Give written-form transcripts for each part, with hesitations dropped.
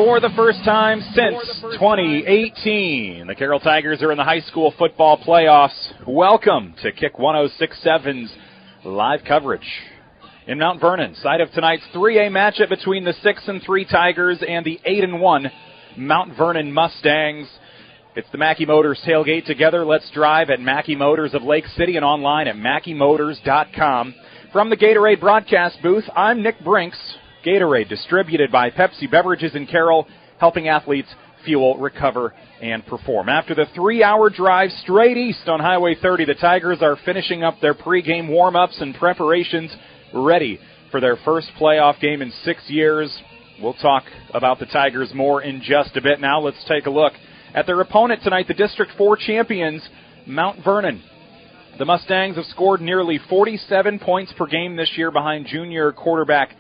for the first time since 2018. The Carroll Tigers are in the high school football playoffs. Welcome to Kick 106.7's live coverage in Mount Vernon, site of tonight's 3A matchup between the 6-3 Tigers and the 8-1 Mount Vernon Mustangs. It's the Mackey Motors tailgate together. Let's drive at Mackey Motors of Lake City and online at MackeyMotors.com. From the Gatorade broadcast booth, I'm Nick Brinks. Gatorade, distributed by Pepsi Beverages in Carroll, helping athletes fuel, recover, and perform. After the 3-hour drive straight east on Highway 30, the Tigers are finishing up their pregame warm-ups and preparations, ready for their first playoff game in 6 years. We'll talk about the Tigers more in just a bit. Now let's take a look at their opponent tonight, the District 4 champions, Mount Vernon. The Mustangs have scored nearly 47 points per game this year behind junior quarterback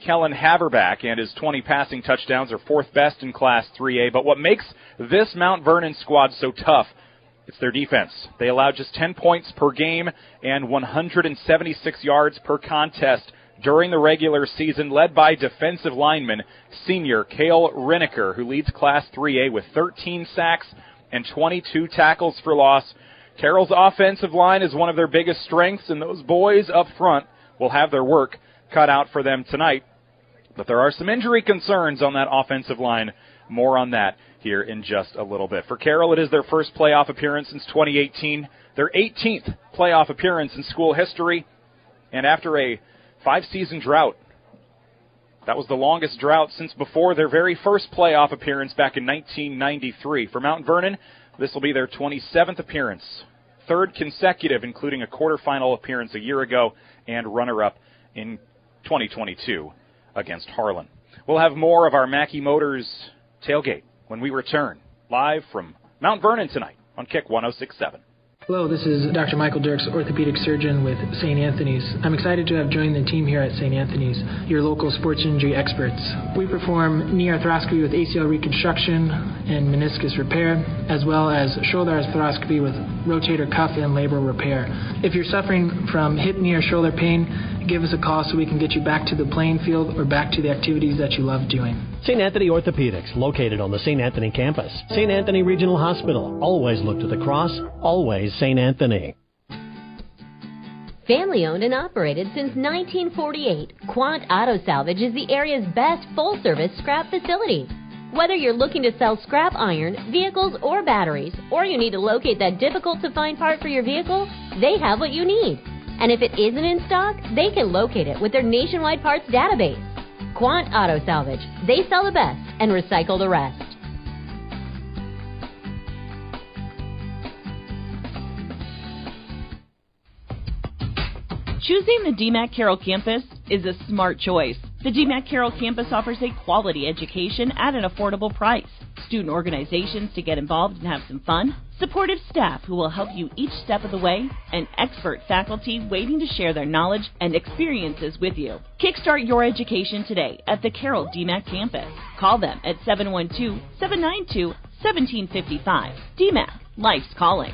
Kellen Haverback, and his 20 passing touchdowns are fourth best in Class 3A. But what makes this Mount Vernon squad so tough, it's their defense. They allow just 10 points per game and 176 yards per contest during the regular season, led by defensive lineman senior Cale Reniker, who leads Class 3A with 13 sacks and 22 tackles for loss. Carroll's offensive line is one of their biggest strengths, and those boys up front will have their work cut out for them tonight. But there are some injury concerns on that offensive line. More on that here in just a little bit. For Carroll, it is their first playoff appearance since 2018, their 18th playoff appearance in school history, and after a 5-season drought. That was the longest drought since before their very first playoff appearance back in 1993. For Mount Vernon, this will be their 27th appearance, third consecutive, including a quarterfinal appearance a year ago and runner-up in 2022 against Harlan. We'll have more of our Mackey Motors tailgate when we return, live from Mount Vernon tonight on Kick 106.7. Hello, this is Dr. Michael Dirks, orthopedic surgeon with St. Anthony's. I'm excited to have joined the team here at St. Anthony's, your local sports injury experts. We perform knee arthroscopy with ACL reconstruction and meniscus repair, as well as shoulder arthroscopy with rotator cuff and labral repair. If you're suffering from hip, knee, or shoulder pain, give us a call so we can get you back to the playing field or back to the activities that you love doing. St. Anthony Orthopedics, located on the St. Anthony campus. St. Anthony Regional Hospital. Always look to the cross. Always St. Anthony. Family owned and operated since 1948, Quant Auto Salvage is the area's best full-service scrap facility. Whether you're looking to sell scrap iron, vehicles, or batteries, or you need to locate that difficult-to-find part for your vehicle, they have what you need. And if it isn't in stock, they can locate it with their nationwide parts database. Quant Auto Salvage. They sell the best and recycle the rest. Choosing the DMACC Carroll campus is a smart choice. The DMACC Carroll campus offers a quality education at an affordable price, student organizations to get involved and have some fun, supportive staff who will help you each step of the way, and expert faculty waiting to share their knowledge and experiences with you. Kickstart your education today at the Carroll DMACC campus. Call them at 712-792-1755. DMACC, life's calling.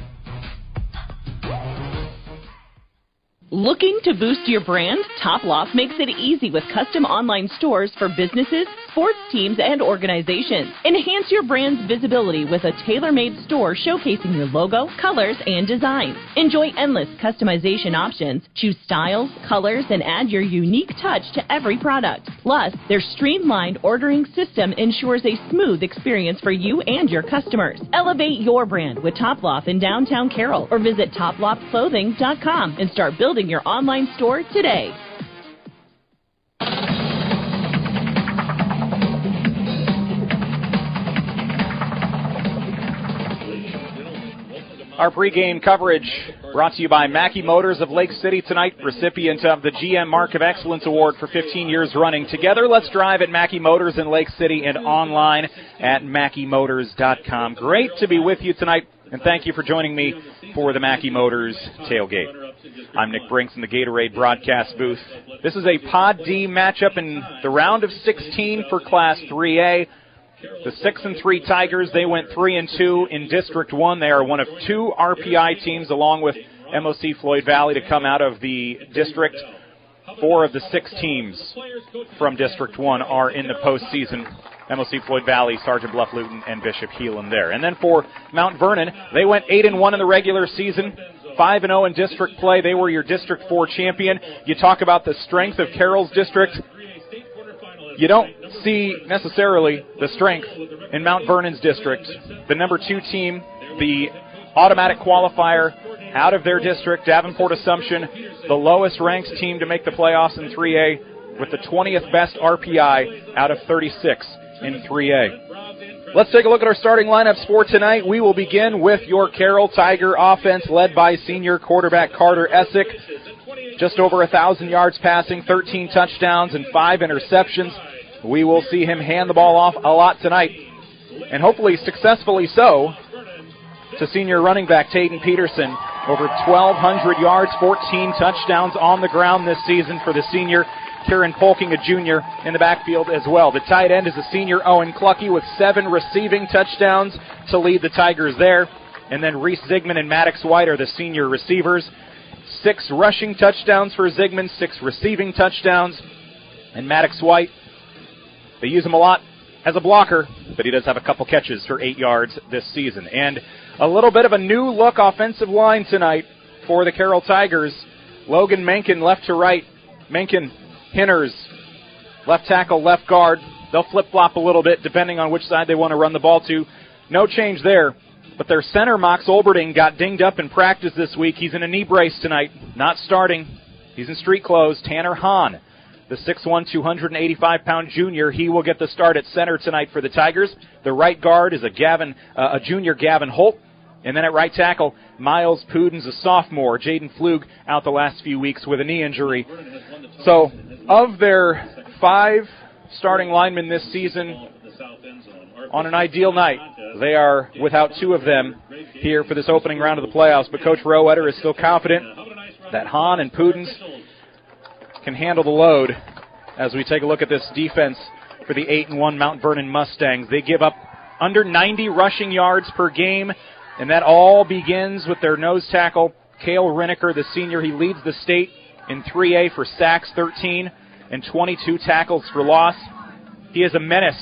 Looking to boost your brand? Top Loft makes it easy with custom online stores for businesses, sports teams, and organizations. Enhance your brand's visibility with a tailor-made store showcasing your logo, colors, and designs. Enjoy endless customization options. Choose styles, colors, and add your unique touch to every product. Plus, their streamlined ordering system ensures a smooth experience for you and your customers. Elevate your brand with Top Loft in downtown Carroll or visit toploftclothing.com and start building your online store today. Our pregame coverage brought to you by Mackey Motors of Lake City tonight, recipient of the GM Mark of Excellence Award for 15 years running. Together, let's drive at Mackey Motors in Lake City and online at MackeyMotors.com. Great to be with you tonight, and thank you for joining me for the Mackey Motors tailgate. I'm Nick Brinks in the Gatorade broadcast booth. This is a Pod D matchup in the round of 16 for Class 3A. The 6-3 Tigers, they went 3-2 in District 1. They are one of 2 RPI teams, along with MOC Floyd Valley, to come out of the district. 4 of the 6 teams from District 1 are in the postseason. MOC Floyd Valley, Sergeant Bluff Luton, and Bishop Heelan there. And then for Mount Vernon, they went 8-1 in the regular season, 5-0 in district play. They were your District 4 champion. You talk about the strength of Carroll's district. You don't see necessarily the strength in Mount Vernon's district. The number 2 team, the automatic qualifier out of their district, Davenport Assumption, the lowest ranked team to make the playoffs in 3A with the 20th best RPI out of 36 in 3A. Let's take a look at our starting lineups for tonight. We will begin with your Carroll Tiger offense led by senior quarterback Carter Essick. Just over 1,000 yards passing, 13 touchdowns, and 5 interceptions. We will see him hand the ball off a lot tonight, and hopefully successfully so, to senior running back Tayden Peterson. Over 1,200 yards, 14 touchdowns on the ground this season for the senior. Kieran Polking, a junior, in the backfield as well. The tight end is the senior Owen Clucky with 7 receiving touchdowns to lead the Tigers there. And then Reese Zigman and Maddox White are the senior receivers. 6 rushing touchdowns for Zigman, 6 receiving touchdowns. And Maddox White, they use him a lot as a blocker, but he does have a couple catches for 8 yards this season. And a little bit of a new look offensive line tonight for the Carroll Tigers. Logan Menken left to right. Menken, Hinners, left tackle, left guard. They'll flip-flop a little bit depending on which side they want to run the ball to. No change there. But their center, Mox Olberding, got dinged up in practice this week. He's in a knee brace tonight, not starting. He's in street clothes. Tanner Hahn, the 6'1", 285-pound junior, he will get the start at center tonight for the Tigers. The right guard is a junior Gavin Holt. And then at right tackle, Miles Pudens, a sophomore. Jaden Flug out the last few weeks with a knee injury. So of their 5 starting linemen this season, on an ideal night, they are without 2 of them here for this opening round of the playoffs. But Coach Rowetter is still confident that Hahn and Pudens can handle the load as we take a look at this defense for the 8-1 Mount Vernon Mustangs. They give up under 90 rushing yards per game, and that all begins with their nose tackle, Cale Riniker, the senior. He leads the state in 3A for sacks, 13, and 22 tackles for loss. He is a menace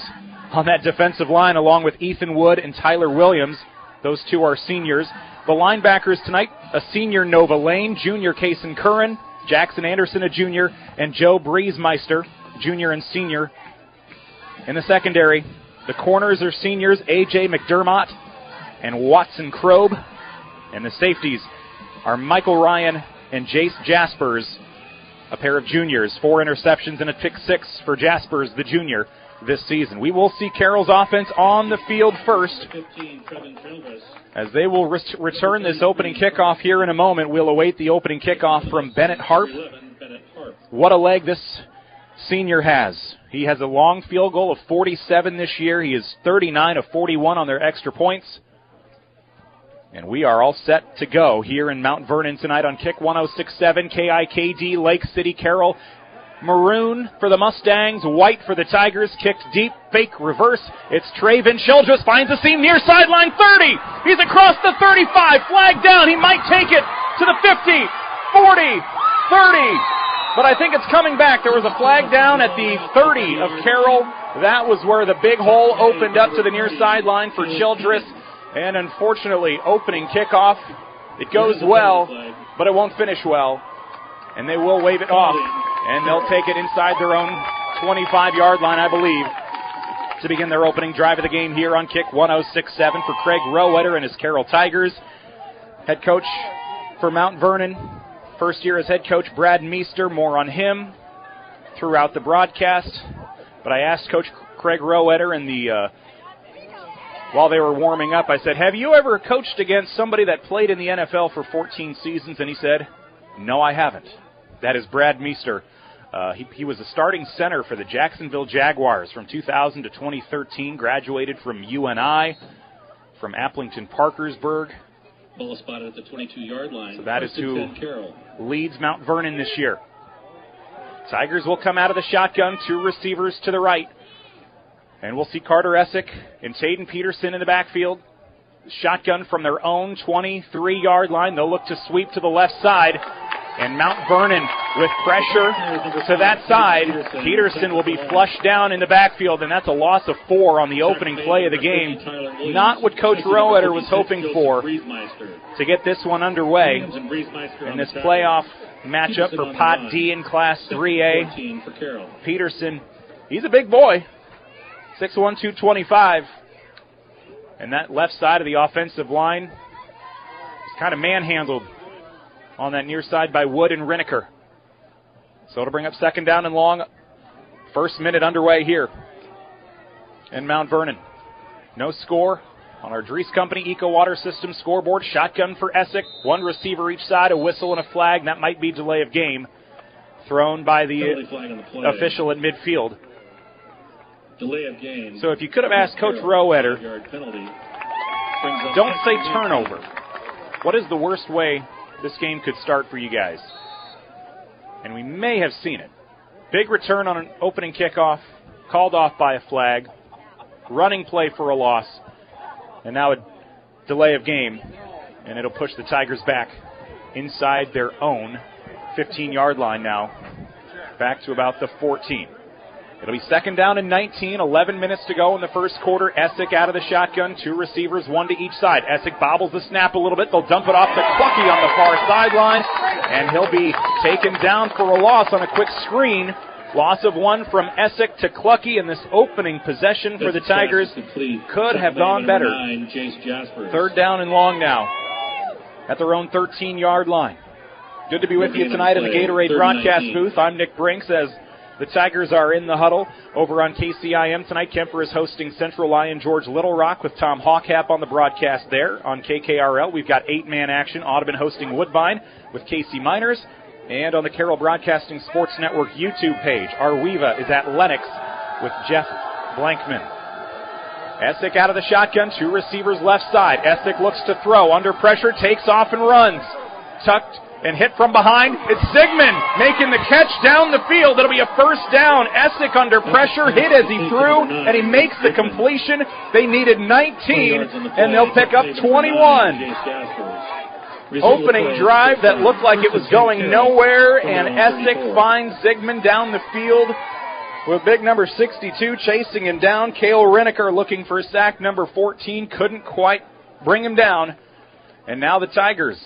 on that defensive line, along with Ethan Wood and Tyler Williams. Those 2 are seniors. The linebackers tonight, a senior Nova Lane, junior Kason Curran, Jackson Anderson, a junior, and Joe Breezemeister, junior and senior. In the secondary, the corners are seniors, A.J. McDermott and Watson Krobe. And the safeties are Michael Ryan and Jace Jaspers, a pair of juniors. 4 interceptions and a pick 6 for Jaspers, the junior, this season. We will see Carroll's offense on the field first, as they will return this opening kickoff here in a moment. We'll await the opening kickoff from Bennett Harp. What a leg this senior has. He has a long field goal of 47 this year. He is 39 of 41 on their extra points. And we are all set to go here in Mount Vernon tonight on Kick 106.7 KIKD, Lake City, Carroll. Maroon for the Mustangs, white for the Tigers. Kicked deep, fake reverse. It's Traven Childress, finds the seam near sideline 30. He's across the 35, flag down. He might take it to the 50, 40, 30. But I think it's coming back. There was a flag down at the 30 of Carroll. That was where the big hole opened up to the near sideline for Childress. And unfortunately, opening kickoff, it goes well, but it won't finish well. And they will wave it off, and they'll take it inside their own 25-yard line, I believe, to begin their opening drive of the game here on Kick 106.7 for Craig Rowetter and his Carroll Tigers. Head coach for Mount Vernon, first year as head coach Brad Meester. More on him throughout the broadcast. But I asked Coach Craig Rowetter while they were warming up, I said, have you ever coached against somebody that played in the NFL for 14 seasons? And he said, no, I haven't. That is Brad Meester. He was a starting center for the Jacksonville Jaguars from 2000 to 2013, graduated from UNI, from Applington Parkersburg. Ball spotted at the 22-yard line. So that is who leads Mount Vernon this year. Tigers will come out of the shotgun, 2 receivers to the right. And we'll see Carter Essick and Tayden Peterson in the backfield. Shotgun from their own 23-yard line. They'll look to sweep to the left side. And Mount Vernon with pressure to that side. Peterson will be flushed down in the backfield, and that's a loss of 4 on the opening play of the game. Not what Coach Roeder was hoping for to get this one underway in this playoff matchup for Pod D in Class 3A. Peterson, he's a big boy, 6'1", 225. And that left side of the offensive line is kind of manhandled on that near side by Wood and Riniker. So it'll bring up second down and long. First minute underway here in Mount Vernon. No score on our Dries Company Eco Water System scoreboard. Shotgun for Essick. One receiver each side, a whistle and a flag. That might be delay of game thrown by the official at midfield. Delay of game. So if you could have asked Coach Roeder, don't say turnover. What is the worst way this game could start for you guys? And we may have seen it. Big return on an opening kickoff, called off by a flag, running play for a loss, and now a delay of game, and it'll push the Tigers back inside their own 15-yard line now, back to about the 14. It'll be second down and 19, 11 minutes to go in the first quarter. Essick out of the shotgun, 2 receivers, 1 to each side. Essick bobbles the snap a little bit. They'll dump it off to Clucky on the far sideline, and he'll be taken down for a loss on a quick screen. Loss of 1 from Essick to Clucky, and this opening possession for the Tigers could have gone better. Third down and long now at their own 13-yard line. Good to be with you tonight in the Gatorade broadcast booth. I'm Nick Brinks as the Tigers are in the huddle over on KCIM tonight. Kemper is hosting Central Lyon George Little Rock with Tom Hawkhap on the broadcast there. On KKRL, we've got 8-man action. Audubon hosting Woodbine with Casey Miners. And on the Carroll Broadcasting Sports Network YouTube page, Arweva is at Lennox with Jeff Blankman. Essick out of the shotgun, 2 receivers left side. Essick looks to throw, under pressure, takes off and runs. Tucked and hit from behind. It's Zigman making the catch down the field. It'll be a first down. Essick under pressure, hit as he threw, and he makes the completion. They needed 19, and they'll pick up 21. Opening drive that looked like it was going nowhere, and Essick finds Zigman down the field with big number 62 chasing him down. Cale Riniker looking for sack number 14. Couldn't quite bring him down. And now the Tigers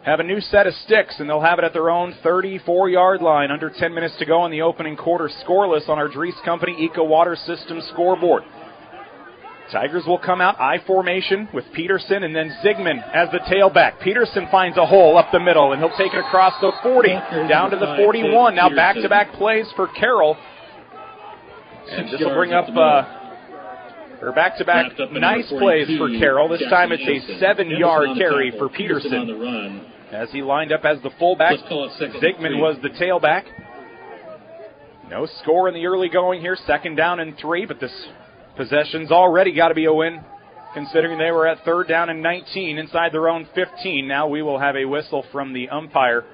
have a new set of sticks, and they'll have it at their own 34-yard line. Under 10 minutes to go in the opening quarter. Scoreless on our Dries Company Eco Water System scoreboard. Tigers will come out I formation with Peterson and then Zigman as the tailback. Peterson finds a hole up the middle, and he'll take it across the 40, down to the 41. Now back-to-back plays for Carroll. And this will bring up back-to-back nice plays for Carroll. This time it's a 7-yard carry for Peterson as he lined up as the fullback. Zigman was the tailback. No score in the early going here. Second down and 3, but this possession's already got to be a win, considering they were at third down and 19 inside their own 15. Now we will have a whistle from the umpire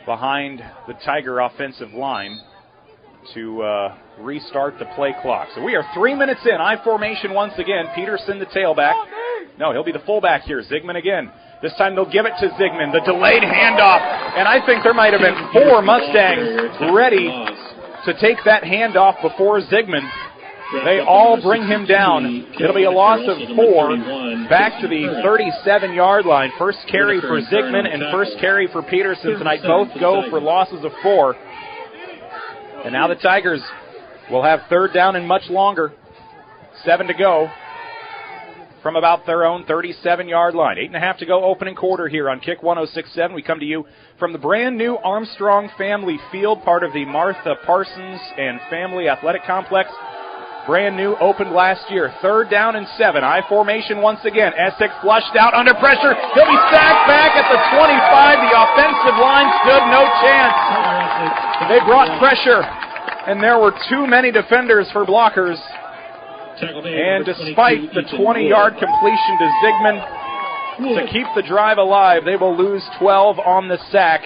behind the Tiger offensive line to restart the play clock. So we are 3 minutes in. I formation once again. Peterson the tailback. No, he'll be the fullback here. Zigman again. This time they'll give it to Zigman. The delayed handoff. And I think there might have been 4 Mustangs ready to take that handoff before Zigman. They all bring him down. It'll be a loss of 4 back to the 37-yard line. First carry for Zigman and first carry for Peterson tonight. Both go for losses of 4. And now the Tigers will have third down and much longer. 7 to go from about their own 37-yard line. 8.5 to go opening quarter here on Kick 106.7. We come to you from the brand new Armstrong Family Field, part of the Martha Parsons and Family Athletic Complex. Brand new, opened last year. Third down and 7. I formation once again. Essex flushed out under pressure. He'll be sacked back at the 25. The offensive line stood no chance. They brought pressure, and there were too many defenders for blockers. And despite the 20-yard completion to Zigman to keep the drive alive, they will lose 12 on the sack.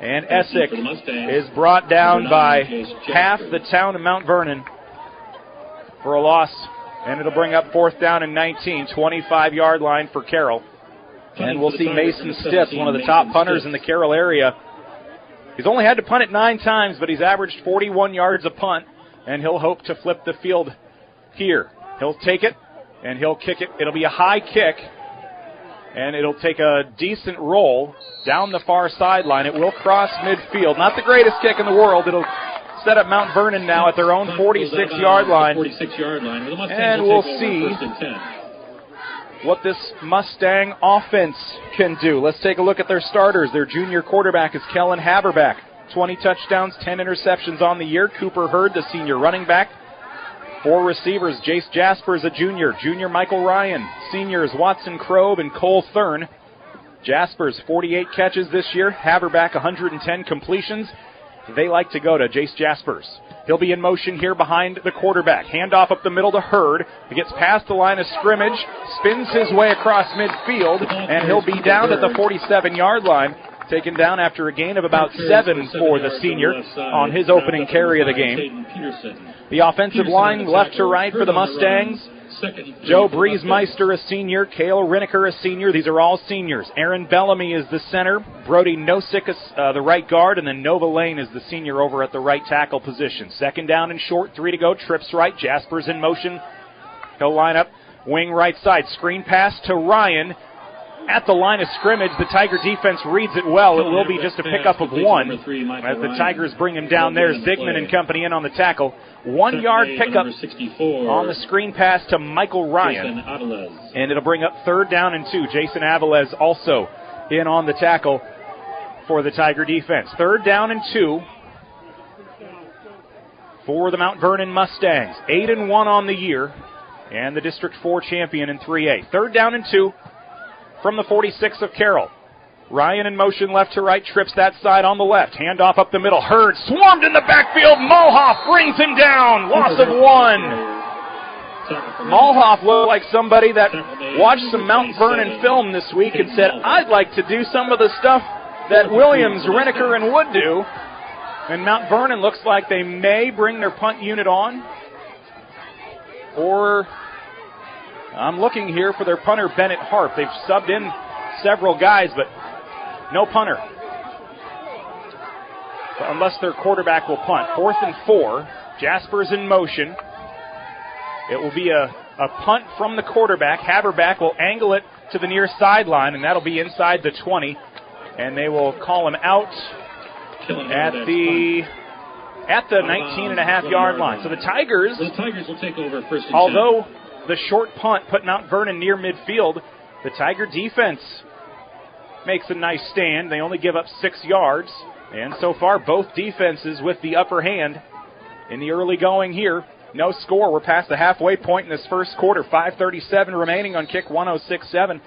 And Essex is brought down by half the town of Mount Vernon for a loss, and it'll bring up fourth down and 19, 25-yard line for Carroll. And we'll see Mason Stitz, one of the top punters in the Carroll area, He's only had to punt it 9 times, but he's averaged 41 yards a punt, and he'll hope to flip the field here. He'll take it, and he'll kick it. It'll be a high kick, and it'll take a decent roll down the far sideline. It will cross midfield. Not the greatest kick in the world. It'll set up Mount Vernon now at their own 46-yard line. And we'll see what this Mustang offense can do. Let's take a look at their starters. Their junior quarterback is Kellen Haberback. 20 touchdowns, 10 interceptions on the year. Cooper Hurd, the senior running back. 4 receivers, Jace Jaspers, a junior. Junior Michael Ryan. Seniors Watson Krobe and Cole Thurn. Jaspers, 48 catches this year. Haberback, 110 completions. They like to go to Jace Jaspers. He'll be in motion here behind the quarterback. Handoff up the middle to Hurd. He gets past the line of scrimmage, spins his way across midfield, and he'll be down at the 47-yard line. Taken down after a gain of about 7 for the senior on his opening carry of the game. The offensive line left to right for the Mustangs. Joe Briesmeister, a senior. Cale Riniker, a senior. These are all seniors. Aaron Bellamy is the center. Brody Nosik is the right guard. And then Nova Lane is the senior over at the right tackle position. Second down and short, 3 to go. Trips right. Jaspers in motion. He'll line up wing right side. Screen pass to Ryan. At the line of scrimmage, the Tiger defense reads it well. It will be just a pickup of 1 as the Tigers bring him down there. Zigman and company in on the tackle. 1-yard pickup on the screen pass to Michael Ryan. And it'll bring up 3rd down and 2. Jason Avilés also in on the tackle for the Tiger defense. 3rd down and 2 for the Mount Vernon Mustangs. 8-1 on the year and the District 4 champion in 3A. 3rd down and 2. From the 46 of Carroll. Ryan in motion left to right, trips that side on the left. Handoff up the middle. Hurd swarmed in the backfield. Mulhoff brings him down. Loss of 1. Mulhoff looked like somebody that watched some Mount Vernon film this week and said, I'd like to do some of the stuff that Williams, Riniker, and Wood do. And Mount Vernon looks like they may bring their punt unit on. Or I'm looking here for their punter, Bennett Harp. They've subbed in several guys, but no punter. Unless their quarterback will punt. 4th and 4. Jaspers in motion. It will be a punt from the quarterback. Haberback will angle it to the near sideline, and that'll be inside the 20. And they will call him out at the 19.5-yard line. So the Tigers will take over 1st and 10. Although the short punt put Mount Vernon near midfield, the Tiger defense makes a nice stand. They only give up 6 yards. And so far, both defenses with the upper hand in the early going here. No score. We're past the halfway point in this first quarter. 5:37 remaining on Kick 106.7.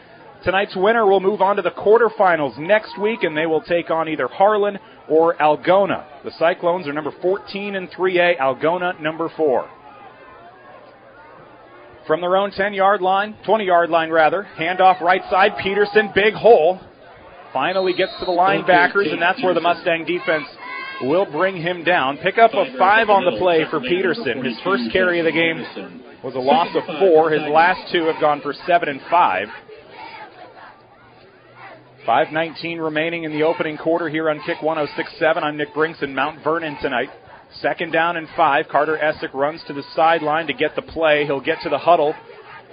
Tonight's winner will move on to the quarterfinals next week, and they will take on either Harlan or Algona. The Cyclones are number 14 in 3A, Algona number 4. From their own 20-yard line, handoff right side, Peterson, big hole. Finally gets to the linebackers, and that's where the Mustang defense will bring him down. Pickup of 5 on the play for Peterson. His first carry of the game was a loss of 4. His last 2 have gone for 7 and 5. 5:19 remaining in the opening quarter here on Kick 106.7. I'm Nick Brinks in Mount Vernon tonight. 2nd down and 5. Carter Essick runs to the sideline to get the play. He'll get to the huddle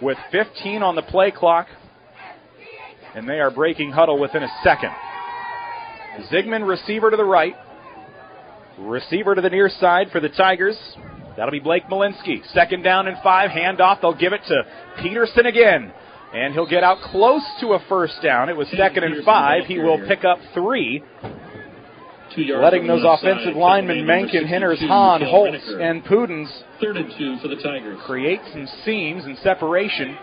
with 15 on the play clock. And they are breaking huddle within a second. Zigman, receiver to the right. Receiver to the near side for the Tigers. That'll be Blake Malinsky. 2nd down and 5. Handoff. They'll give it to Peterson again. And he'll get out close to a 1st down. It was 2nd and 5. He will pick up 3. Letting those offensive linemen, Mencken, Henners, Hahn, Holtz, and Pudens 3rd and 2 for the Tigers. Create some seams and separation.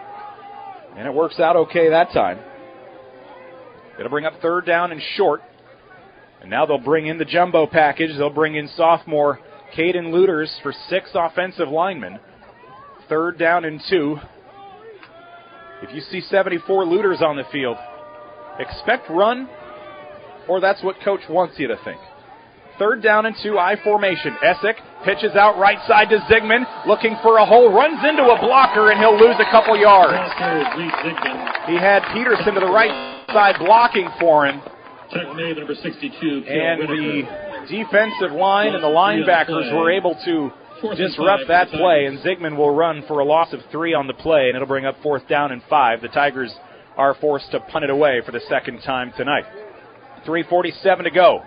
And it works out okay that time. It'll bring up 3rd down and short. And now they'll bring in the jumbo package. They'll bring in sophomore Caden Luters for 6 offensive linemen. 3rd down and 2. If you see 74 Luters on the field, expect run, or that's what coach wants you to think. 3rd down and 2, I formation. Essick pitches out right side to Zigman, looking for a hole, runs into a blocker, and he'll lose a couple yards. He had Peterson to the right side blocking for him, Tackle made, number 62. And the defensive line and the linebackers were able to disrupt that play, and Zigman will run for a loss of 3 on the play, and it'll bring up 4th down and 5. The Tigers are forced to punt it away for the second time tonight. 3:47 to go.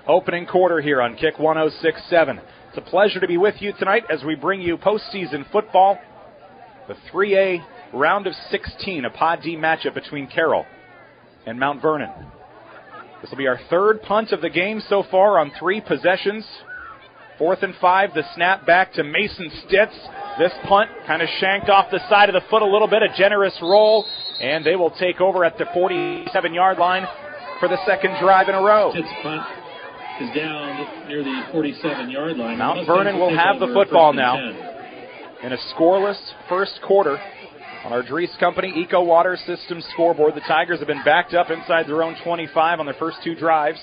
Opening quarter here on Kick 106.7. It's a pleasure to be with you tonight as we bring you postseason football. The 3A round of 16, a Pod D matchup between Carroll and Mount Vernon. This will be our 3rd punt of the game so far on 3 possessions. 4th and 5, the snap back to Mason Stitz. This punt kind of shanked off the side of the foot a little bit, a generous roll, and they will take over at the 47-yard line for the second drive in a row. Stitz punt is down near the 47-yard line. Mount Vernon will have the football now in a scoreless first quarter on our Dries Company Eco Water System scoreboard. The Tigers have been backed up inside their own 25 on their first 2 drives.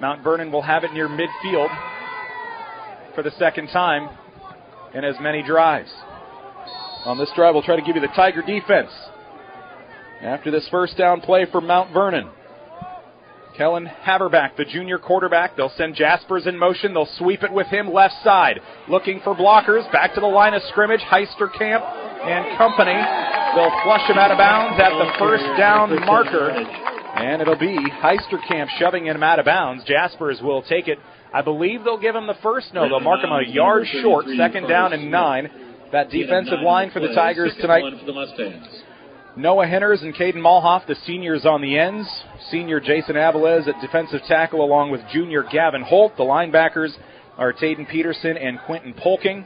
Mount Vernon will have it near midfield for the second time in as many drives. On this drive, we'll try to give you the Tiger defense. After this first down play for Mount Vernon, Kellen Haverback, the junior quarterback. They'll send Jaspers in motion. They'll sweep it with him left side. Looking for blockers. Back to the line of scrimmage. Heisterkamp and company. They'll flush him out of bounds at the first down marker. And it'll be Heisterkamp shoving him out of bounds. Jaspers will take it. I believe they'll give him the first. No, they'll mark him a yard short. Second down and 9. That defensive line for the Tigers tonight. Noah Henners and Caden Malhoff, the seniors on the ends. Senior Jason Avalez at defensive tackle along with junior Gavin Holt. The linebackers are Taden Peterson and Quentin Polking.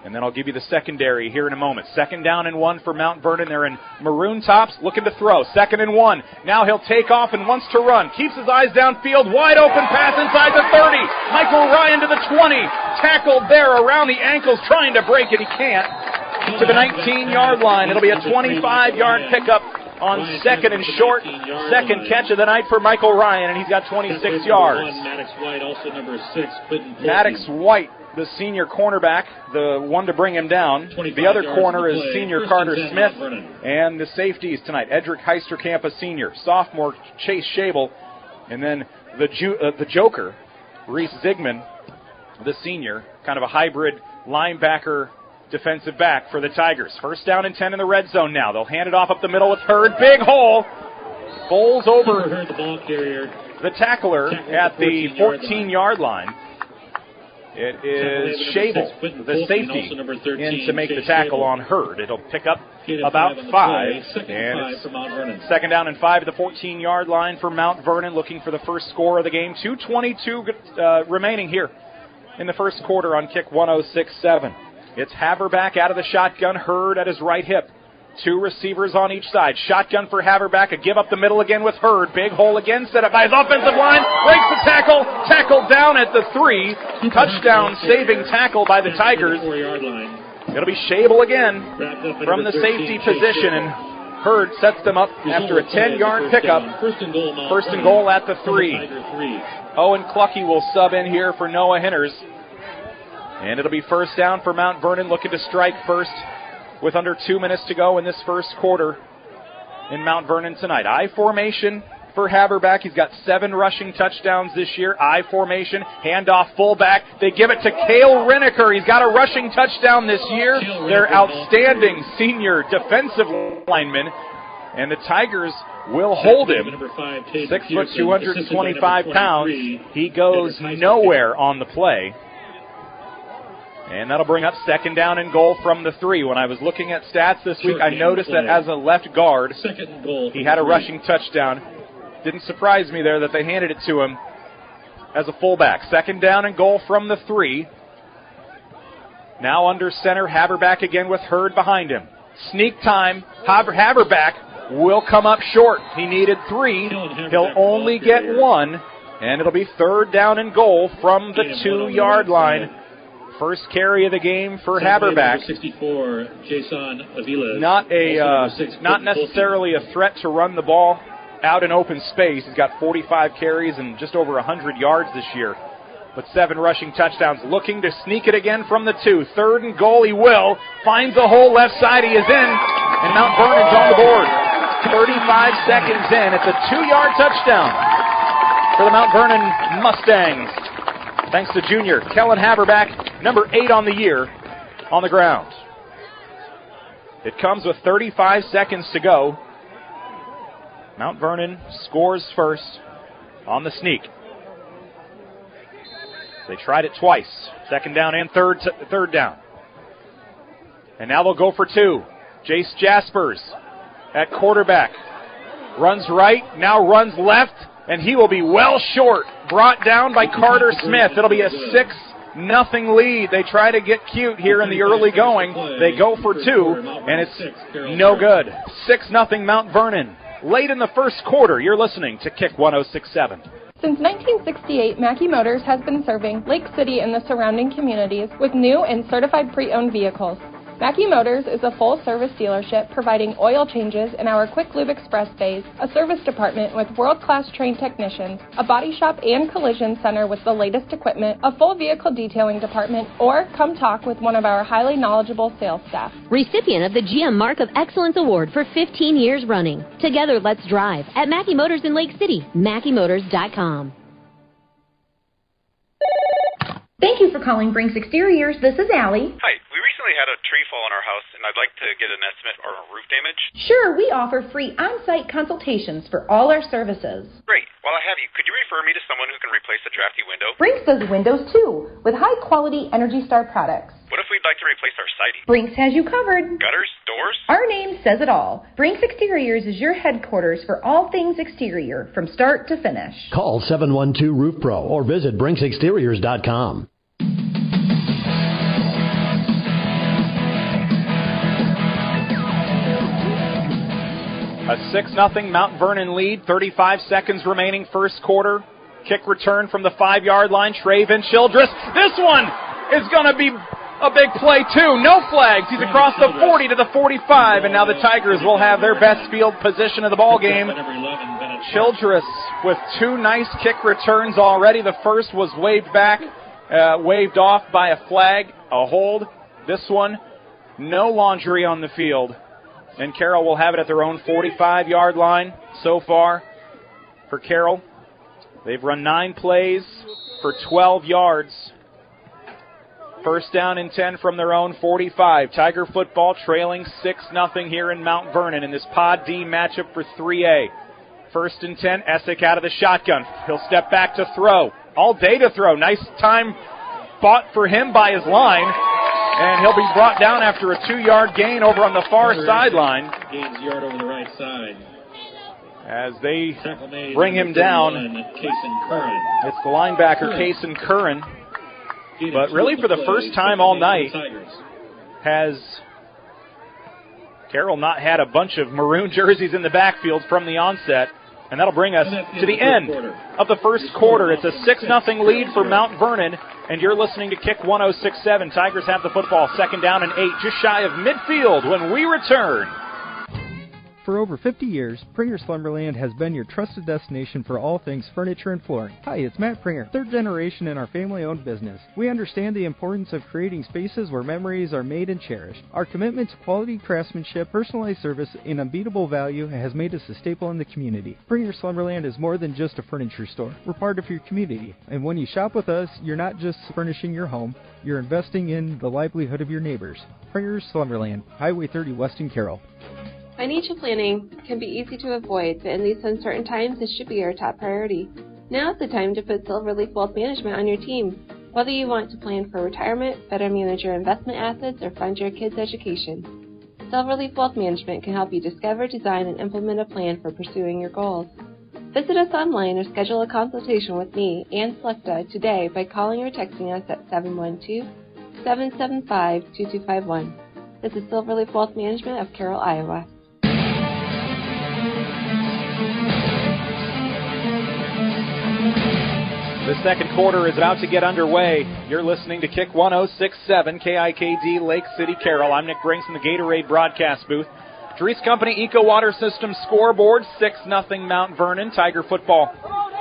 And then I'll give you the secondary here in a moment. Second down and 1 for Mount Vernon. They're in maroon tops, looking to throw. Second and 1. Now he'll take off and wants to run. Keeps his eyes downfield. Wide open pass inside the 30. Michael Ryan to the 20. Tackled there around the ankles, trying to break it. He can't. To the 19-yard line. It'll be a 25-yard pickup on second and short. Second catch of the night for Michael Ryan, and he's got 26 yards. Maddox White, also number 6. Maddox White, the senior cornerback, the one to bring him down. The other corner is senior Carter Smith. And the safeties tonight, Edric Heisterkamp, a senior. Sophomore Chase Schabel. And then the joker, Reese Zigman, the senior. Kind of a hybrid linebacker defensive back for the Tigers. First down and 10 in the red zone now. They'll hand it off up the middle with Hurd. Big hole. Bowls over the tackler at the 14-yard line. It is Schabel, the safety, in to make the tackle on Hurd. It'll pick up about 5. And it's second down and 5 at the 14-yard line for Mount Vernon, looking for the first score of the game. 2:22 remaining here in the first quarter on Kick 106.7. It's Haverback out of the shotgun, Hurd at his right hip. 2 receivers on each side. Shotgun for Haverback, a give up the middle again with Hurd. Big hole again, set up by his offensive line. Breaks the tackle, tackled down at the 3. Touchdown saving tackle by the Tigers. It'll be Schabel again from the safety position, and Hurd sets them up after a 10-yard pickup. First and goal at the 3. Owen Clucky will sub in here for Noah Henners. And it'll be first down for Mount Vernon, looking to strike first with under 2 minutes to go in this first quarter in Mount Vernon tonight. I formation for Haverback. He's got 7 rushing touchdowns this year. I formation, handoff fullback. They give it to Cale Riniker. He's got a rushing touchdown this year. Their outstanding senior defensive lineman. And the Tigers will hold him. 6 foot, 225 pounds. He goes nowhere on the play. And that'll bring up second down and goal from the 3. When I was looking at stats this week, I noticed that as a left guard, he had a rushing touchdown. Didn't surprise me there that they handed it to him as a fullback. Second down and goal from the 3. Now under center, Haverback again with Hurd behind him. Sneak time, Haverback will come up short. He needed 3. He'll only get 1. And it'll be third down and goal from the 2-yard line. First carry of the game for Haverback. 64, Jason Aviles. Not necessarily a threat to run the ball out in open space. He's got 45 carries and just over 100 yards this year. But 7 rushing touchdowns. Looking to sneak it again from the 2. Third and goal, he will. Finds a hole left side, he is in. And Mount Vernon's on the board. 35 seconds in. It's a 2-yard touchdown for the Mount Vernon Mustangs. Thanks to junior Kellen Haberback, number 8 on the year, on the ground. It comes with 35 seconds to go. Mount Vernon scores first on the sneak. They tried it twice. Second down and third down. And now they'll go for 2. Jace Jaspers at quarterback. Runs right, now runs left, and he will be well short. Brought down by Carter Smith. It'll be a 6-0 lead. They try to get cute here in the early going. They go for 2, and it's no good. 6-0 Mount Vernon. Late in the first quarter, you're listening to Kick 106.7. Since 1968, Mackey Motors has been serving Lake City and the surrounding communities with new and certified pre-owned vehicles. Mackey Motors is a full-service dealership providing oil changes in our Quick Lube Express bays, a service department with world-class trained technicians, a body shop and collision center with the latest equipment, a full vehicle detailing department, or come talk with one of our highly knowledgeable sales staff. Recipient of the GM Mark of Excellence Award for 15 years running. Together, let's drive at Mackey Motors in Lake City, MackeyMotors.com. Thank you for calling Brinks Exteriors. This is Allie. Hi, we recently had a tree fall on our house, and I'd like to get an estimate on roof damage. Sure, we offer free on-site consultations for all our services. Great. While I have you, could you refer me to someone who can replace a drafty window? Brinks does windows too, with high-quality Energy Star products. What if we'd like to replace our siding? Brinks has you covered. Gutters? Doors? Our name says it all. Brinks Exteriors is your headquarters for all things exterior, from start to finish. Call 712-ROOF-PRO or visit BrinksExteriors.com. A 6-0 Mount Vernon lead, 35 seconds remaining first quarter. Kick return from the 5-yard line, Traven Childress. This one is going to be a big play too. No flags. He's across the 40 to the 45, and now the Tigers will have their best field position of the ball game. Childress with 2 nice kick returns already. The first was waved off by a flag, a hold. This one, no laundry on the field. And Carroll will have it at their own 45-yard line so far for Carroll. They've run 9 plays for 12 yards. First down and 10 from their own 45. Tiger football trailing 6-0 here in Mount Vernon in this Pod D matchup for 3A. First and 10, Essick out of the shotgun. He'll step back to throw. All day to throw. Nice time bought for him by his line. And he'll be brought down after a 2-yard gain over on the far sideline. Gains yard over the right side. As they bring him down, it's the linebacker, Kaysen Curran. But really for the first time all night, has Carroll not had a bunch of maroon jerseys in the backfield from the onset. And that'll bring us to the end of the first quarter. It's a 6-0 lead for Mount Vernon, and you're listening to Kick 106.7. Tigers have the football, second down and 8, just shy of midfield when we return. For over 50 years, Pringer Slumberland has been your trusted destination for all things furniture and flooring. Hi, it's Matt Pringer, 3rd generation in our family-owned business. We understand the importance of creating spaces where memories are made and cherished. Our commitment to quality craftsmanship, personalized service, and unbeatable value has made us a staple in the community. Pringer Slumberland is more than just a furniture store. We're part of your community, and when you shop with us, you're not just furnishing your home, you're investing in the livelihood of your neighbors. Pringer Slumberland, Highway 30 West in Carroll. Financial planning can be easy to avoid, but in these uncertain times, it should be your top priority. Now is the time to put Silverleaf Wealth Management on your team. Whether you want to plan for retirement, better manage your investment assets, or fund your kids' education, Silverleaf Wealth Management can help you discover, design, and implement a plan for pursuing your goals. Visit us online or schedule a consultation with me, Ann Selecta, today by calling or texting us at 712-775-2251. This is Silverleaf Wealth Management of Carroll, Iowa. The second quarter is about to get underway. You're listening to Kick 106.7 KIKD Lake City, Carroll. I'm Nick Brinks in the Gatorade broadcast booth. Dries Company Eco Water System scoreboard, 6-0 Mount Vernon. Tiger football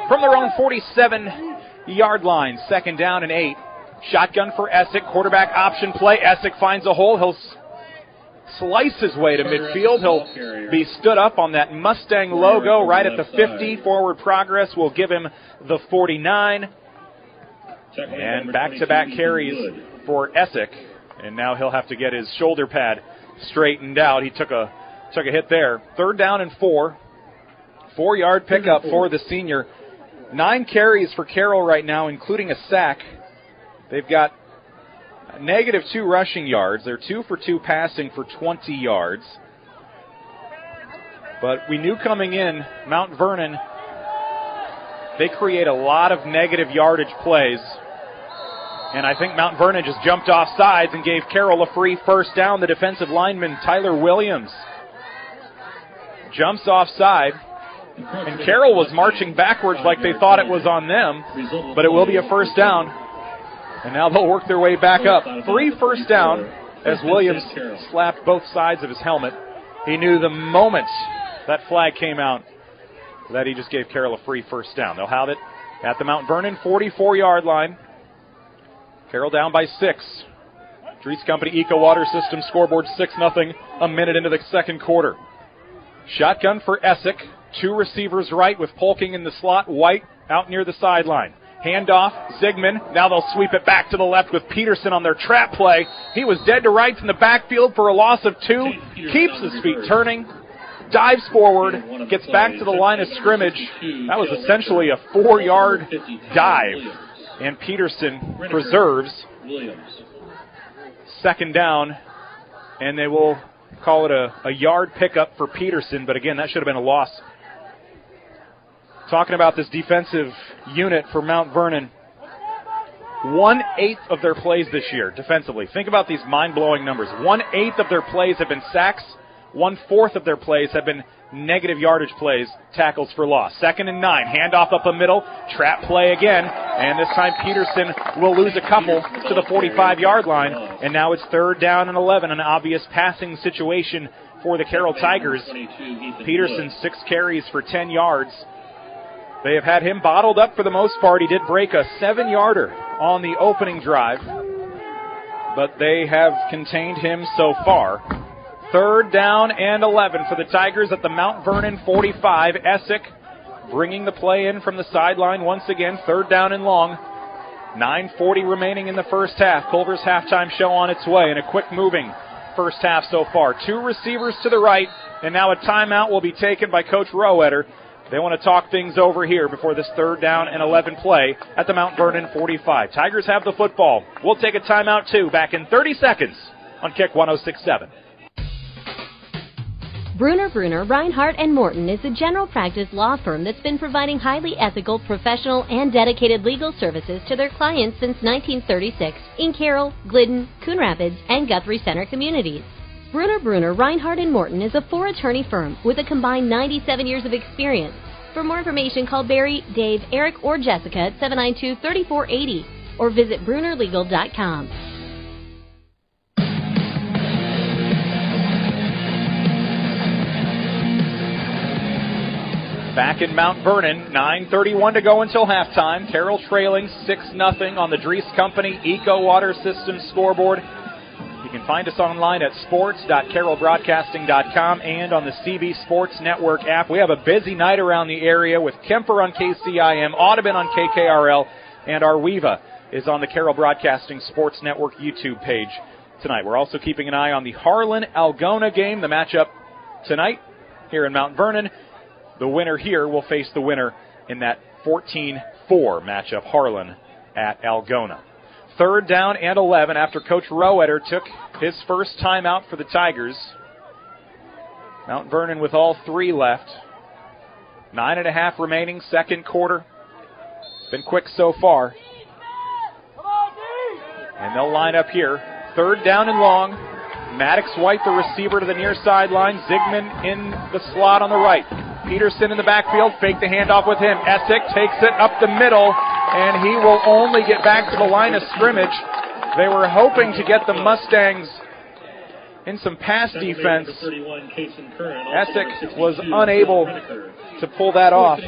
from their own 47-yard line. Second down and 8. Shotgun for Essick. Quarterback option play. Essick finds a hole. He'll slice his way to midfield. He'll be stood up on that Mustang logo right at the 50. Forward progress will give him the 49. And back-to-back carries for Essick. And now he'll have to get his shoulder pad straightened out. He took a hit there. 3rd down and 4. 4-yard pickup for the senior. 9 carries for Carroll right now, including a sack. They've got -2 rushing yards. They're 2 for 2 passing for 20 yards. But we knew coming in, Mount Vernon, they create a lot of negative yardage plays. And I think Mount Vernon just jumped off sides and gave Carroll a free first down. The defensive lineman, Tyler Williams, jumps offside. And Carroll was marching backwards like they thought it was on them. But it will be a first down. And now they'll work their way back up. 3 first down as Williams slapped both sides of his helmet. He knew the moment that flag came out that he just gave Carroll a free first down. They'll have it at the Mount Vernon 44-yard line. Carroll down by 6. Dries Company Eco Water System scoreboard 6-0 a minute into the second quarter. Shotgun for Essick. 2 receivers right with Polking in the slot. White out near the sideline. Handoff, Zigman. Now they'll sweep it back to the left with Peterson on their trap play. He was dead to rights in the backfield for a loss of 2. Keeps his feet turning. Dives forward. Gets back to the line of scrimmage. That was essentially a 4-yard dive. And Peterson preserves 2nd down. And they will call it a yard pickup for Peterson. But again, that should have been a loss. Talking about this defensive unit for Mount Vernon, 1/8 of their plays this year defensively. Think about these mind-blowing numbers. 1/8 of their plays have been sacks. 1/4 of their plays have been negative yardage plays, tackles for loss. 2nd and 9, handoff up the middle, trap play again, and this time Peterson will lose a couple to the 45-yard line, and now it's 3rd down and 11, an obvious passing situation for the Carroll Tigers. Peterson, 6 carries for 10 yards. They have had him bottled up for the most part. He did break a 7-yarder on the opening drive, but they have contained him so far. 3rd down and 11 for the Tigers at the Mount Vernon 45. Essick bringing the play in from the sideline once again. 3rd down and long. 9:40 remaining in the first half. Culver's halftime show on its way, and a quick moving first half so far. 2 receivers to the right, and now a timeout will be taken by Coach Rowetter. They want to talk things over here before this 3rd down and 11 play at the Mount Vernon 45. Tigers have the football. We'll take a timeout too. Back in 30 seconds on Kick 106.7. Bruner, Reinhardt & Morton is a general practice law firm that's been providing highly ethical, professional, and dedicated legal services to their clients since 1936 in Carroll, Glidden, Coon Rapids, and Guthrie Center communities. Bruner, Reinhardt & Morton is a 4-attorney firm with a combined 97 years of experience. For more information, call Barry, Dave, Eric, or Jessica at 792-3480 or visit brunerlegal.com. Back in Mount Vernon, 9:31 to go until halftime. Carroll trailing 6-0 on the Dries Company Eco Water System scoreboard. You can find us online at sports.carrollbroadcasting.com and on the CB Sports Network app. We have a busy night around the area with Kemper on KCIM, Audubon on KKRL, and Arweva is on the Carroll Broadcasting Sports Network YouTube page tonight. We're also keeping an eye on the Harlan-Algona game, the matchup tonight here in Mount Vernon. The winner here will face the winner in that 14-4 matchup, Harlan at Algona. 3rd down and 11 after Coach Rowetter took his first timeout for the Tigers. Mount Vernon with all 3 left. 9.5 remaining, second quarter. It's been quick so far. And they'll line up here. 3rd down and long. Maddox White, the receiver, to the near sideline. Zigman in the slot on the right. Peterson in the backfield, fake the handoff with him. Essick takes it up the middle, and he will only get back to the line of scrimmage. They were hoping to get the Mustangs in some pass defense. Essick was unable to pull that off,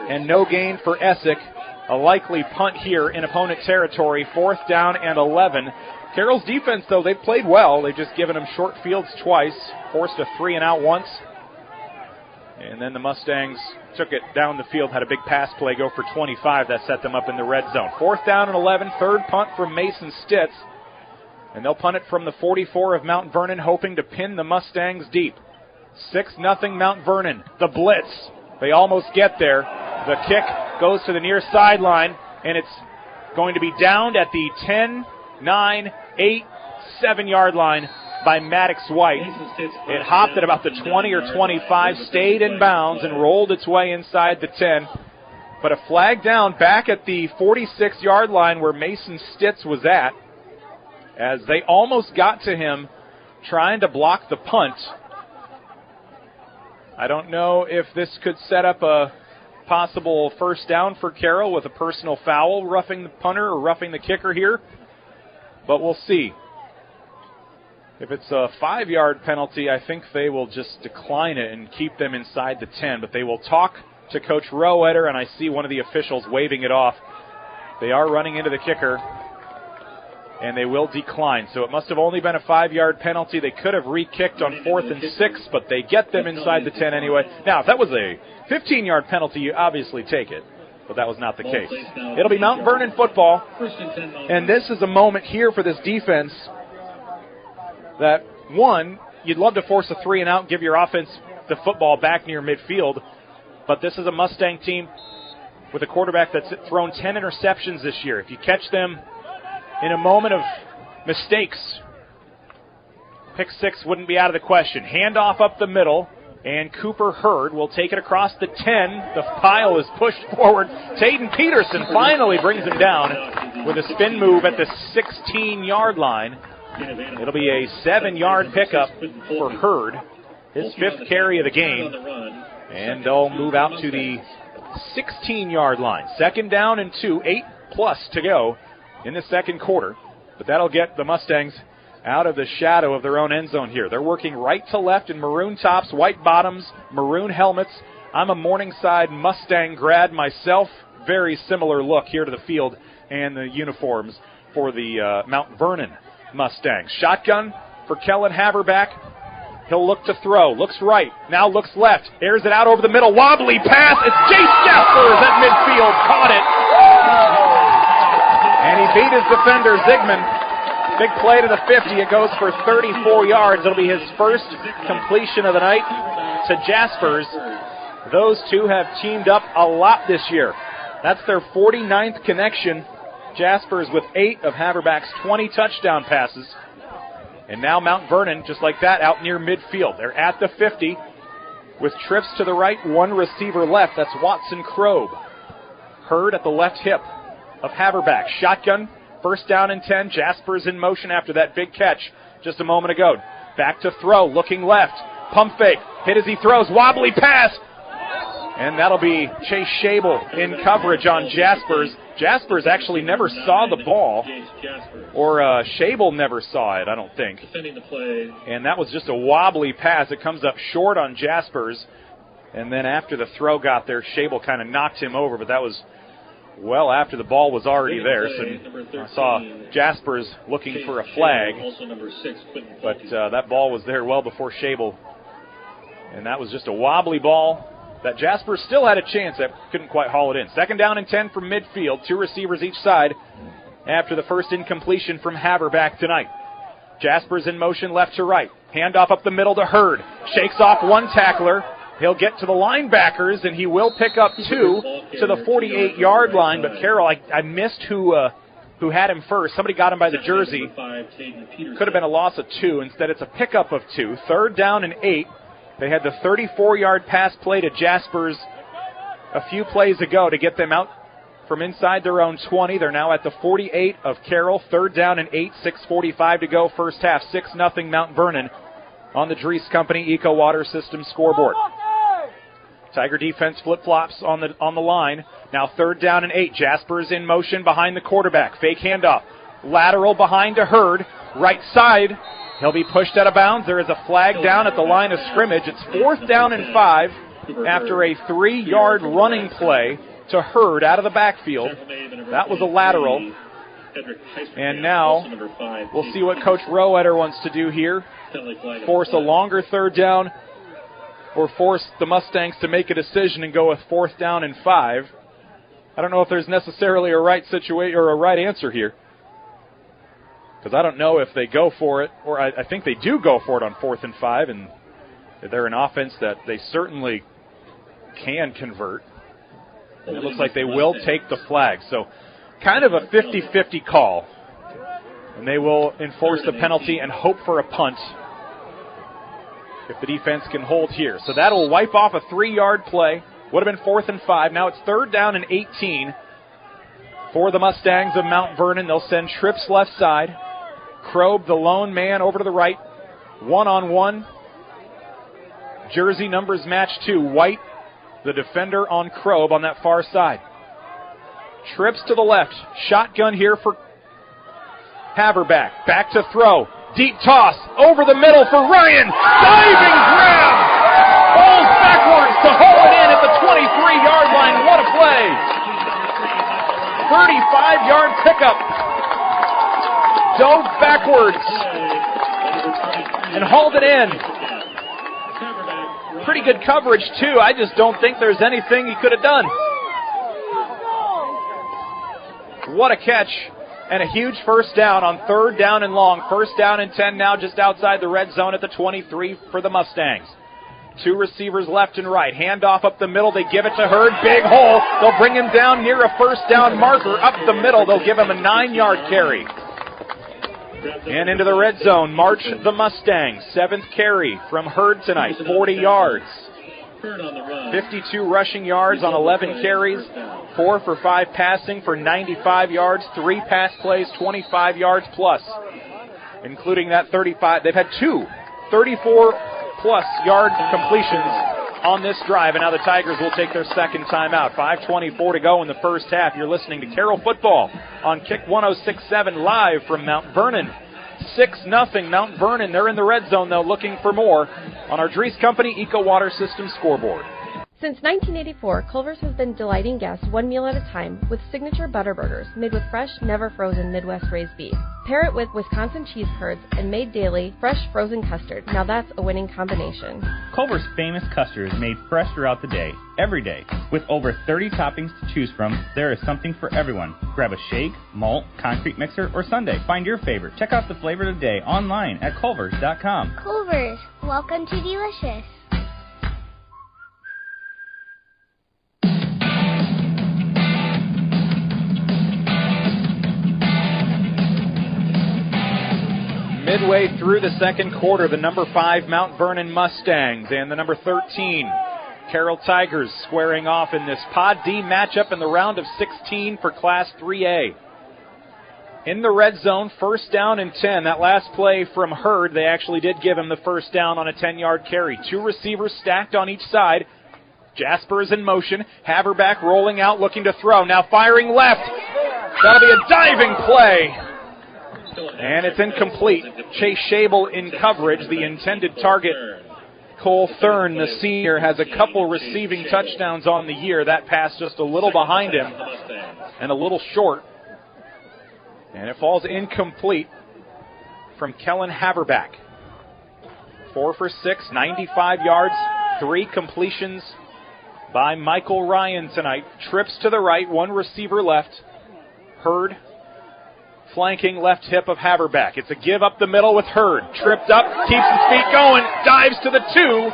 and no gain for Essick. A likely punt here in opponent territory. 4th down and 11. Carroll's defense, though, they've played well. They've just given them short fields twice, forced a 3-and-out once. And then the Mustangs took it down the field, had a big pass play, go for 25. That set them up in the red zone. 4th down and 11, third punt from Mason Stitz. And they'll punt it from the 44 of Mount Vernon, hoping to pin the Mustangs deep. 6-0 Mount Vernon. The blitz. They almost get there. The kick goes to the near sideline, and it's going to be downed at the 10, 9, 8, 7-yard line by Maddox White. It hopped at about the 20 or 25, stayed in bounds, and rolled its way inside the 10. But a flag down back at the 46-yard line where Mason Stitz was at, as they almost got to him trying to block the punt. I don't know if this could set up a possible first down for Carroll with a personal foul, roughing the punter or roughing the kicker here, but we'll see. If it's a 5-yard penalty, I think they will just decline it and keep them inside the 10, but they will talk to Coach Rowetter, and I see one of the officials waving it off. They are running into the kicker, and they will decline. So it must have only been a 5-yard penalty. They could have re-kicked on 4th and 6, but they get them inside the 10 anyway. Now, if that was a 15-yard penalty, you obviously take it, but that was not the case. It'll be Mount Vernon football, and this is a moment here for this defense that, one, you'd love to force a 3-and-out, give your offense the football back near midfield, but this is a Mustang team with a quarterback that's thrown 10 interceptions this year. If you catch them in a moment of mistakes, pick 6 wouldn't be out of the question. Handoff up the middle, and Cooper Hurd will take it across the 10. The pile is pushed forward. Taden Peterson finally brings him down with a spin move at the 16-yard line. It'll be a 7-yard pickup for Hurd, his 5th carry of the game. And they'll move out to the 16-yard line. 2nd down and 2, 8+ to go in the second quarter. But that'll get the Mustangs out of the shadow of their own end zone here. They're working right to left in maroon tops, white bottoms, maroon helmets. I'm a Morningside Mustang grad myself. Very similar look here to the field and the uniforms for the Mount Vernon Mustangs. Shotgun for Kellen Haverback. He'll look to throw. Looks right. Now looks left. Airs it out over the middle. Wobbly pass. It's Jace Jaspers at midfield. Caught it. And he beat his defender, Zigman. Big play to the 50. It goes for 34 yards. It'll be his first completion of the night to Jaspers. Those two have teamed up a lot this year. That's their 49th connection. Jaspers with 8 of Haverback's 20 touchdown passes. And now Mount Vernon, just like that, out near midfield. They're at the 50 with trips to the right, 1 receiver left. That's Watson Krob. Hurd at the left hip of Haverback. Shotgun, first down and 10. Jaspers in motion after that big catch just a moment ago. Back to throw, looking left. Pump fake, hit as he throws, wobbly pass. And that'll be Chase Shable in coverage on Jaspers. Jaspers actually never saw the ball, or Shable never saw it, I don't think. And that was just a wobbly pass. It comes up short on Jaspers. And then after the throw got there, Shable kind of knocked him over, but that was well after the ball was already there. So I saw Jaspers looking for a flag, but that ball was there well before Shable. And that was just a wobbly ball that Jaspers still had a chance at, couldn't quite haul it in. 2nd down and 10 from midfield, 2 receivers each side after the first incompletion from Haverback tonight. Jaspers in motion left to right. Handoff up the middle to Hurd. Shakes off 1 tackler. He'll get to the linebackers, and he will pick up 2 to the 48-yard line. But Carroll, I missed who had him first. Somebody got him by the jersey. Could have been a loss of 2. Instead, it's a pickup of 2. 3rd down and 8. They had the 34-yard pass play to Jaspers a few plays ago to get them out from inside their own 20. They're now at the 48 of Carroll. 3rd down and 8, 6:45 to go first half. 6-0 Mount Vernon on the Dries Company Eco Water System scoreboard. Tiger defense flip-flops on the line. Now 3rd down and 8. Jaspers in motion behind the quarterback. Fake handoff. Lateral behind to Hurd. Right side. He'll be pushed out of bounds. There is a flag down at the line of scrimmage. It's 4th down and 5 after a 3-yard running play to Hurd out of the backfield. That was a lateral. And now we'll see what Coach Roeder wants to do here. Force a longer third down or force the Mustangs to make a decision and go with 4th down and 5. I don't know if there's necessarily a right situation or a right answer here, because I don't know if they go for it, or I think they do go for it on 4th and 5, and they're an offense that they certainly can convert. And it looks like they will take the flag. So kind of a 50-50 call. And they will enforce the penalty and hope for a punt if the defense can hold here. So that'll wipe off a 3-yard play. Would have been 4th and 5. Now it's 3rd down and 18 for the Mustangs of Mount Vernon. They'll send trips left side. Kroeb, the lone man, over to the right. 1-on-1. Jersey numbers match 2. White, the defender on Kroeb on that far side. Trips to the left. Shotgun here for Haverback. Back to throw. Deep toss. Over the middle for Ryan. Diving grab. Falls backwards to haul it in at the 23-yard line. What a play. 35-yard pickup. Dove backwards and hauled it in. Pretty good coverage, too. I just don't think there's anything he could have done. What a catch. And a huge first down on 3rd down and long. 1st down and 10 now just outside the red zone at the 23 for the Mustangs. 2 receivers left and right. Handoff up the middle. They give it to Hurd. Big hole. They'll bring him down near a 1st down marker. Up the middle. They'll give him a 9-yard carry. And into the red zone, march the Mustangs. 7th carry from Hurd tonight, 40 yards. 52 rushing yards on 11 carries, 4 for 5 passing for 95 yards, 3 pass plays, 25 yards plus, including that 35. They've had 2 34-plus yard completions on this drive, and now the Tigers will take their second timeout. 5:24 to go in the first half. You're listening to Carroll football on Kick 106.7 live from Mount Vernon. 6-0 Mount Vernon. They're in the red zone, though, looking for more on our Dries Company Eco Water System scoreboard. Since 1984, Culver's has been delighting guests one meal at a time with signature butter burgers made with fresh, never frozen Midwest raised beef. Pair it with Wisconsin cheese curds and made daily fresh frozen custard. Now that's a winning combination. Culver's famous custard is made fresh throughout the day, every day. With over 30 toppings to choose from, there is something for everyone. Grab a shake, malt, concrete mixer, or sundae. Find your favorite. Check out the flavor of the day online at culvers.com. Culver's, welcome to delicious. Midway through the second quarter, the number 5 Mount Vernon Mustangs and the number 13 Carroll Tigers squaring off in this Pod D matchup in the round of 16 for Class 3A. In the red zone, 1st down and 10. That last play from Hurd, they actually did give him the 1st down on a 10-yard carry. 2 receivers stacked on each side. Jasper is in motion. Haverback rolling out, looking to throw. Now firing left. That'll be a diving play. And it's incomplete. Chase Shable in coverage, the intended target. Cole Thurn, the senior, has a couple receiving touchdowns on the year. That pass just a little behind him and a little short. And it falls incomplete from Kellen Haverback. 4 for 6, 95 yards, 3 completions by Michael Ryan tonight. Trips to the right, 1 receiver left. Hurd flanking left hip of Haverback. It's a give up the middle with Hurd. Tripped up, keeps his feet going, dives to the 2,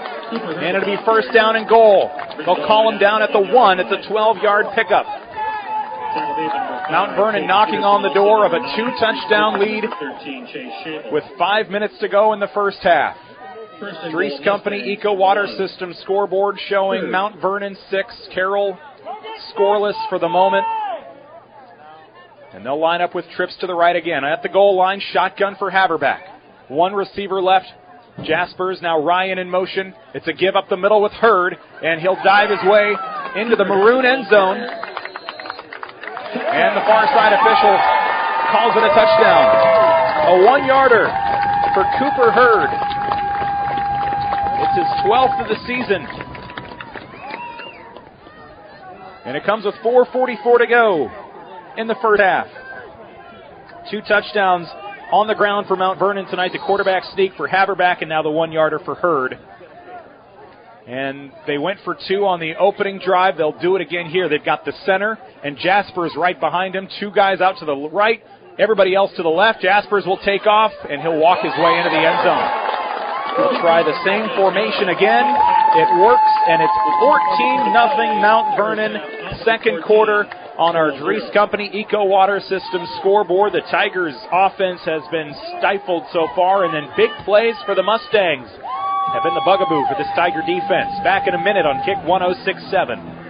and it'll be 1st down and goal. They'll call him down at the 1. It's a 12-yard pickup. Mount Vernon knocking on the door of a 2-touchdown lead with 5 minutes to go in the first half. Dries Company Eco Water System scoreboard showing Mount Vernon 6, Carroll scoreless for the moment. And they'll line up with trips to the right again. At the goal line, shotgun for Haverback. 1 receiver left. Jaspers, now Ryan in motion. It's a give up the middle with Hurd, and he'll dive his way into the maroon end zone. And the far side official calls it a touchdown. A 1-yarder for Cooper Hurd. It's his 12th of the season. And it comes with 4:44 to go in the first half. 2 touchdowns on the ground for Mount Vernon tonight. The quarterback sneak for Haverback, and now the 1-yarder for Hurd. And they went for 2 on the opening drive. They'll do it again here. They've got the center, and Jaspers right behind him. 2 guys out to the right, everybody else to the left. Jaspers will take off, and he'll walk his way into the end zone. We'll try the same formation again. It works, and it's 14-0 Mount Vernon. Second quarter on our Dries Company Eco Water System scoreboard. The Tigers' offense has been stifled so far, and then big plays for the Mustangs have been the bugaboo for this Tiger defense. Back in a minute on Kick 106.7.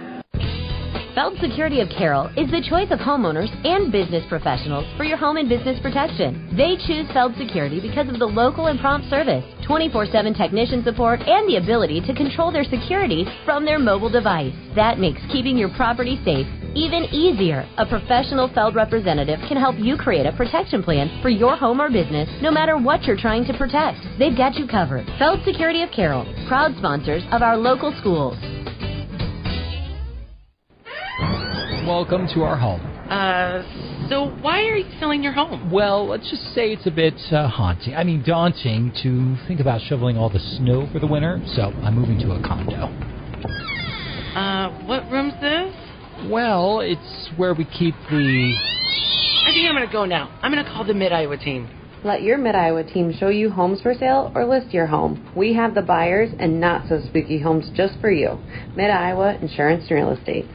Feld Security of Carroll is the choice of homeowners and business professionals for your home and business protection. They choose Feld Security because of the local and prompt service, 24/7 technician support, and the ability to control their security from their mobile device. That makes keeping your property safe even easier. A professional Feld representative can help you create a protection plan for your home or business, no matter what you're trying to protect. They've got you covered. Feld Security of Carroll, proud sponsors of our local schools. Welcome to our home. So why are you selling your home? Well, let's just say it's a bit daunting to think about shoveling all the snow for the winter, so I'm moving to a condo. What room's this? Well, it's where we keep the... I think I'm going to go now. I'm going to call the Mid-Iowa team. Let your Mid-Iowa team show you homes for sale or list your home. We have the buyers and not so spooky homes just for you. Mid-Iowa Insurance and Real Estate.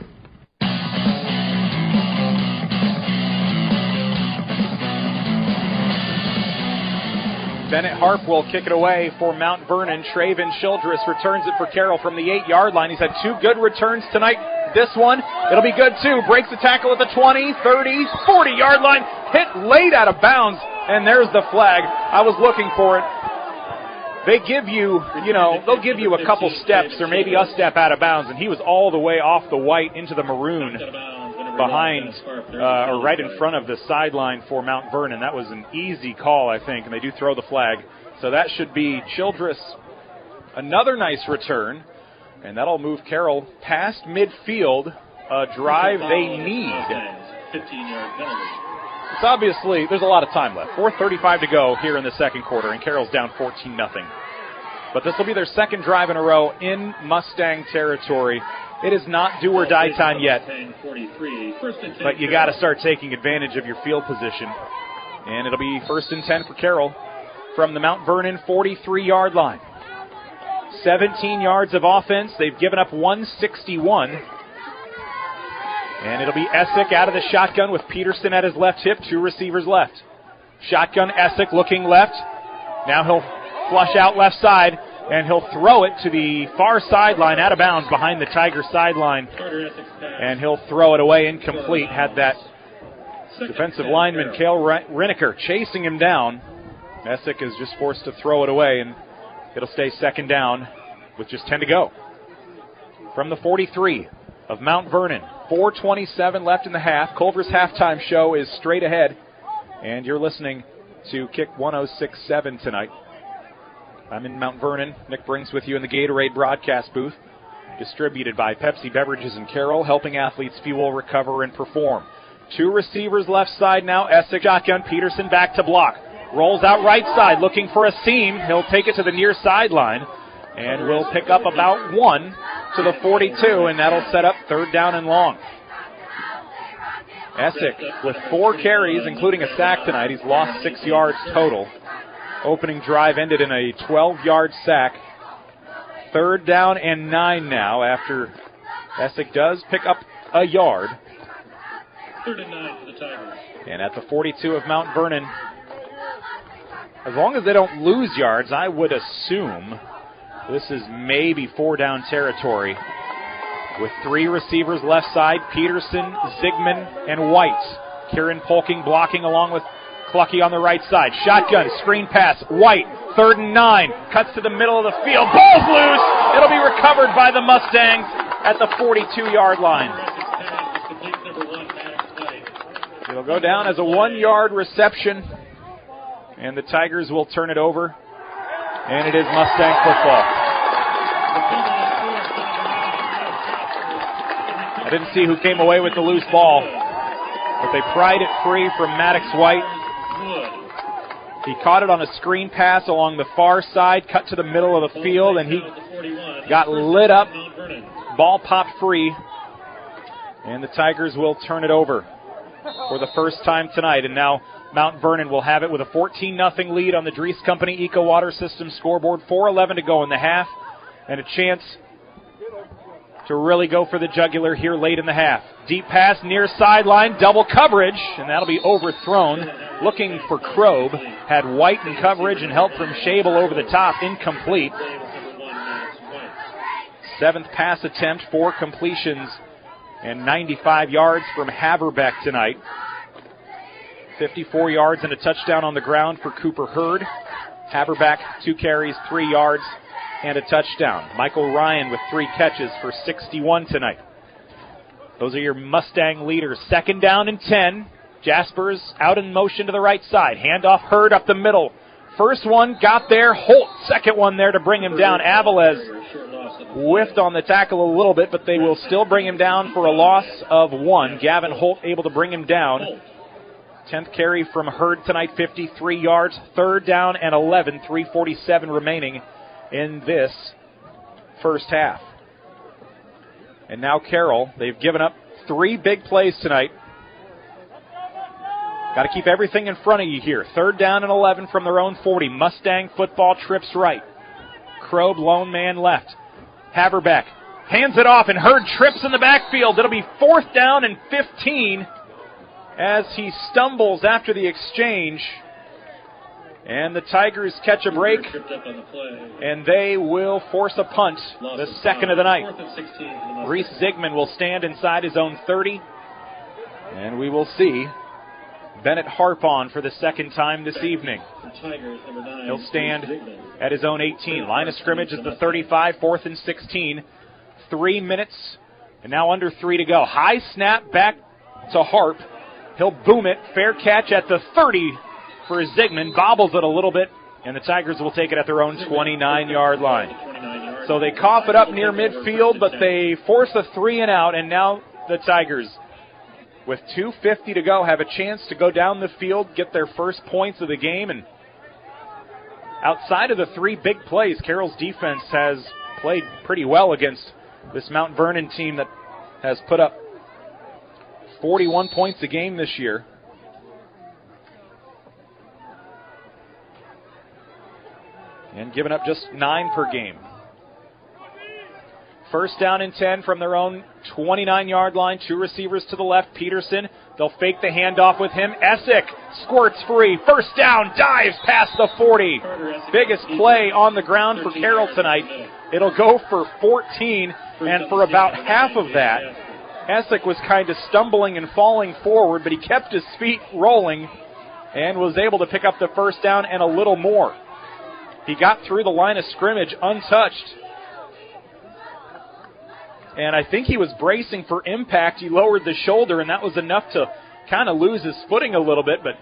Bennett Harp will kick it away for Mount Vernon. Traven Childress returns it for Carroll from the 8-yard line. He's had 2 good returns tonight. This one, it'll be good too. Breaks the tackle at the 20, 30, 40-yard line. Hit late out of bounds, and there's the flag. I was looking for it. They give you, they'll give you a couple steps or maybe a step out of bounds, and he was all the way off the white into the maroon behind or right in front of the sideline for Mount Vernon. That was an easy call, I think, and they do throw the flag. So that should be Childress. Another nice return, and that'll move Carroll past midfield, a drive they need. 15-yard penalty. It's obviously, there's a lot of time left. 4:35 to go here in the second quarter, and Carroll's down 14-0. But this will be their second drive in a row in Mustang territory. It is not do or die time yet, but you got to start taking advantage of your field position. And it'll be 1st and 10 for Carroll from the Mount Vernon 43-yard line. 17 yards of offense. They've given up 161. And it'll be Essick out of the shotgun with Peterson at his left hip, 2 receivers left. Shotgun, Essick looking left. Now he'll flush out left side, and he'll throw it to the far sideline, out of bounds behind the Tiger sideline. And he'll throw it away incomplete. Had that defensive lineman, Cale Riniker, chasing him down. Essick is just forced to throw it away, and it'll stay second down with just 10 to go. From the 43 of Mount Vernon, 4:27 left in the half. Culver's halftime show is straight ahead, and you're listening to Kick 106.7 tonight. I'm in Mount Vernon. Nick Brinks with you in the Gatorade broadcast booth, distributed by Pepsi Beverages in Carroll, helping athletes fuel, recover, and perform. 2 receivers left side now. Essick shotgun. Peterson back to block. Rolls out right side, looking for a seam. He'll take it to the near sideline, and will pick up about 1 to the 42, and that'll set up 3rd down and long. Essick with 4 carries, including a sack tonight. He's lost 6 yards total. Opening drive ended in a 12-yard sack. 3rd down and 9 now after Essick does pick up a yard. 3rd and 9 for the Tigers. And at the 42 of Mount Vernon, as long as they don't lose yards, I would assume this is maybe 4-down territory. With 3 receivers left side, Peterson, Zigman, and White. Kieran Polking blocking along with Clucky on the right side. Shotgun, screen pass, White, 3rd and 9. Cuts to the middle of the field. Ball's loose! It'll be recovered by the Mustangs at the 42-yard line. It'll go down as a 1-yard reception, and the Tigers will turn it over, and it is Mustang football. I didn't see who came away with the loose ball, but they pried it free from Maddox White. He caught it on a screen pass along the far side, cut to the middle of the field, and he got lit up. Ball popped free, and the Tigers will turn it over for the first time tonight. And now Mount Vernon will have it with a 14-0 lead on the Dries Company Eco Water System scoreboard. 4:11 to go in the half, and a chance to really go for the jugular here late in the half. Deep pass near sideline, double coverage, and that'll be overthrown. Looking for Krob, had White in coverage and help from Schabel over the top, incomplete. 7th pass attempt, 4 completions, and 95 yards from Haverbeck tonight. 54 yards and a touchdown on the ground for Cooper Hurd. Haverbeck, 2 carries, 3 yards, and a touchdown. Michael Ryan with 3 catches for 61 tonight. Those are your Mustang leaders. 2nd down and 10. Jaspers out in motion to the right side. Handoff Hurd up the middle. First one got there. Holt, second one there to bring him down. Avilés whiffed on the tackle a little bit, but they will still bring him down for a loss of 1. Gavin Holt able to bring him down. 10th carry from Hurd tonight, 53 yards. 3rd down and 11, 3:47 remaining in this first half. And now Carroll, they've given up 3 big plays tonight. Got to keep everything in front of you here. 3rd down and 11 from their own 40. Mustang football trips right. Krob, lone man left. Haverbeck hands it off, and Hurd trips in the backfield. It'll be 4th down and 15 as he stumbles after the exchange. And the Tigers catch a break, and they will force a punt, the second of the night. Reese Zigman will stand inside his own 30, and we will see Bennett Harp on for the second time this evening. He'll stand at his own 18. Line of scrimmage is the 35, 4th and 16. 3 minutes, and now under 3 to go. High snap back to Harp. He'll boom it. Fair catch at the 30 for Zigman. Bobbles it a little bit, and the Tigers will take it at their own 29-yard line. So they cough it up near midfield, but they force a 3 and out, and now the Tigers, with 2:50 to go, have a chance to go down the field, get their first points of the game. And outside of the 3 big plays, Carroll's defense has played pretty well against this Mount Vernon team that has put up 41 points a game this year. And given up just 9 per game. 1st down and 10 from their own 29-yard line. 2 receivers to the left. Peterson, they'll fake the handoff with him. Essick squirts free. 1st down, dives past the 40. Biggest play on the ground for Carroll tonight. It'll go for 14, and for about half of that, Essick was kind of stumbling and falling forward, but he kept his feet rolling and was able to pick up the 1st down and a little more. He got through the line of scrimmage untouched. And I think he was bracing for impact. He lowered the shoulder, and that was enough to kind of lose his footing a little bit, but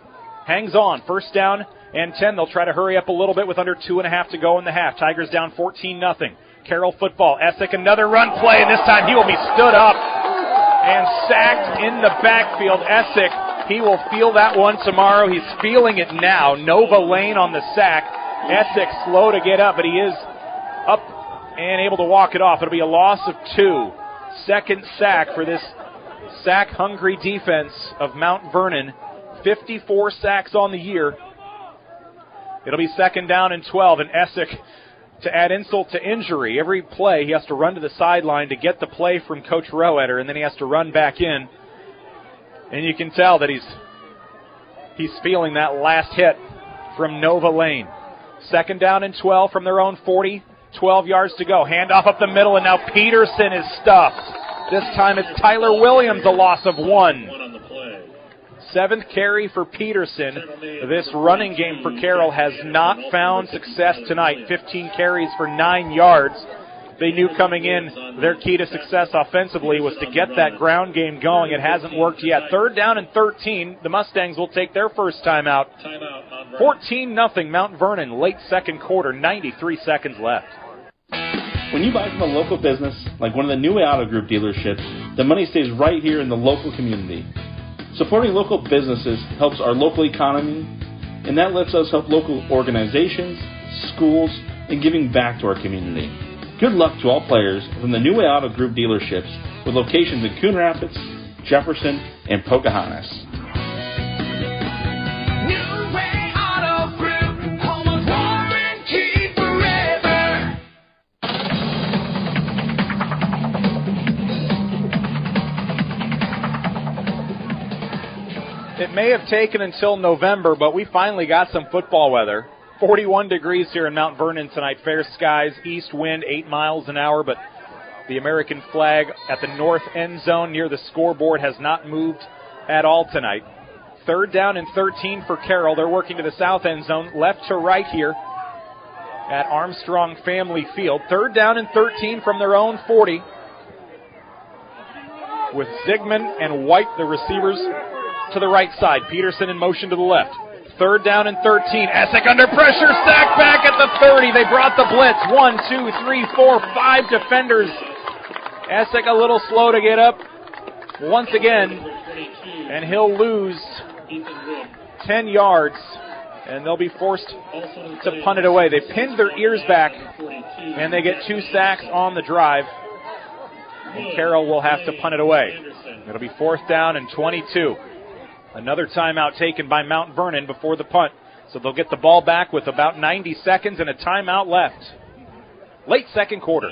hangs on. 1st down and 10. They'll try to hurry up a little bit with under 2.5 to go in the half. Tigers down 14-0. Carroll football. Essick, another run play, and this time he will be stood up and sacked in the backfield. Essick, he will feel that one tomorrow. He's feeling it now. Nova Lane on the sack. Essick slow to get up, but he is up and able to walk it off. It'll be a loss of 2. 2nd sack for this sack-hungry defense of Mount Vernon. 54 sacks on the year. It'll be 2nd down and 12, and Essick, to add insult to injury, every play he has to run to the sideline to get the play from Coach Roetter, and then he has to run back in. And you can tell that he's feeling that last hit from Nova Lane. 2nd down and 12 from their own 40. 12 yards to go. Handoff up the middle, and now Peterson is stuffed. This time it's Tyler Williams, a loss of 1. 7th carry for Peterson. This running game for Carroll has not found success tonight. 15 carries for 9 yards. They knew coming in their key to success offensively was to get that ground game going. It hasn't worked yet. 3rd down and 13. The Mustangs will take their first timeout. 14-0 Mount Vernon, late 2nd quarter, 93 seconds left. When you buy from a local business, like one of the New Way Auto Group dealerships, the money stays right here in the local community. Supporting local businesses helps our local economy, and that lets us help local organizations, schools, and giving back to our community. Good luck to all players from the New Way Auto Group dealerships with locations in Coon Rapids, Jefferson, and Pocahontas. New Way Auto Group, home of warranty forever. It may have taken until November, but we finally got some football weather. 41 degrees here in Mount Vernon tonight. Fair skies, east wind 8 miles an hour, but the American flag at the north end zone near the scoreboard has not moved at all tonight. 3rd down and 13 for Carroll. They're working to the south end zone, left to right here at Armstrong Family Field. 3rd down and 13 from their own 40. With Zigman and White, the receivers, to the right side. Peterson in motion to the left. 3rd down and 13. Essick under pressure. Sacked back at the 30. They brought the blitz. 1, 2, 3, 4, 5 defenders. Essick a little slow to get up once again. And he'll lose 10 yards. And they'll be forced to punt it away. They pinned their ears back. And they get 2 sacks on the drive. And Carroll will have to punt it away. It'll be 4th down and 22. Another timeout taken by Mount Vernon before the punt. So they'll get the ball back with about 90 seconds and a timeout left. Late second quarter.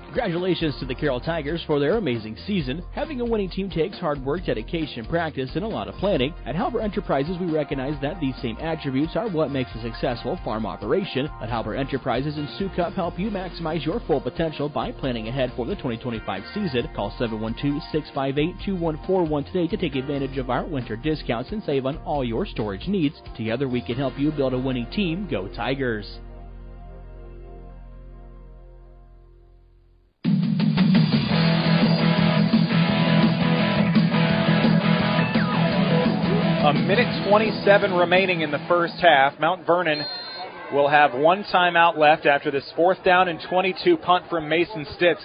Congratulations to the Carroll Tigers for their amazing season. Having a winning team takes hard work, dedication, practice, and a lot of planning. At Halbert Enterprises, we recognize that these same attributes are what makes a successful farm operation. Let Halbert Enterprises and Sioux Cup help you maximize your full potential by planning ahead for the 2025 season. Call 712-658-2141 today to take advantage of our winter discounts and save on all your storage needs. Together, we can help you build a winning team. Go Tigers! A minute 27 remaining in the first half. Mount Vernon will have 1 timeout left after this 4th down and 22 punt from Mason Stitz.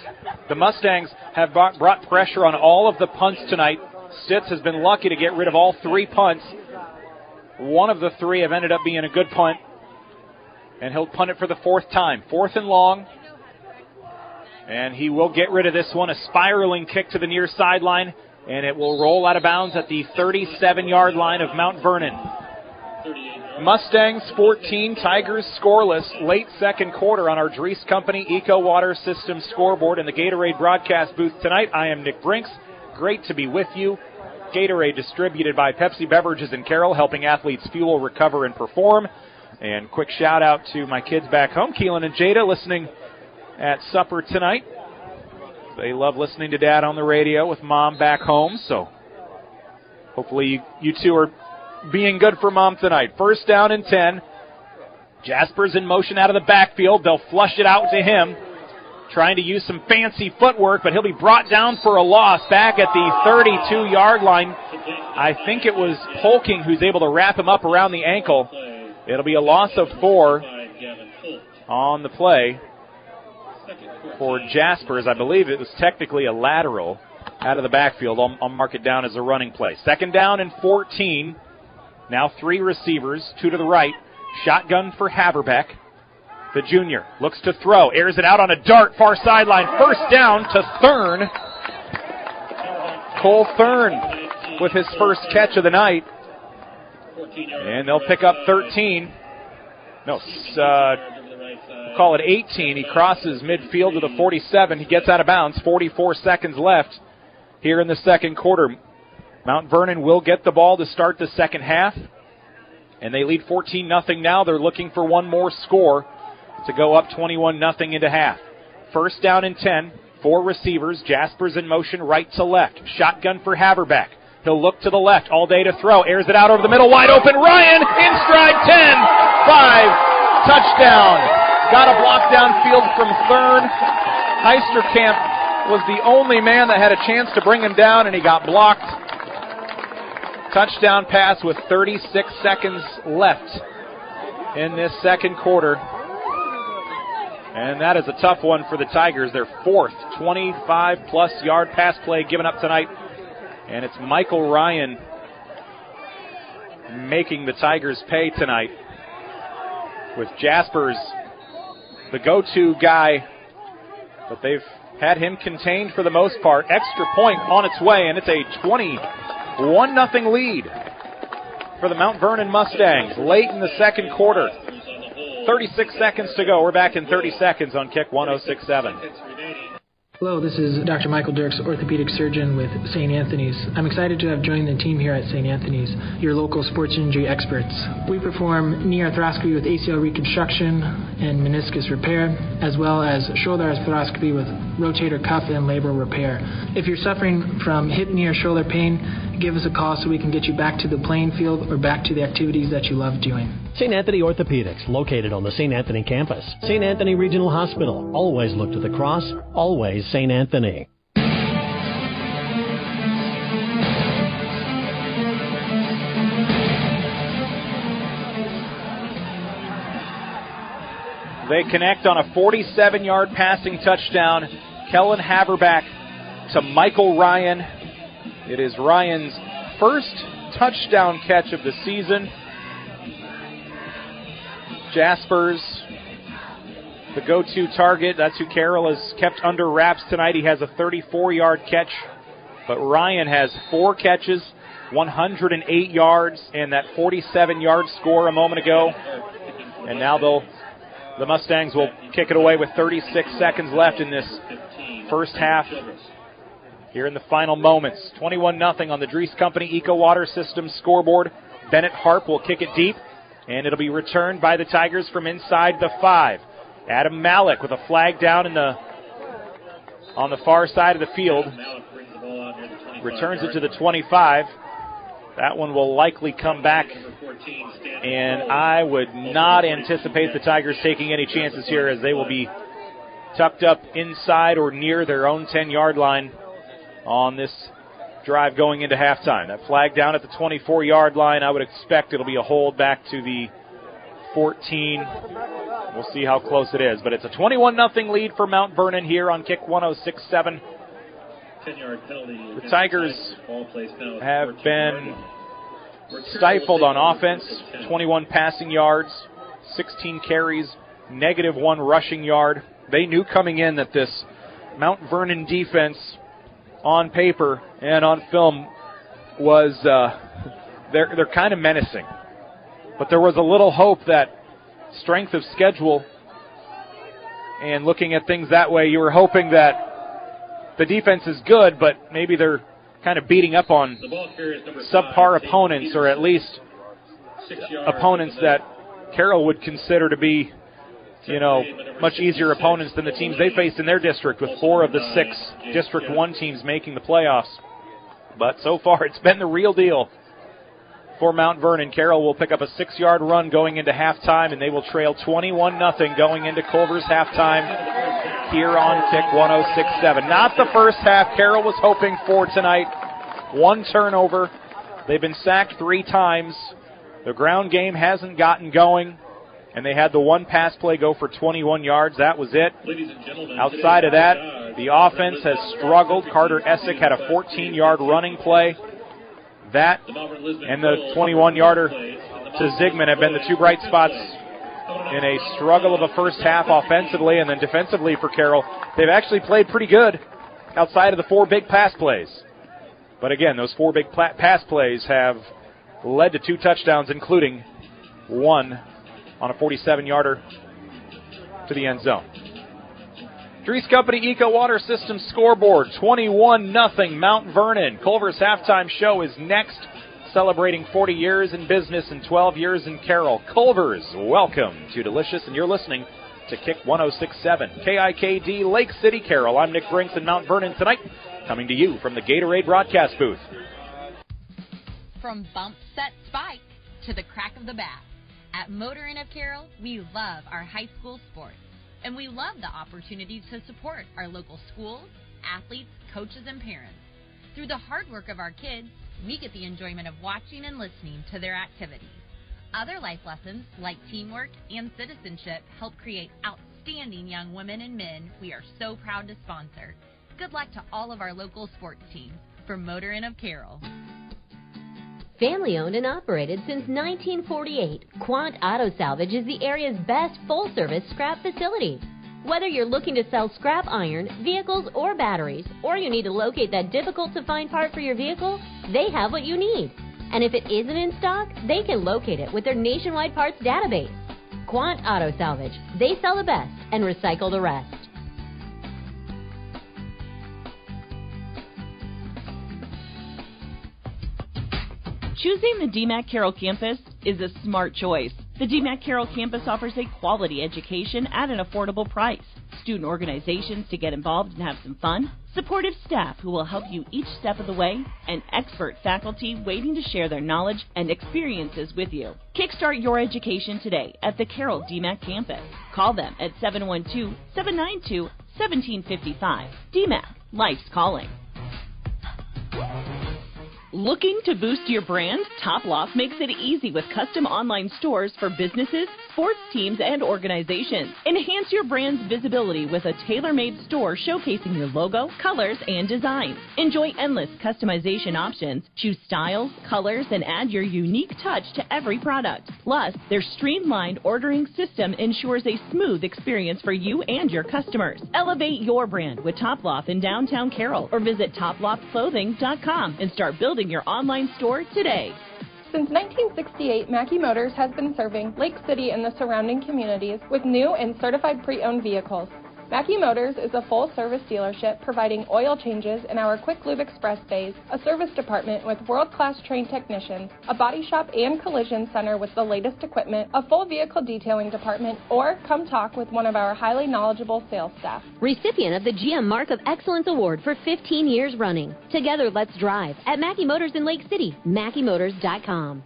The Mustangs have brought pressure on all of the punts tonight. Stitz has been lucky to get rid of all 3 punts. One of the 3 have ended up being a good punt. And he'll punt it for the 4th time. 4th and long. And he will get rid of this one. A spiraling kick to the near sideline. And it will roll out of bounds at the 37-yard line of Mount Vernon. Mustangs 14, Tigers scoreless. Late second quarter on our Dries Company Eco Water System scoreboard in the Gatorade broadcast booth tonight. I am Nick Brinks. Great to be with you. Gatorade distributed by Pepsi Beverages in Carroll, helping athletes fuel, recover, and perform. And quick shout out to my kids back home, Keelan and Jada, listening at supper tonight. They love listening to Dad on the radio with Mom back home, so hopefully you two are being good for Mom tonight. 1st down and 10. Jasper's in motion out of the backfield. They'll flush it out to him, trying to use some fancy footwork, but he'll be brought down for a loss back at the 32-yard line. I think it was Polking who's able to wrap him up around the ankle. It'll be a loss of 4 on the play for Jaspers. I believe it was technically a lateral out of the backfield. I'll mark it down as a running play. 2nd down and 14. Now 3 receivers, 2 to the right. Shotgun for Haverbeck. The junior looks to throw, airs it out on a dart, far sideline. 1st down to Thurn. Cole Thurn with his first catch of the night. And they'll pick up 13. No, call it 18. He crosses midfield to the 47. He gets out of bounds. 44 seconds left here in the second quarter. Mount Vernon will get the ball to start the second half. And they lead 14-0 now. They're looking for one more score to go up 21-0 into half. 1st down and 10. 4 receivers. Jaspers in motion right to left. Shotgun for Haverbeck. He'll look to the left all day to throw. Airs it out over the middle. Wide open. Ryan in stride. 10-5. Touchdown. Got a block downfield from Thurn. Heisterkamp was the only man that had a chance to bring him down, and he got blocked. Touchdown pass with 36 seconds left in this second quarter. And that is a tough one for the Tigers. Their 4th 25-plus yard pass play given up tonight. And it's Michael Ryan making the Tigers pay tonight, with Jaspers the go-to guy, but they've had him contained for the most part. Extra point on its way, and it's a 21-0 lead for the Mount Vernon Mustangs late in the second quarter. 36 seconds to go. We're back in 30 seconds on Kick 106.7. Hello, this is Dr. Michael Dirks, orthopedic surgeon with St. Anthony's. I'm excited to have joined the team here at St. Anthony's, your local sports injury experts. We perform knee arthroscopy with ACL reconstruction and meniscus repair, as well as shoulder arthroscopy with rotator cuff and labral repair. If you're suffering from hip, knee, or shoulder pain, give us a call so we can get you back to the playing field or back to the activities that you love doing. St. Anthony Orthopedics, located on the St. Anthony campus. St. Anthony Regional Hospital. Always look to the cross. Always St. Anthony. They connect on a 47-yard passing touchdown. Kellen Haverback to Michael Ryan. It is Ryan's first touchdown catch of the season. Jaspers, the go-to target. That's who Carroll has kept under wraps tonight. He has a 34-yard catch, but Ryan has 4 catches, 108 yards, and that 47-yard score a moment ago. And now the Mustangs will kick it away with 36 seconds left in this first half. Here in the final moments, 21-0 on the Dries Company Eco Water System scoreboard. Bennett Harp will kick it deep, and it'll be returned by the Tigers from inside the 5. Adam Malik with a flag down on the far side of the field. Returns it to the 25. That one will likely come back, and I would not anticipate the Tigers taking any chances here, as they will be tucked up inside or near their own 10-yard line on this drive going into halftime. That flag down at the 24-yard line, I would expect it'll be a hold back to the 14. We'll see how close it is, but it's a 21-0 lead for Mount Vernon here on Kick 106.7. The Tigers have been stifled on offense, 21 passing yards, 16 carries, -1 rushing yard. They knew coming in that this Mount Vernon defense on paper and on film was they're kind of menacing. But there was a little hope that strength of schedule and looking at things that way, you were hoping that the defense is good, but maybe they're kind of beating up on subpar opponents, or at least opponents that Carroll would consider to be, much easier opponents than the teams they faced in their district, with 4 of the 6 District 1 teams making the playoffs. But so far, it's been the real deal for Mount Vernon. Carroll will pick up a 6-yard run going into halftime, and they will trail 21-0 going into Culver's halftime here on Kick 106.7. Not the first half Carroll was hoping for tonight. 1 turnover. They've been sacked 3 times. The ground game hasn't gotten going, and they had the 1 pass play go for 21 yards. That was it. Outside of that, the offense has struggled. Carter Essick had a 14-yard running play. That and the 21-yarder to Zigman have been the 2 bright spots in a struggle of a first half offensively, and then defensively for Carroll. They've actually played pretty good outside of the 4 big pass plays. But again, those 4 big pass plays have led to 2 touchdowns, including 1 on a 47-yarder to the end zone. Dries Company Eco Water System scoreboard, 21-0 Mount Vernon. Culver's halftime show is next, celebrating 40 years in business and 12 years in Carroll. Culver's, welcome to Delicious, and you're listening to Kick 106.7. KIKD, Lake City, Carroll. I'm Nick Brinks in Mount Vernon tonight, coming to you from the Gatorade broadcast booth. From bump, set, spike to the crack of the bat. At Motor Inn of Carroll, we love our high school sports, and we love the opportunity to support our local schools, athletes, coaches, and parents. Through the hard work of our kids, we get the enjoyment of watching and listening to their activities. Other life lessons, like teamwork and citizenship, help create outstanding young women and men we are so proud to sponsor. Good luck to all of our local sports teams. From Motor Inn of Carroll. Family owned and operated since 1948, Quant Auto Salvage is the area's best full-service scrap facility. Whether you're looking to sell scrap iron, vehicles, or batteries, or you need to locate that difficult-to-find part for your vehicle, they have what you need. And if it isn't in stock, they can locate it with their nationwide parts database. Quant Auto Salvage. They sell the best and recycle the rest. Choosing the DMAC Carroll campus is a smart choice. The DMAC Carroll campus offers a quality education at an affordable price, student organizations to get involved and have some fun, supportive staff who will help you each step of the way, and expert faculty waiting to share their knowledge and experiences with you. Kickstart your education today at the Carroll DMAC campus. Call them at 712-792-1755. DMAC, life's calling. Looking to boost your brand? Top Loft makes it easy with custom online stores for businesses, sports teams, and organizations. Enhance your brand's visibility with a tailor-made store showcasing your logo, colors, and designs. Enjoy endless customization options, choose styles, colors, and add your unique touch to every product. Plus, their streamlined ordering system ensures a smooth experience for you and your customers. Elevate your brand with Top Loft in downtown Carroll or visit toploftclothing.com and start building your online store today. Since 1968, Mackey Motors has been serving Lake City and the surrounding communities with new and certified pre-owned vehicles. Mackey Motors is a full-service dealership providing oil changes in our Quick Lube Express bays, a service department with world-class trained technicians, a body shop and collision center with the latest equipment, a full vehicle detailing department, or come talk with one of our highly knowledgeable sales staff. Recipient of the GM Mark of Excellence Award for 15 years running. Together, let's drive at Mackey Motors in Lake City, MackeyMotors.com.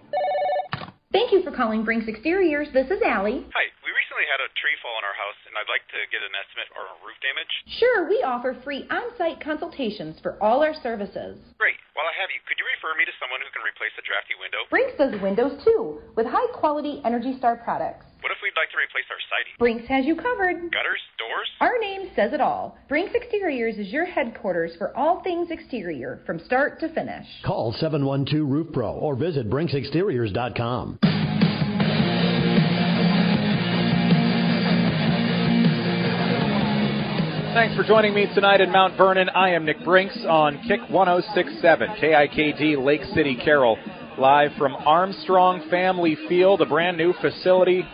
Thank you for calling Brinks Exteriors. This is Allie. Hi, we recently had a tree fall in our house, and I'd like to get an estimate or roof damage. Sure, we offer free on-site consultations for all our services. Great. While I have you, could you refer me to someone who can replace a drafty window? Brinks does windows too, with high-quality Energy Star products. What if we'd like to replace our siding? Brinks has you covered. Gutters? Doors? Our name says it all. Brinks Exteriors is your headquarters for all things exterior, from start to finish. Call 712 Roof Pro or visit BrinksExteriors.com. Thanks for joining me tonight in Mount Vernon. I am Nick Brinks on Kick 106.7, KIKD, Lake City, Carroll, live from Armstrong Family Field, a brand new facility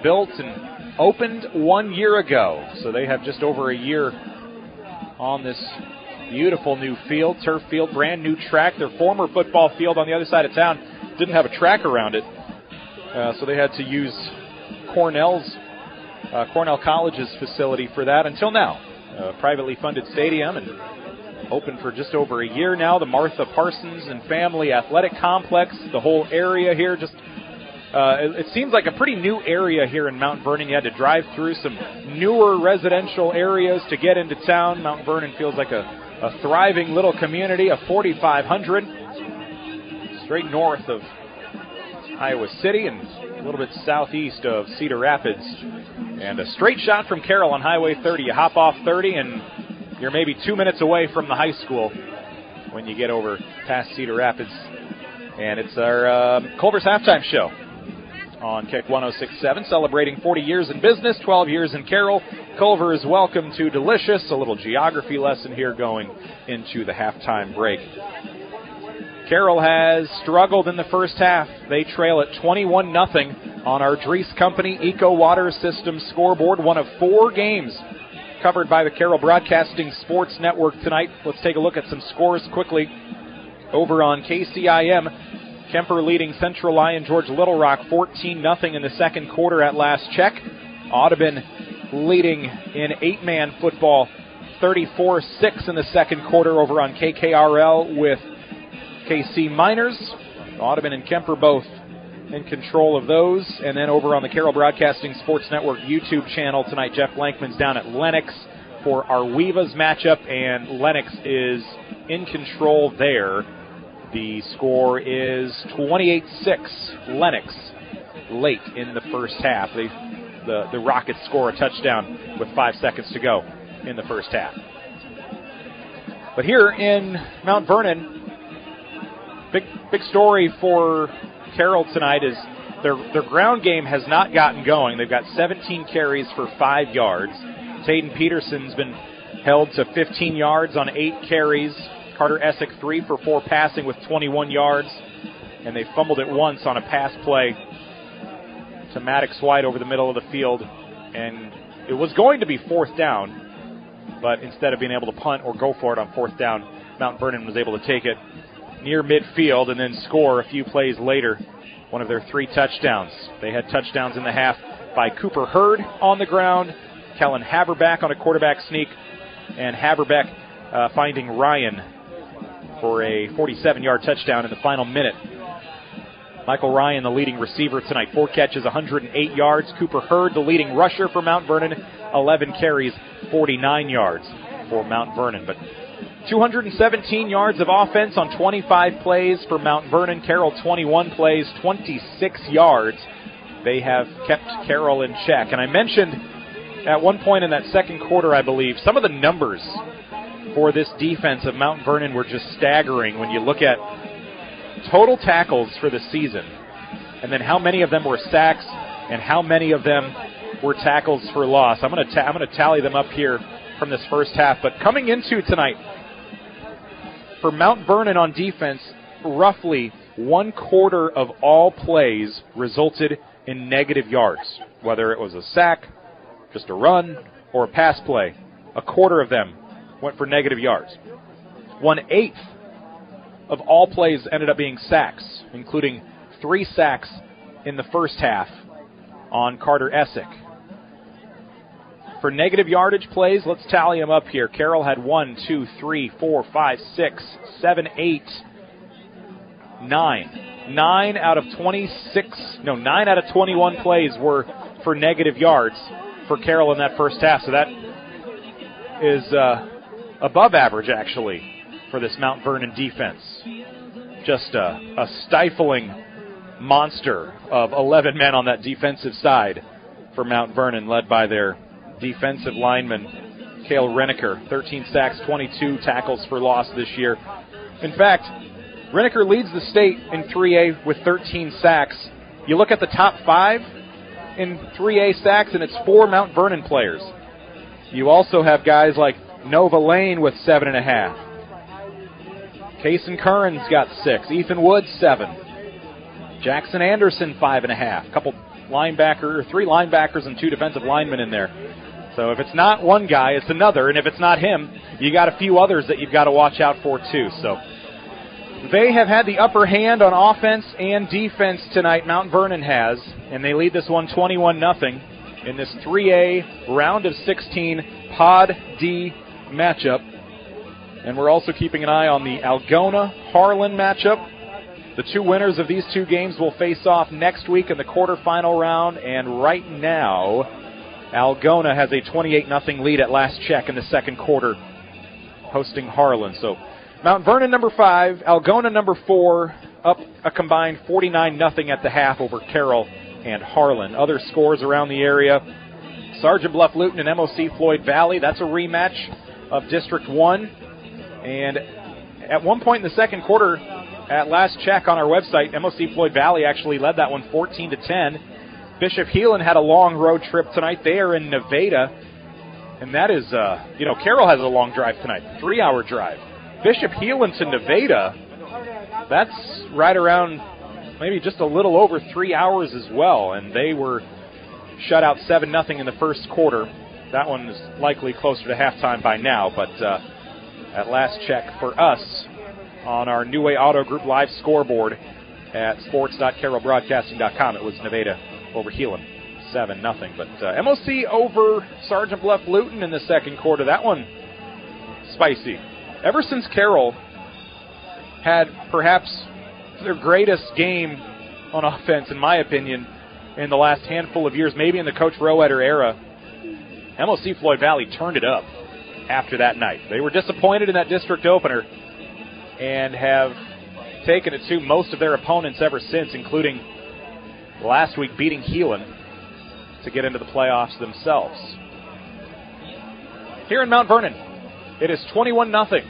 built and opened 1 year ago. So they have just over a year on this beautiful new field, turf field, brand new track. Their former football field on the other side of town didn't have a track around it, so they had to use Cornell College's facility for that until now. A privately funded stadium and open for just over a year now. The Martha Parsons and Family Athletic Complex, the whole area here, just it seems like a pretty new area here in Mount Vernon. You had to drive through some newer residential areas to get into town. Mount Vernon feels like a thriving little community, a 4,500, straight north of Iowa City and a little bit southeast of Cedar Rapids. And a straight shot from Carroll on Highway 30. You hop off 30 and you're maybe 2 minutes away from the high school when you get over past Cedar Rapids. And it's our Culver's Halftime Show on Kick 106.7, celebrating 40 years in business, 12 years in Carroll. Culver's welcome to Delicious, a little geography lesson here going into the halftime break. Carroll has struggled in the first half. They trail at 21-0 on our Dries Company Eco Water System scoreboard. One of 4 games covered by the Carroll Broadcasting Sports Network tonight. Let's take a look at some scores quickly. Over on KCIM, Kemper leading Central Lyon George Little Rock 14-0 in the second quarter at last check. Audubon leading in 8-man football 34-6 in the second quarter over on KKRL with KC Miners. Audubon and Kemper both in control of those. And then over on the Carroll Broadcasting Sports Network YouTube channel tonight, Jeff Blankman's down at Lennox for our Weavas matchup, and Lennox is in control there. The score is 28-6 Lennox late in the first half. The Rockets score a touchdown with 5 seconds to go in the first half. But here in Mount Vernon, big story for Carroll tonight is their ground game has not gotten going. They've got 17 carries for 5 yards. Taden Peterson's been held to 15 yards on 8 carries. Carter Essick 3 for 4 passing with 21 yards. And they fumbled it once on a pass play to Maddox White over the middle of the field. And it was going to be 4th down, but instead of being able to punt or go for it on 4th down, Mount Vernon was able to take it near midfield and then score a few plays later, one of their 3 touchdowns. They had touchdowns in the half by Cooper Hurd on the ground, Kellen Haverback on a quarterback sneak, and Haverback finding Ryan for a 47-yard touchdown in the final minute. Michael Ryan, the leading receiver tonight, 4 catches, 108 yards. Cooper Hurd, the leading rusher for Mount Vernon, 11 carries, 49 yards for Mount Vernon. But 217 yards of offense on 25 plays for Mount Vernon. Carroll 21 plays, 26 yards. They have kept Carroll in check. And I mentioned at one point in that second quarter, I believe, some of the numbers for this defense of Mount Vernon were just staggering when you look at total tackles for the season, and then how many of them were sacks and how many of them were tackles for loss. I'm going to tally them up here from this first half. But coming into tonight, for Mount Vernon on defense, roughly 1/4 of all plays resulted in negative yards, whether it was a sack, just a run, or a pass play. 1/4 of them went for negative yards. 1/8 of all plays ended up being sacks, including 3 sacks in the first half on Carter Essick. For negative yardage plays, let's tally them up here. Carroll had 1, 2, 3, 4, 5, 6, 7, 8, 9. 9 out of 21 plays were for negative yards for Carroll in that first half. So that is above average, actually, for this Mount Vernon defense. Just a stifling monster of 11 men on that defensive side for Mount Vernon, led by their defensive lineman, Cale Reneker. 13 sacks, 22 tackles for loss this year. In fact, Reneker leads the state in 3A with 13 sacks. You look at the top 5 in 3A sacks, and it's 4 Mount Vernon players. You also have guys like Nova Lane with 7.5. Kason Curran's got 6. Ethan Woods, 7. Jackson Anderson, 5.5. Three linebackers and 2 defensive linemen in there. So if it's not one guy, it's another. And if it's not him, you got a few others that you've got to watch out for too. So they have had the upper hand on offense and defense tonight. Mount Vernon has, and they lead this one 21-0 in this 3A round of 16 Pod D matchup. And we're also keeping an eye on the Algona-Harlan matchup. The 2 winners of these 2 games will face off next week in the quarterfinal round. And right now, Algona has a 28-0 lead at last check in the second quarter, hosting Harlan. So Mount Vernon number 5, Algona number 4, up a combined 49-0 at the half over Carroll and Harlan. Other scores around the area: Sergeant Bluff Luton and MOC Floyd Valley. That's a rematch of District 1. And at one point in the second quarter, at last check on our website, MOC Floyd Valley actually led that one 14-10. Bishop Heelan had a long road trip tonight. They are in Nevada. And that is, Carroll has a long drive tonight, 3-hour drive. Bishop Heelan to Nevada, that's right around maybe just a little over 3 hours as well. And they were shut out 7-0 in the first quarter. That one is likely closer to halftime by now, but at last check for us on our New Way Auto Group live scoreboard at sports.carrollbroadcasting.com, it was Nevada over Heelan, 7-0. But MOC over Sergeant Bluff Luton in the second quarter. That one, spicy. Ever since Carroll had perhaps their greatest game on offense, in my opinion, in the last handful of years, maybe in the Coach Roeder era, MOC Floyd Valley turned it up after that night. They were disappointed in that district opener and have taken it to most of their opponents ever since, including last week beating Heelan to get into the playoffs themselves. Here in Mount Vernon, it is 21-0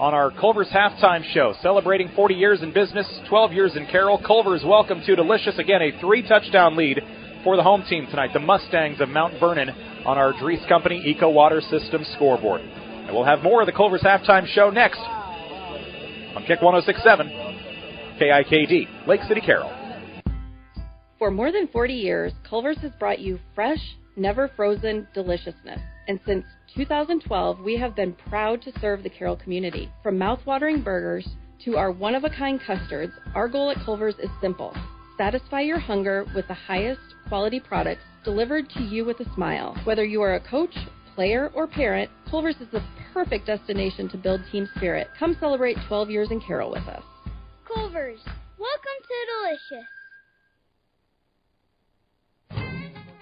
on our Culver's halftime show, celebrating 40 years in business, 12 years in Carroll. Culver's welcome to Delicious. Again, a 3-touchdown lead for the home team tonight, the Mustangs of Mount Vernon, on our Dries Company Eco Water System scoreboard. And we'll have more of the Culver's halftime show next on Kick 106.7 KIKD, Lake City, Carroll. For more than 40 years, Culver's has brought you fresh, never frozen deliciousness. And since 2012, we have been proud to serve the Carroll community. From mouth-watering burgers to our one-of-a-kind custards, our goal at Culver's is simple. Satisfy your hunger with the highest quality products delivered to you with a smile. Whether you are a coach, player, or parent, Culver's is the perfect destination to build team spirit. Come celebrate 12 years in Carroll with us. Culver's, welcome to Delicious.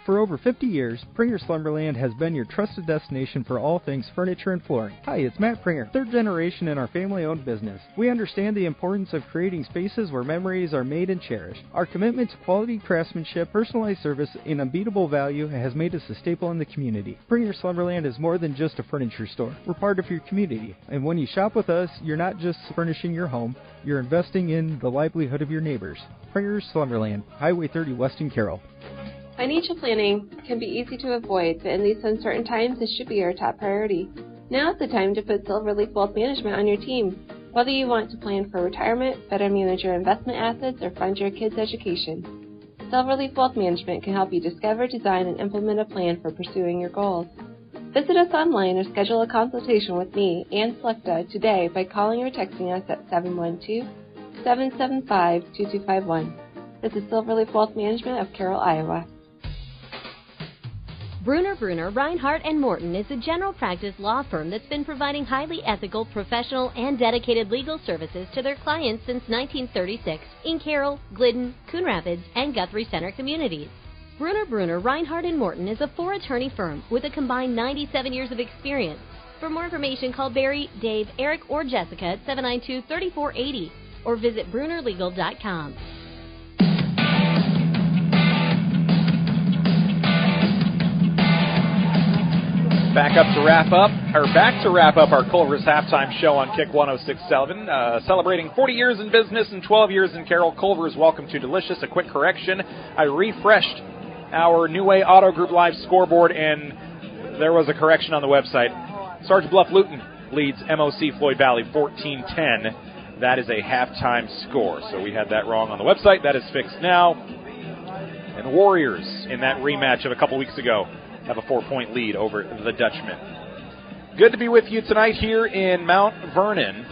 For over 50 years, Pringer's Slumberland has been your trusted destination for all things furniture and flooring. Hi, it's Matt Pringer, third generation in our family-owned business. We understand the importance of creating spaces where memories are made and cherished. Our commitment to quality craftsmanship, personalized service, and unbeatable value has made us a staple in the community. Pringer's Slumberland is more than just a furniture store. We're part of your community, and when you shop with us, you're not just furnishing your home, you're investing in the livelihood of your neighbors. Pringer's Slumberland, Highway 30 West in Carroll. Financial planning can be easy to avoid, but in these uncertain times, it should be your top priority. Now is the time to put Silverleaf Wealth Management on your team. Whether you want to plan for retirement, better manage your investment assets, or fund your kids' education, Silverleaf Wealth Management can help you discover, design, and implement a plan for pursuing your goals. Visit us online or schedule a consultation with me, Ann Slechta, today by calling or texting us at 712-775-2251. This is Silverleaf Wealth Management of Carroll, Iowa. Bruner, Reinhardt & Morton is a general practice law firm that's been providing highly ethical, professional, and dedicated legal services to their clients since 1936 in Carroll, Glidden, Coon Rapids, and Guthrie Center communities. Bruner, Reinhardt & Morton is a 4-attorney firm with a combined 97 years of experience. For more information, call Barry, Dave, Eric, or Jessica at 792-3480 or visit brunerlegal.com. Back to wrap up our Culver's halftime show on Kick 106.7. Celebrating 40 years in business and 12 years in Carroll. Culver's welcome to Delicious. A quick correction. I refreshed our New Way Auto Group Live scoreboard, and there was a correction on the website. Sergeant Bluff Luton leads MOC Floyd Valley 14-10. That is a halftime score. So we had that wrong on the website. That is fixed now. And Warriors, in that rematch of a couple weeks ago, have a 4-point lead over the Dutchmen. Good to be with you tonight here in Mount Vernon.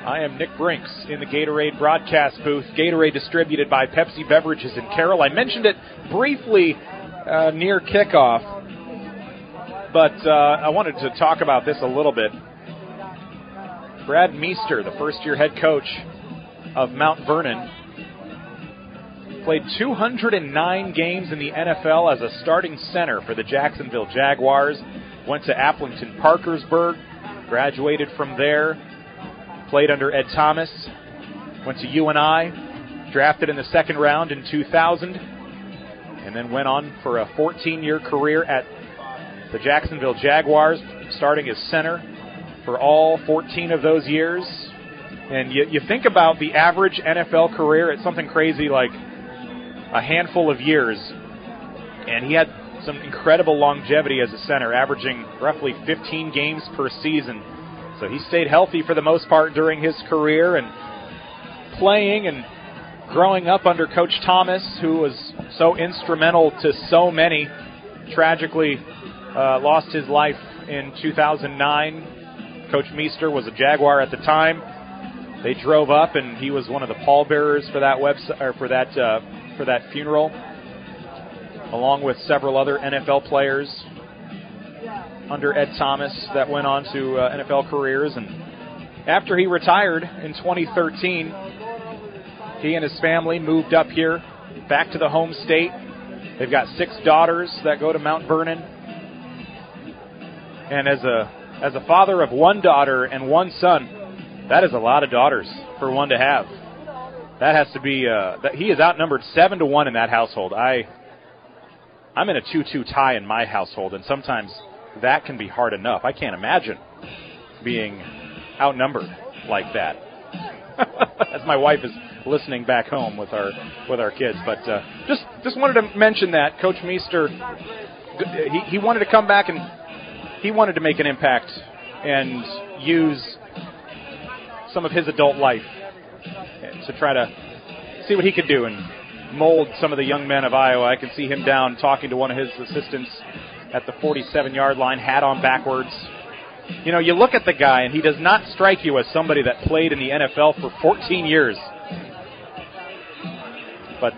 I am Nick Brinks in the Gatorade broadcast booth. Gatorade distributed by Pepsi Beverages in Carroll. I mentioned it briefly near kickoff, but I wanted to talk about this a little bit. Brad Meester, the first-year head coach of Mount Vernon, played 209 games in the NFL as a starting center for the Jacksonville Jaguars. Went to Applington Parkersburg, graduated from there, played under Ed Thomas, went to UNI, drafted in the second round in 2000, and then went on for a 14-year career at the Jacksonville Jaguars, starting as center for all 14 of those years. And you think about the average NFL career, it's something crazy like a handful of years, and he had some incredible longevity as a center, averaging roughly 15 games per season. So he stayed healthy for the most part during his career, and playing and growing up under Coach Thomas, who was so instrumental to so many. Tragically lost his life in 2009. Coach Meester was a Jaguar at the time. They drove up, and he was one of the pallbearers for that for that funeral, along with several other NFL players under Ed Thomas that went on to NFL careers. And after he retired in 2013, he and his family moved up here, back to the home state. They've got 6 daughters that go to Mount Vernon. And as a father of 1 daughter and 1 son, that is a lot of daughters for one to have. That has to be, he is outnumbered 7-1 in that household. I'm in a 2-2 tie in my household, and sometimes that can be hard enough. I can't imagine being outnumbered like that. As my wife is listening back home with our kids. But just wanted to mention that Coach Meester, he wanted to come back and he wanted to make an impact and use some of his adult life to try to see what he could do and mold some of the young men of Iowa. I can see him down talking to one of his assistants at the 47-yard line, hat on backwards. You know, you look at the guy, and he does not strike you as somebody that played in the NFL for 14 years. But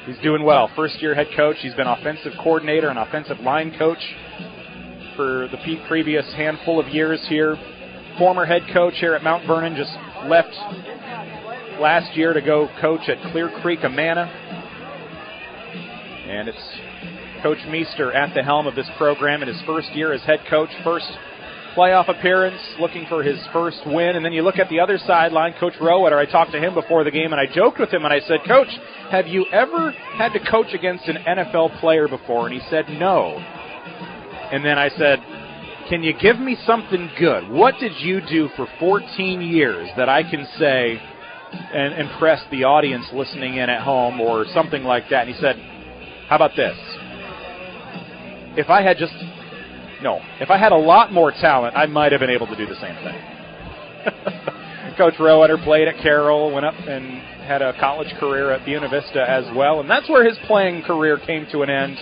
he's doing well. First-year head coach. He's been offensive coordinator and offensive line coach for the previous handful of years here. Former head coach here at Mount Vernon, just left last year to go coach at Clear Creek Amana. And it's Coach Meester at the helm of this program in his first year as head coach. First playoff appearance, looking for his first win. And then you look at the other sideline, Coach Rowetter. I talked to him before the game, and I joked with him, and I said, Coach, have you ever had to coach against an NFL player before? And he said, no. And then I said, can you give me something good? What did you do for 14 years that I can say and impress the audience listening in at home or something like that? And he said, how about this? If I had a lot more talent, I might have been able to do the same thing. Coach Rowetter played at Carroll, went up and had a college career at Buena Vista as well, and that's where his playing career came to an end.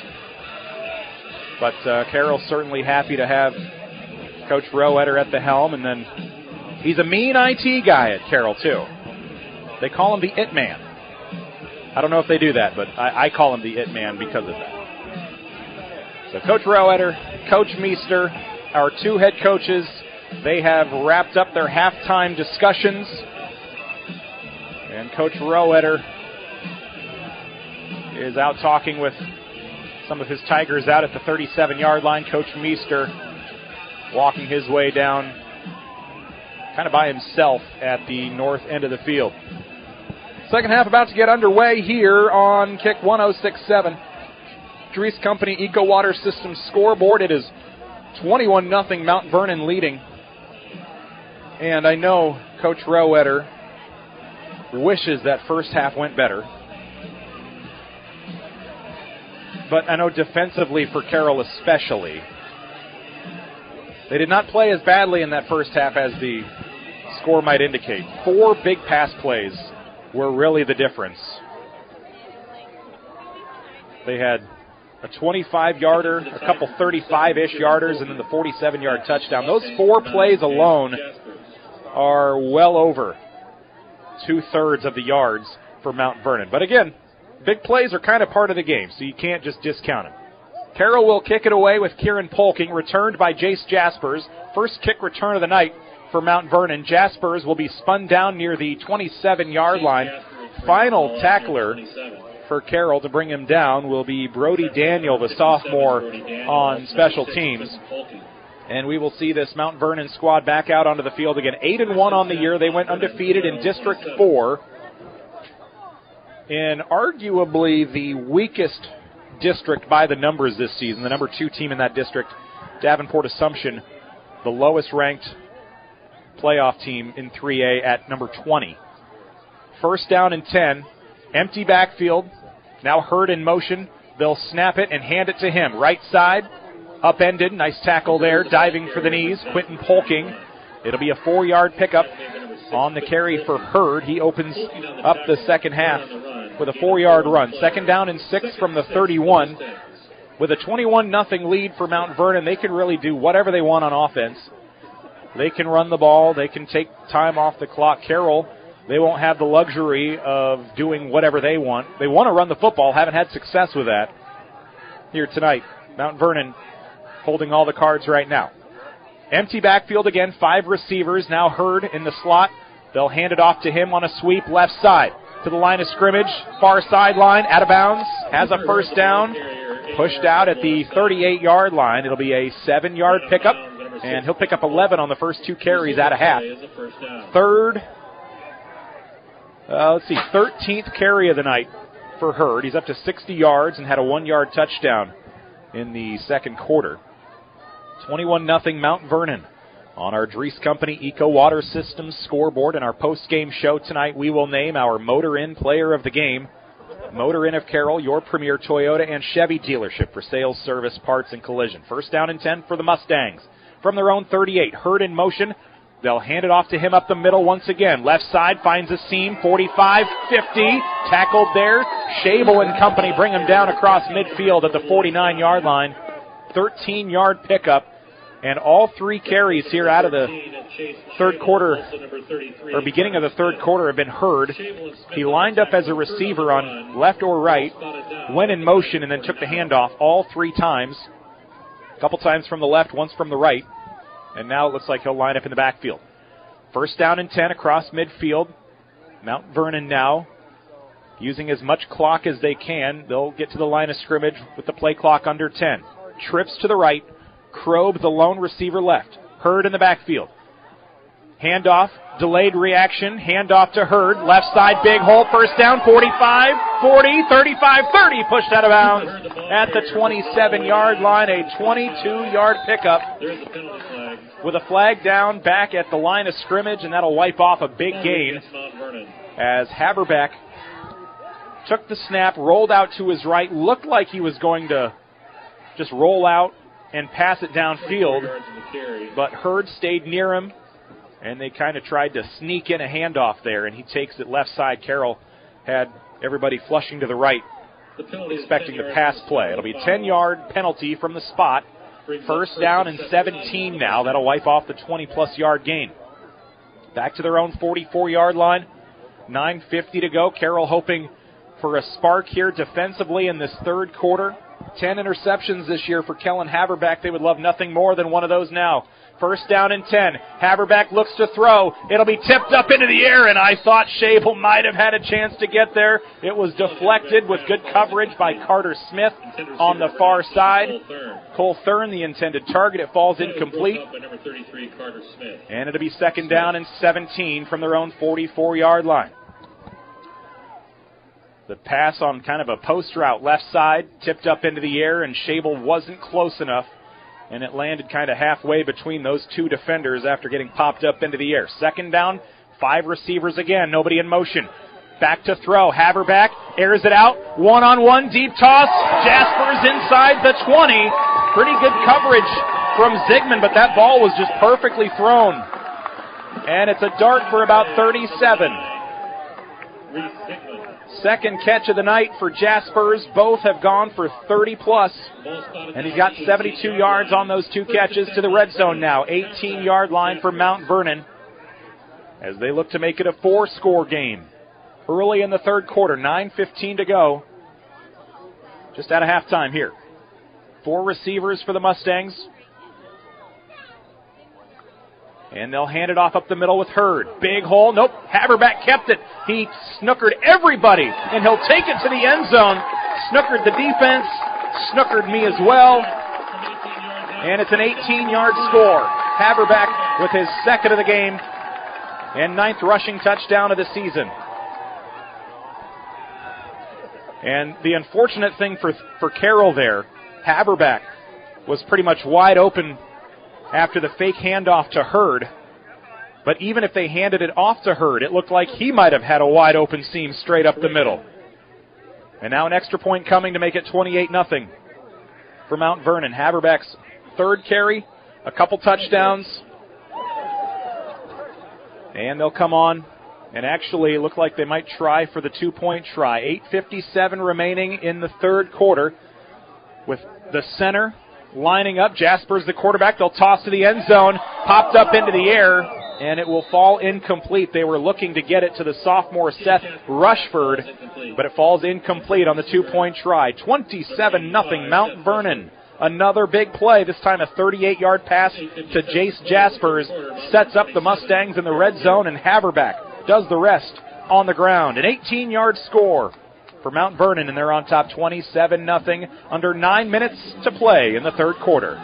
But Carroll's certainly happy to have Coach Rowetter at the helm, and then he's a mean IT guy at Carroll, too. They call him the It Man. I don't know if they do that, but I call him the It Man because of that. So Coach Rowetter, Coach Meester, our two head coaches, they have wrapped up their halftime discussions. And Coach Rowetter is out talking with some of his Tigers out at the 37-yard line. Coach Meester walking his way down kind of by himself at the north end of the field. Second half about to get underway here on Kick 106.7. Dries Company Eco Water Systems scoreboard. It is 21-0 Mount Vernon leading. And I know Coach Rowetter wishes that first half went better. But I know defensively for Carroll especially, they did not play as badly in that first half as the score might indicate. 4 big pass plays were really the difference. They had a 25-yarder, a couple 35-ish yarders, and then the 47-yard touchdown. Those 4 plays alone are well over 2/3 of the yards for Mount Vernon. But again, big plays are kind of part of the game, so you can't just discount them. Carroll will kick it away with Kieran Polking, returned by Jace Jaspers. First kick return of the night for Mount Vernon. Jaspers will be spun down near the 27-yard line. Final tackler for Carroll to bring him down will be Brody Daniel, the sophomore on special teams. And we will see this Mount Vernon squad back out onto the field again. 8-1 on the year. They went undefeated in District 4. In arguably the weakest district by the numbers this season, the number 2 team in that district, Davenport Assumption, the lowest ranked playoff team in 3A at number 20. First down and 10. Empty backfield. Now Hurd in motion. They'll snap it and hand it to him. Right side, upended. Nice tackle there. Diving for the knees. Quentin Polking. It'll be a 4-yard pickup on the carry for Hurd. He opens up the second half with a 4-yard run. Second down and 6 from the 31. With a 21-0 lead for Mount Vernon, they can really do whatever they want on offense. They can run the ball. They can take time off the clock. Carroll, they won't have the luxury of doing whatever they want. They want to run the football. Haven't had success with that here tonight. Mount Vernon holding all the cards right now. Empty backfield again. 5 receivers. Now Hurd in the slot. They'll hand it off to him on a sweep left side to the line of scrimmage. Far sideline. Out of bounds. Has a first down. Pushed out at the 38-yard line. It'll be a 7-yard pickup. And he'll pick up 11 on the first 2 carries out of half. 13th carry of the night for Hurd. He's up to 60 yards and had a 1-yard touchdown in the second quarter. 21-0 Mount Vernon. On our Dries Company Eco Water Systems scoreboard in our post-game show tonight, we will name our Motor Inn Player of the Game. Motor Inn of Carroll, your premier Toyota and Chevy dealership for sales, service, parts, and collision. First down and 10 for the Mustangs. From their own 38, Hurd in motion. They'll hand it off to him up the middle once again. Left side finds a seam, 45, 50. Tackled there. Schabel and company bring him down across midfield at the 49-yard line. 13-yard pickup. And all three carries here out of the third quarter, or beginning of the third quarter, have been Hurd. He lined up as a receiver on left or right, went in motion, and then took the handoff all three times. A couple times from the left, once from the right. And now it looks like he'll line up in the backfield. First down and 10 across midfield. Mount Vernon now using as much clock as they can. They'll get to the line of scrimmage with the play clock under 10. Trips to the right. Krob, the lone receiver, left. Hurd in the backfield. Handoff, delayed reaction. Handoff to Hurd. Left side, big hole. First down, 45, 40, 35, 30. Pushed out of bounds at the 27-yard line. A 22-yard pickup with a flag down back at the line of scrimmage, and that'll wipe off a big gain as Haberbeck took the snap, rolled out to his right, looked like he was going to just roll out and pass it downfield, but Hurd stayed near him, and they kind of tried to sneak in a handoff there, and he takes it left side. Carroll had everybody flushing to the right, expecting the pass play. It'll be a 10-yard penalty from the spot. First down and 17 now. That'll wipe off the 20-plus yard gain. Back to their own 44-yard line. 9:50 to go. Carroll hoping for a spark here defensively in this third quarter. 10 interceptions this year for Kellen Haberbeck. They would love nothing more than one of those now. First down and 10. Haberbeck looks to throw. It'll be tipped up into the air, and I thought Schabel might have had a chance to get there. It was deflected with good coverage by Carter Smith on the far side. Cole Thurn, the intended target. It falls incomplete. And it'll be second down and 17 from their own 44-yard line. The pass on kind of a post route left side, tipped up into the air, and Schabel wasn't close enough, and it landed kind of halfway between those two defenders after getting popped up into the air. Second down, 5 receivers again, nobody in motion. Back to throw, Haberbeck airs it out, one-on-one, deep toss, Jaspers inside the 20. Pretty good coverage from Zigman, but that ball was just perfectly thrown. And it's a dart for about 37. Second catch of the night for Jaspers. Both have gone for 30-plus. And he's got 72 yards on those two catches to the red zone now. 18-yard line for Mount Vernon as they look to make it a 4-score game. Early in the third quarter, 9:15 to go. Just out of halftime here. 4 receivers for the Mustangs. And they'll hand it off up the middle with Hurd. Big hole. Nope. Haberbeck kept it. He snookered everybody, and he'll take it to the end zone. Snookered the defense. Snookered me as well. And it's an 18-yard score. Haberbeck with his second of the game and 9th rushing touchdown of the season. And the unfortunate thing for Carroll there, Haberbeck was pretty much wide open after the fake handoff to Hurd. But even if they handed it off to Hurd, it looked like he might have had a wide open seam straight up the middle. And now an extra point coming to make it 28-0 for Mount Vernon. Haberbeck's third carry, a couple touchdowns. And they'll come on and actually look like they might try for the 2-point try. 8:57 remaining in the third quarter with the center lining up. Jaspers, the quarterback. They'll toss to the end zone. Popped up into the air, and it will fall incomplete. They were looking to get it to the sophomore Seth Rushford, but it falls incomplete on the 2-point try. 27-0 Mount Vernon. Another big play, this time a 38-yard pass to Jace Jaspers. Sets up the Mustangs in the red zone, and Haberbeck does the rest on the ground. An 18-yard score for Mount Vernon, and they're on top 27-0, under 9 minutes to play in the third quarter.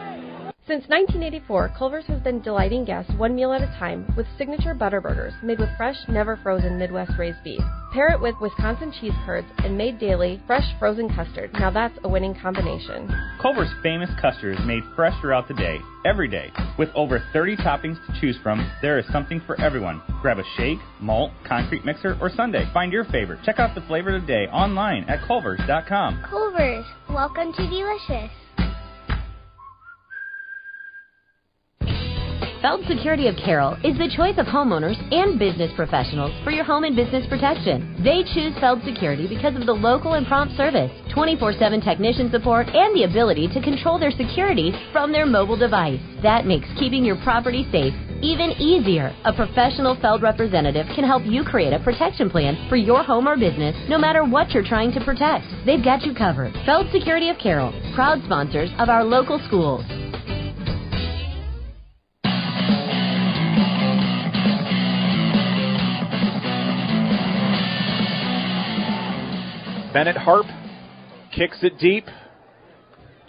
Since 1984, Culver's has been delighting guests one meal at a time with signature butter burgers made with fresh, never frozen Midwest raised beef. Pair it with Wisconsin cheese curds and made daily fresh frozen custard. Now that's a winning combination. Culver's famous custard is made fresh throughout the day, every day. With over 30 toppings to choose from, there is something for everyone. Grab a shake, malt, concrete mixer, or sundae. Find your favorite. Check out the flavor of the day online at culvers.com. Culver's, welcome to Delicious. Feld Security of Carroll is the choice of homeowners and business professionals for your home and business protection. They choose Feld Security because of the local and prompt service, 24/7 technician support, and the ability to control their security from their mobile device. That makes keeping your property safe even easier. A professional Feld representative can help you create a protection plan for your home or business, no matter what you're trying to protect. They've got you covered. Feld Security of Carroll, proud sponsors of our local schools. Bennett Harp kicks it deep.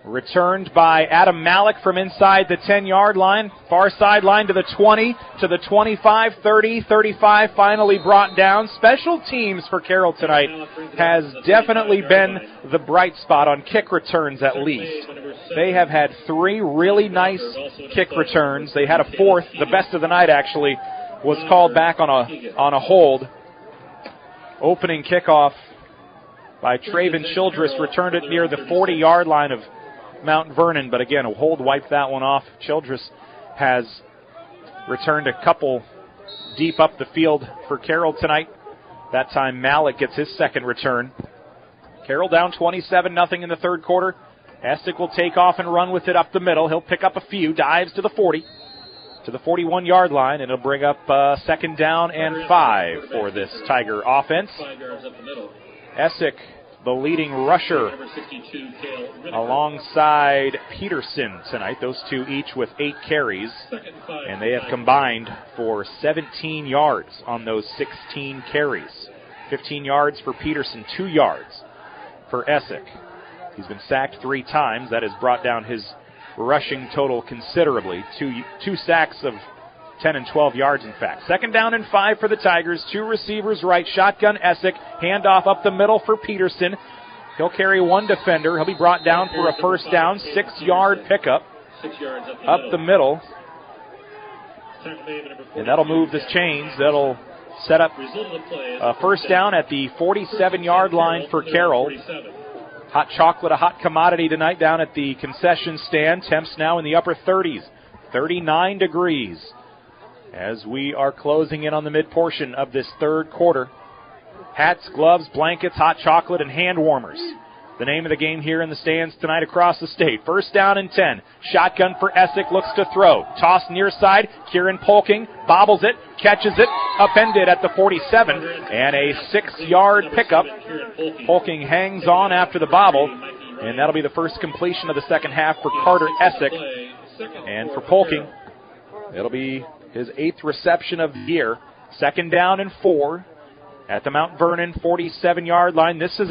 Returned by Adam Malik from inside the 10-yard line. Far sideline to the 20, to the 25, 30, 35, finally brought down. Special teams for Carroll tonight has definitely been the bright spot on kick returns at least. They have had 3 really nice kick returns. They had a 4th, the best of the night actually, was called back on a hold. Opening kickoff by Traven Childress, returned it near the 40-yard line of Mount Vernon, but again, a hold wiped that one off. Childress has returned a couple deep up the field for Carroll tonight. That time Malik gets his second return. Carroll down 27-0 in the third quarter. Essick will take off and run with it up the middle. He'll pick up a few, dives to the 40, to the 41-yard line, and it'll bring up second down and 5 for this Tiger offense. Essick, the leading rusher, alongside Peterson tonight. Those two each with 8 carries, and they have combined for 17 yards on those 16 carries. 15 yards for Peterson, 2 yards for Essick. He's been sacked 3 times. That has brought down his rushing total considerably. Two sacks of 10 and 12 yards, in fact. Second down and 5 for the Tigers. 2 receivers right. Shotgun Essick. Handoff up the middle for Peterson. He'll carry 1 defender. He'll be brought down for a first down. 6-yard pickup up the middle. And that'll move the chains. That'll set up a first down at the 47-yard line for Carroll. Hot chocolate, a hot commodity tonight down at the concession stand. Temps now in the upper 30s. 39 degrees. As we are closing in on the mid-portion of this third quarter. Hats, gloves, blankets, hot chocolate, and hand warmers. The name of the game here in the stands tonight across the state. First down and 10. Shotgun for Essick, looks to throw. Toss near side. Kieran Polking bobbles it, catches it, upended at the 47, and a 6-yard pickup. Polking hangs on after the bobble, and that'll be the first completion of the second half for Carter Essick. And for Polking, it'll be his 8th reception of the year. Second down and 4 at the Mount Vernon 47-yard line. This is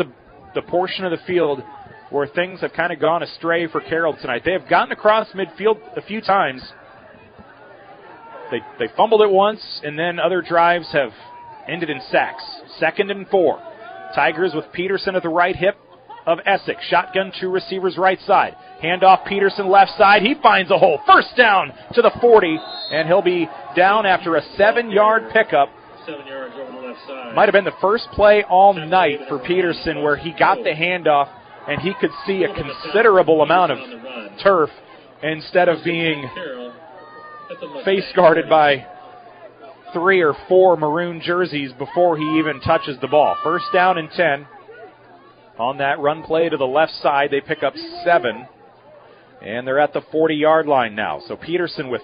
the portion of the field where things have kind of gone astray for Carroll tonight. They have gotten across midfield a few times. They fumbled it once, and then other drives have ended in sacks. Second and 4. Tigers with Peterson at the right hip of Essick. Shotgun, 2 receivers right side. Handoff Peterson left side. He finds a hole. First down to the 40, and he'll be down after a 7-yard pickup. 7 yards over the left side. Might have been the first play all night for Peterson where he got the handoff and he could see a considerable amount of turf instead of being face guarded by 3 or 4 maroon jerseys before he even touches the ball. First down and 10. On that run play to the left side, they pick up 7. And they're at the 40-yard line now. So Peterson with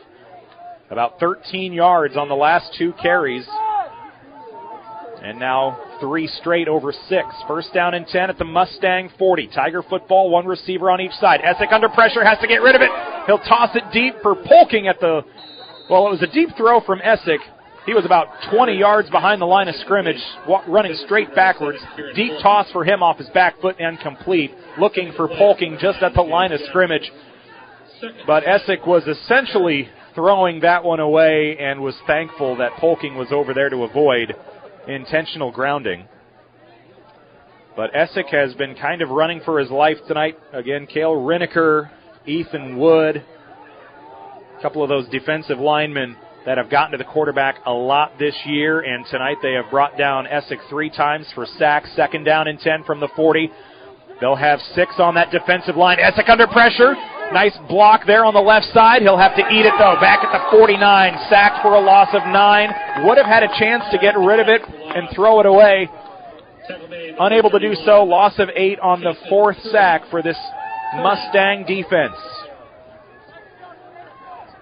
about 13 yards on the last 2 carries. And now 3 straight over 6. First down and 10 at the Mustang 40. Tiger football, 1 receiver on each side. Essick under pressure, has to get rid of it. He'll toss it deep for Polking at the... Well, it was a deep throw from Essick. He was about 20 yards behind the line of scrimmage, running straight backwards. Deep toss for him off his back foot and complete. Looking for Polking just at the line of scrimmage. But Essick was essentially throwing that one away and was thankful that Polking was over there to avoid intentional grounding. But Essick has been kind of running for his life tonight. Again, Cale Riniker, Ethan Wood, a couple of those defensive linemen that have gotten to the quarterback a lot this year, and tonight they have brought down Essick 3 times for sacks. 2nd down and 10 from the 40. They'll have 6 on that defensive line. Essick under pressure. Nice block there on the left side. He'll have to eat it, though. Back at the 49, sacked for a loss of 9. Would have had a chance to get rid of it and throw it away. Unable to do so. Loss of 8 on the 4th sack for this Mustang defense.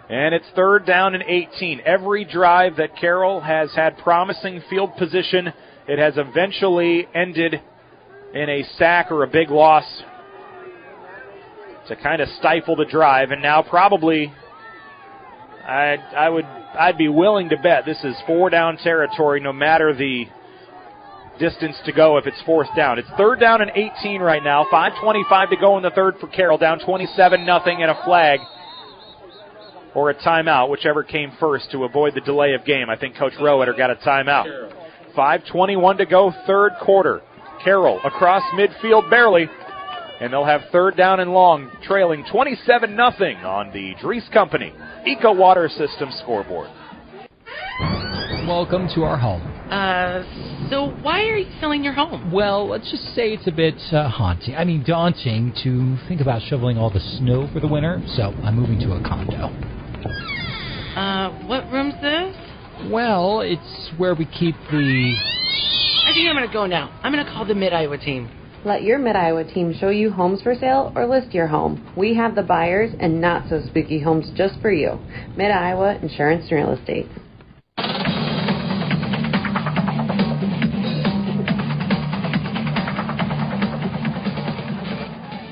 And it's 3rd down and 18. Every drive that Carroll has had promising field position, it has eventually ended in a sack or a big loss to kind of stifle the drive. And now probably I'd be willing to bet this is 4-down territory no matter the distance to go if it's 4th down. It's 3rd down and 18 right now. 5:25 to go in the 3rd for Carroll. Down 27-0 and a flag or a timeout, whichever came first to avoid the delay of game. I think Coach Rowetter got a timeout. 5:21 to go, 3rd quarter. Carroll across midfield barely, and they'll have 3rd down and long, trailing 27-0 on the Dries Company Eco Water System scoreboard. Welcome to our home. So why are you selling your home? Well, let's just say it's a bit daunting to think about shoveling all the snow for the winter, so I'm moving to a condo. What room's this? Well, it's where we keep the... I think I'm going to go now. I'm going to call the Mid-Iowa team. Let your Mid-Iowa team show you homes for sale or list your home. We have the buyers and not so spooky homes just for you. Mid-Iowa Insurance and Real Estate.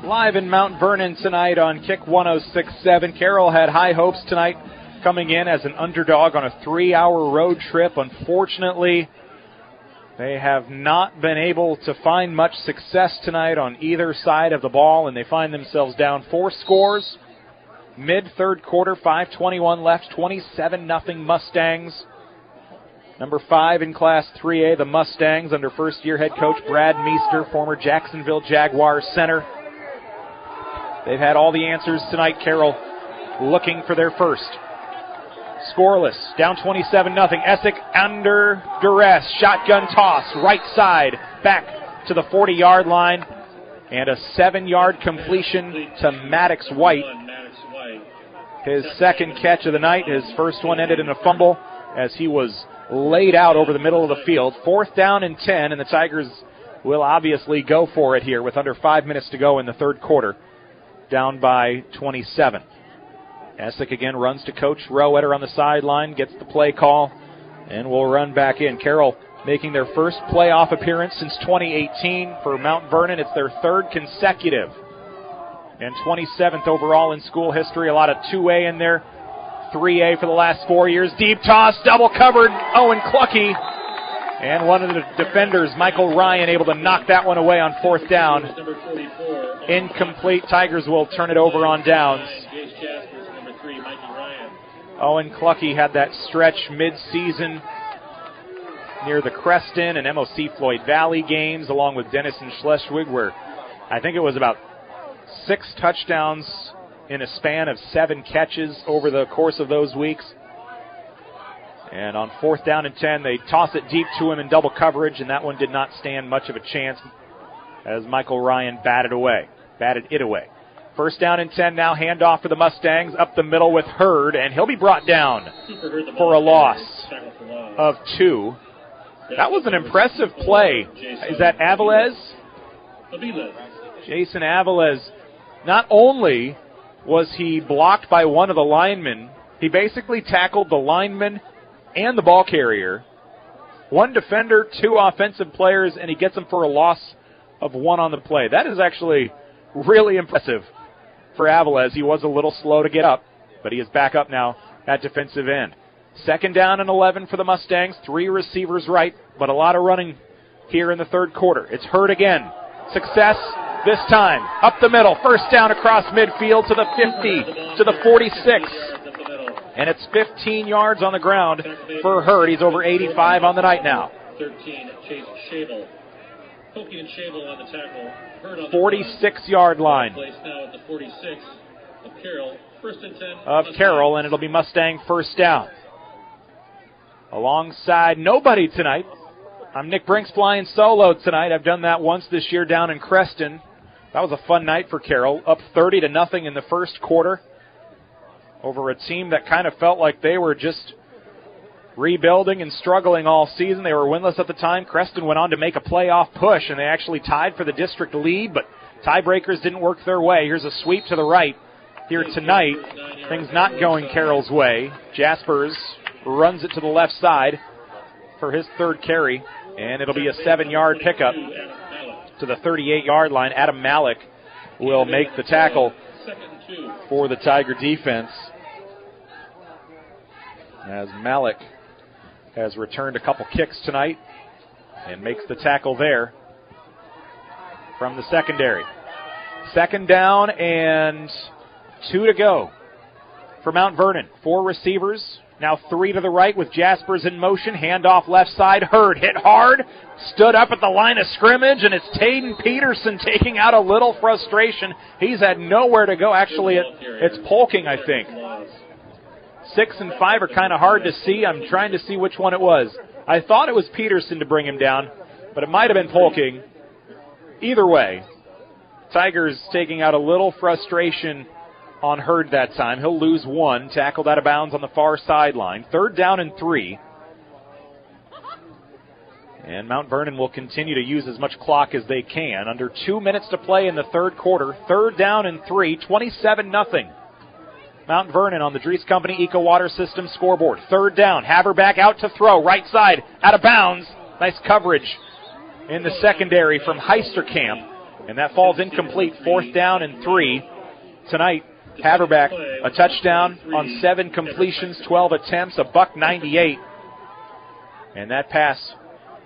Live in Mount Vernon tonight on Kick 106.7. Carroll had high hopes tonight, coming in as an underdog on a 3-hour road trip. Unfortunately, they have not been able to find much success tonight on either side of the ball, and they find themselves down 4 scores. Mid-3rd quarter, 5:21 left, 27-0 Mustangs. Number 5 in Class 3A, the Mustangs, under first-year head coach Brad Meester, former Jacksonville Jaguars center. They've had all the answers tonight. Carroll looking for their first. Scoreless, down 27-0. Essick under duress. Shotgun toss, right side, back to the 40-yard line. And a 7-yard completion to Maddox White. His 2nd catch of the night. His first one ended in a fumble as he was laid out over the middle of the field. 4th down and 10, and the Tigers will obviously go for it here with under 5 minutes to go in the 3rd quarter. Down by 27. Essick again runs to Coach Rowetter on the sideline, gets the play call, and will run back in. Carroll making their first playoff appearance since 2018 for Mount Vernon. It's their 3rd consecutive and 27th overall in school history. A lot of 2A in there, 3A for the last 4 years. Deep toss, double covered, Owen Clucky. And one of the defenders, Michael Ryan, able to knock that one away on 4th down. Incomplete. Tigers will turn it over on downs. Owen Clucky had that stretch mid-season near the Creston and MOC Floyd Valley games, along with Dennis and Schleswig, where I think it was about 6 touchdowns in a span of 7 catches over the course of those weeks. And on 4th down and 10, they toss it deep to him in double coverage, and that one did not stand much of a chance as Michael Ryan batted it away. 1st down and 10 now, handoff for the Mustangs, up the middle with Hurd, and he'll be brought down for a loss of 2. That was an impressive play. Is that Avilés? Jason Avilés. Not only was he blocked by one of the linemen, he basically tackled the lineman and the ball carrier. 1 defender, 2 offensive players, and he gets them for a loss of 1 on the play. That is actually really impressive for Avilés. He was a little slow to get up, but he is back up now at defensive end. 2nd down and 11 for the Mustangs. 3 receivers right, but a lot of running here in the 3rd quarter. It's Hurd again. Success This time, up the middle, first down across midfield to the 50, to the 46. And it's 15 yards on the ground for Hurd. He's over 85 on the night now. 13, Chase Shabel. Poking and Shabel on the tackle. Hurd on 46-yard line. Place now at the 46 of Carroll. First and 10 of Carroll, and it'll be Mustang first down. Alongside nobody tonight. I'm Nick Brinks flying solo tonight. I've done that once this year down in Creston. That was a fun night for Carroll. Up 30-0 in the first quarter over a team that kind of felt like they were just rebuilding and struggling all season. They were winless at the time. Creston went on to make a playoff push, and they actually tied for the district lead, but tiebreakers didn't work their way. Here's a sweep to the right here tonight. Things not going Carroll's way. Jaspers runs it to the left side for his third carry, and it'll be a 7-yard pickup to the 38-yard line. Adam Malik will make the tackle for the Tiger defense, as Malik has returned a couple kicks tonight and makes the tackle there from the secondary. Second down and 2 to go for Mount Vernon. 4 receivers, now 3 to the right with Jaspers in motion. Handoff left side. Hurd hit hard, stood up at the line of scrimmage, and it's Taden Peterson taking out a little frustration. He's had nowhere to go. Actually, it's Polking, I think. 6 and 5 are kind of hard to see. I'm trying to see which one it was. I thought it was Peterson to bring him down, but it might have been Polking. Either way, Tigers taking out a little frustration on Hurd that time. He'll lose 1, tackled out of bounds on the far sideline. 3rd down and 3. And Mount Vernon will continue to use as much clock as they can. Under 2 minutes to play in the third quarter. 3rd down and 3, 27-0. Mount Vernon on the Dries Company Eco Water System scoreboard. 3rd down, Haverback out to throw, right side, out of bounds. Nice coverage in the secondary from Heisterkamp, and that falls incomplete. 4th down and 3. Tonight, Haverback, a touchdown on 7 completions, 12 attempts, a $198. And that pass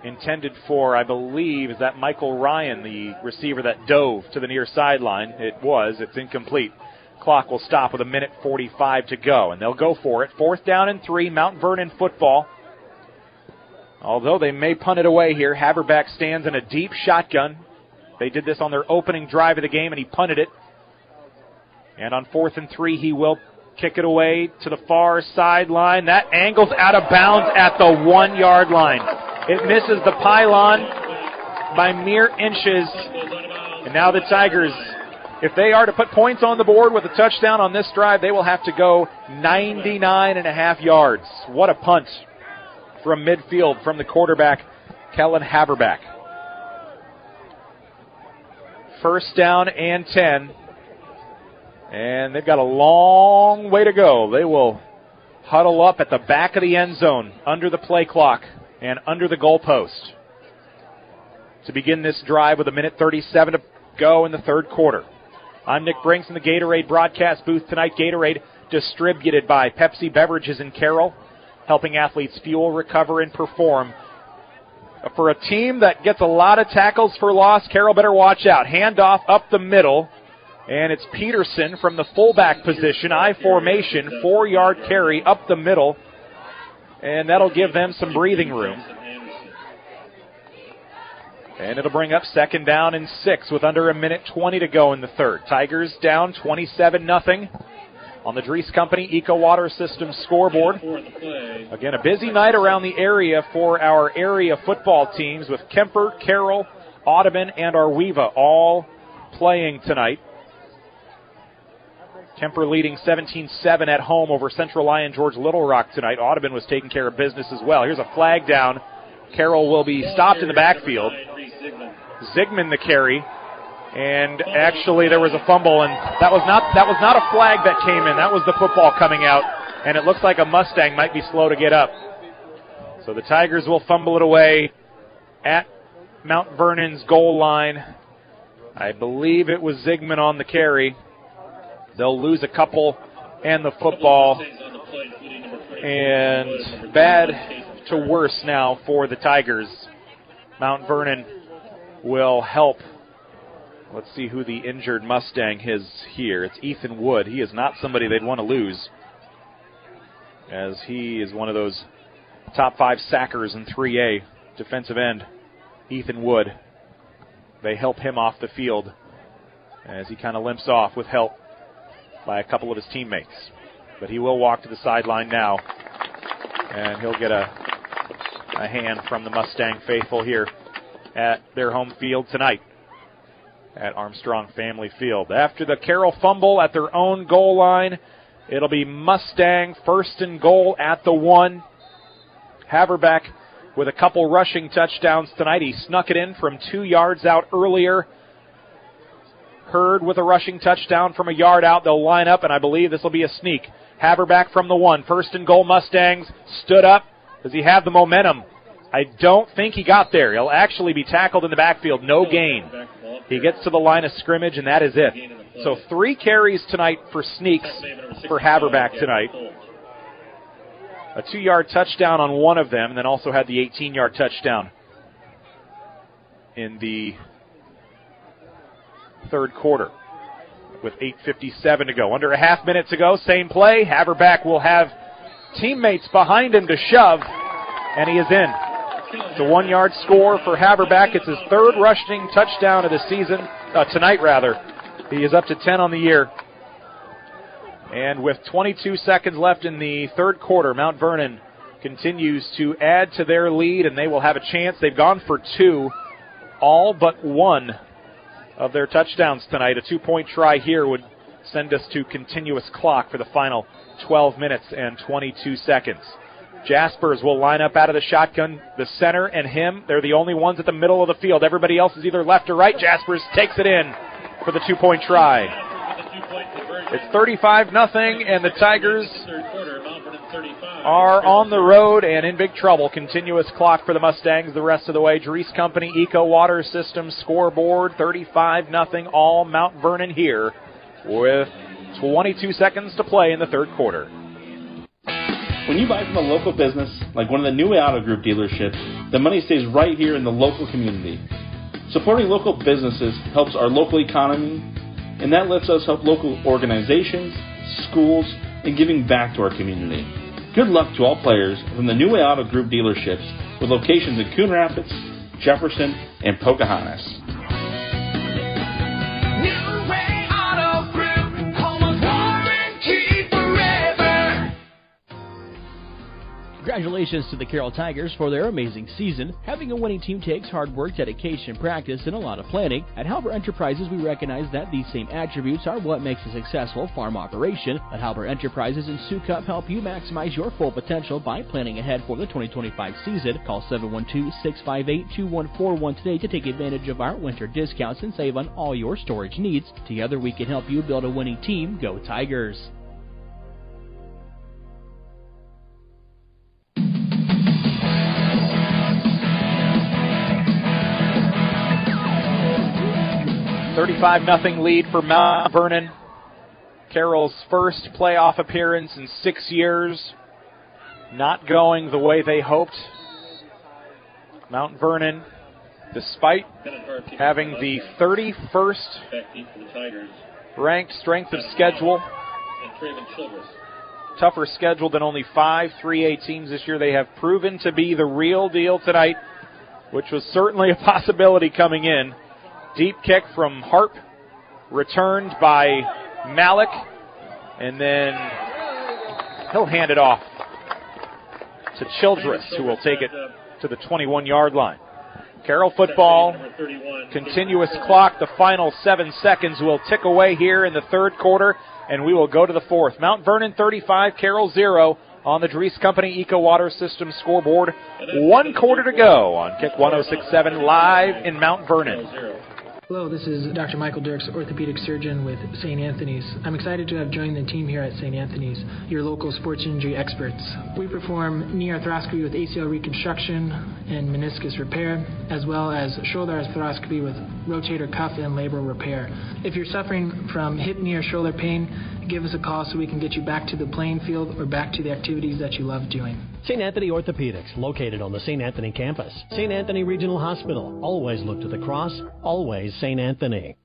intended for, I believe, is that Michael Ryan, the receiver that dove to the near sideline. It was. It's incomplete. Clock will stop with 1:45 to go, and they'll go for it. 4th down and 3, Mount Vernon football. Although they may punt it away here, Haverback stands in a deep shotgun. They did this on their opening drive of the game, and he punted it. And on 4th and 3, he will kick it away to the far sideline. That angles out of bounds at the 1-yard line. It misses the pylon by mere inches. And now the Tigers, if they are to put points on the board with a touchdown on this drive, they will have to go 99.5 yards. What a punt from midfield from the quarterback, Kellen Haverback. 1st down and 10. And they've got a long way to go. They will huddle up at the back of the end zone, under the play clock and under the goalpost, to begin this drive with 1:37 to go in the third quarter. I'm Nick Brinks in the Gatorade broadcast booth tonight. Gatorade distributed by Pepsi Beverages in Carroll, helping athletes fuel, recover, and perform. For a team that gets a lot of tackles for loss, Carroll better watch out. Handoff up the middle, and it's Peterson from the fullback position, I formation, 4-yard carry up the middle, and that'll give them some breathing room. And it'll bring up 2nd down and 6 with under 1:20 to go in the third. Tigers down 27-0 on the Dries Company Eco Water System scoreboard. Again, a busy night around the area for our area football teams, with Kemper, Carroll, Audubon, and Arweva all playing tonight. Kemper leading 17-7 at home over Central Lyon George Little Rock tonight. Audubon was taking care of business as well. Here's a flag down. Carroll will be stopped in the backfield. Zigman the carry. And actually there was a fumble, and that was not a flag that came in. That was the football coming out, and it looks like a Mustang might be slow to get up. So the Tigers will fumble it away at Mount Vernon's goal line. I believe it was Zigman on the carry. They'll lose a couple and the football. And bad to worse now for the Tigers. Mount Vernon will help Let's see who the injured Mustang is here. It's Ethan Wood. He is not somebody they'd want to lose, as he is one of those top 5 sackers in 3A, defensive end, Ethan Wood. They help him off the field as he kind of limps off with help by a couple of his teammates. But he will walk to the sideline now, and he'll get a hand from the Mustang faithful here at their home field tonight at Armstrong Family Field. After the Carroll fumble at their own goal line, it'll be Mustang first and goal at the 1. Haverback with a couple rushing touchdowns tonight. He snuck it in from 2 yards out earlier. Hurd with a rushing touchdown from a yard out. They'll line up, and I believe this will be a sneak. Haverback from the 1. First and goal, Mustangs. Stood up. Does he have the momentum? I don't think he got there. He'll actually be tackled in the backfield. No gain. He gets to the line of scrimmage, and that is it. So 3 carries tonight for sneaks for Haverback tonight. A 2-yard touchdown on one of them, and then also had the 18-yard touchdown in the third quarter with 8:57 to go. Under a half minute to go, same play. Haverback will have teammates behind him to shove, and he is in. It's a 1-yard score for Haverback. It's his 3rd rushing touchdown of the season, tonight rather. He is up to 10 on the year. And with 22 seconds left in the third quarter, Mount Vernon continues to add to their lead, and they will have a chance. They've gone for 2, all but 1 of their touchdowns tonight. A 2-point try here would send us to continuous clock for the final 12 minutes and 22 seconds. Jaspers will line up out of the shotgun. The center and him, they're the only ones at the middle of the field. Everybody else is either left or right. Jaspers takes it in for the 2-point try. It's 35-0, and the Tigers are on the road and in big trouble. Continuous clock for the Mustangs the rest of the way. Dries Company Eco Water System scoreboard, 35-0, all Mount Vernon here with 22 seconds to play in the third quarter. When you buy from a local business, like one of the New Way Auto Group dealerships, the money stays right here in the local community. Supporting local businesses helps our local economy, and that lets us help local organizations, schools, and giving back to our community. Good luck to all players from the New Way Auto Group dealerships with locations in Coon Rapids, Jefferson, and Pocahontas. New Way Auto Group, home of warranty forever. Congratulations to the Carroll Tigers for their amazing season. Having a winning team takes hard work, dedication, practice, and a lot of planning. At Halber Enterprises, we recognize that these same attributes are what makes a successful farm operation. Let Halber Enterprises and Sioux Cup help you maximize your full potential by planning ahead for the 2025 season. Call 712-658-2141 today to take advantage of our winter discounts and save on all your storage needs. Together, we can help you build a winning team. Go Tigers! $35-0 lead for Mount Vernon. Carroll's first playoff appearance in 6 years. Not going the way they hoped. Mount Vernon, despite having the 31st ranked strength of schedule, tougher schedule than only 5 3A teams this year, they have proven to be the real deal tonight, which was certainly a possibility coming in. Deep kick from Harp, returned by Malik, and then he'll hand it off to Childress, who will take it to the 21-yard line. Carroll football, continuous clock. The final 7 seconds will tick away here in the third quarter, and we will go to the fourth. Mount Vernon 35, Carroll 0 on the Dries Company Eco Water System scoreboard. 1 quarter to go on Kick 106.7 live in Mount Vernon. Hello, this is Dr. Michael Dirks, orthopedic surgeon with St. Anthony's. I'm excited to have joined the team here at St. Anthony's, your local sports injury experts. We perform knee arthroscopy with ACL reconstruction and meniscus repair, as well as shoulder arthroscopy with rotator cuff and labral repair. If you're suffering from hip, knee, or shoulder pain, give us a call so we can get you back to the playing field or back to the activities that you love doing. St. Anthony Orthopedics, located on the St. Anthony campus. St. Anthony Regional Hospital. Always look to the cross, always St. Anthony.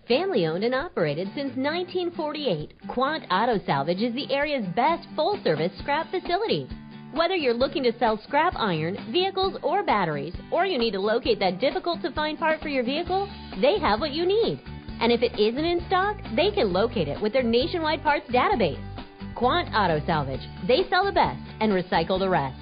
Family owned and operated since 1948, Quant Auto Salvage is the area's best full-service scrap facility. Whether you're looking to sell scrap iron, vehicles, or batteries, or you need to locate that difficult-to-find part for your vehicle, they have what you need. And if it isn't in stock, they can locate it with their nationwide parts database. Quant Auto Salvage. They sell the best and recycle the rest.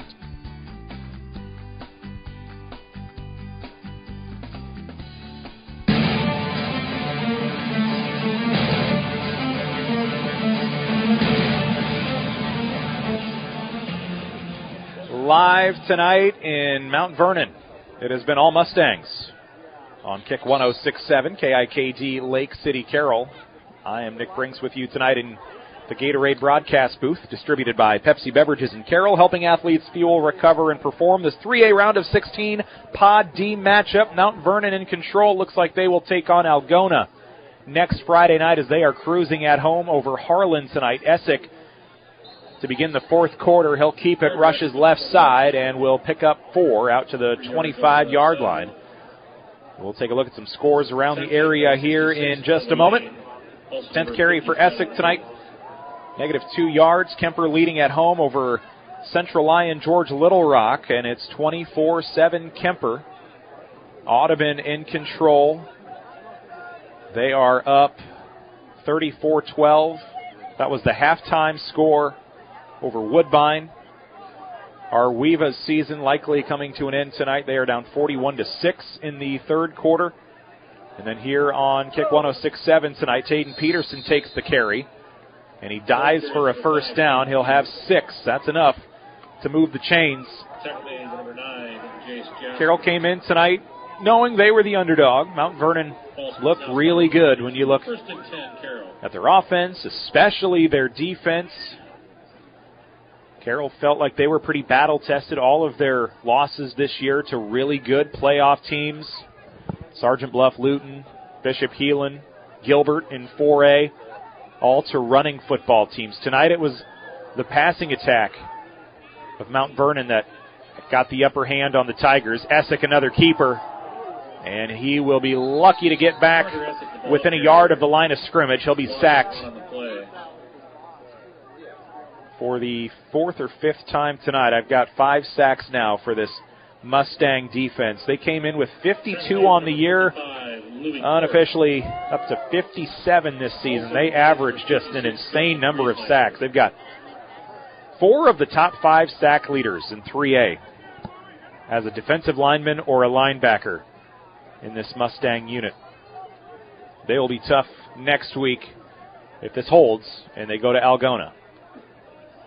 Live tonight in Mount Vernon, it has been all Mustangs on Kick 106.7 KIKD Lake City, Carroll. I am Nick Brinks with you tonight in the Gatorade broadcast booth, distributed by Pepsi Beverages in Carroll, helping athletes fuel, recover, and perform. This 3A round of 16 Pod D matchup. Mount Vernon in control. Looks like they will take on Algona next Friday night as they are cruising at home over Harlan tonight. Essick to begin the fourth quarter. He'll keep it, rushes left side, and will pick up 4 out to the 25-yard line. We'll take a look at some scores around the area here in just a moment. 10th carry for Essick tonight. -2 yards. Kemper leading at home over Central Lyon George Little Rock, and it's 24-7 Kemper. Audubon in control. They are up 34-12. That was the halftime score over Woodbine. Our Weava's season likely coming to an end tonight. They are down 41-6 in the third quarter. And then here on Kick 106.7 tonight, Taden Peterson takes the carry, and he dives for a first down. He'll have 6. That's enough to move the chains. Carroll came in tonight knowing they were the underdog. Mount Vernon looked really good when you look at their offense, especially their defense. Carroll felt like they were pretty battle-tested. All of their losses this year to really good playoff teams. Sergeant Bluff, Luton, Bishop Heelan, Gilbert in 4A, all to running football teams. Tonight it was the passing attack of Mount Vernon that got the upper hand on the Tigers. Essick, another keeper, and he will be lucky to get back within a yard of the line of scrimmage. He'll be sacked for the 4th or 5th time tonight. I've got 5 sacks now for this Mustang defense. They came in with 52 on the year, unofficially up to 57 this season. They average just an insane number of sacks. They've got 4 of the top 5 sack leaders in 3A as a defensive lineman or a linebacker in this Mustang unit. They will be tough next week if this holds and they go to Algona.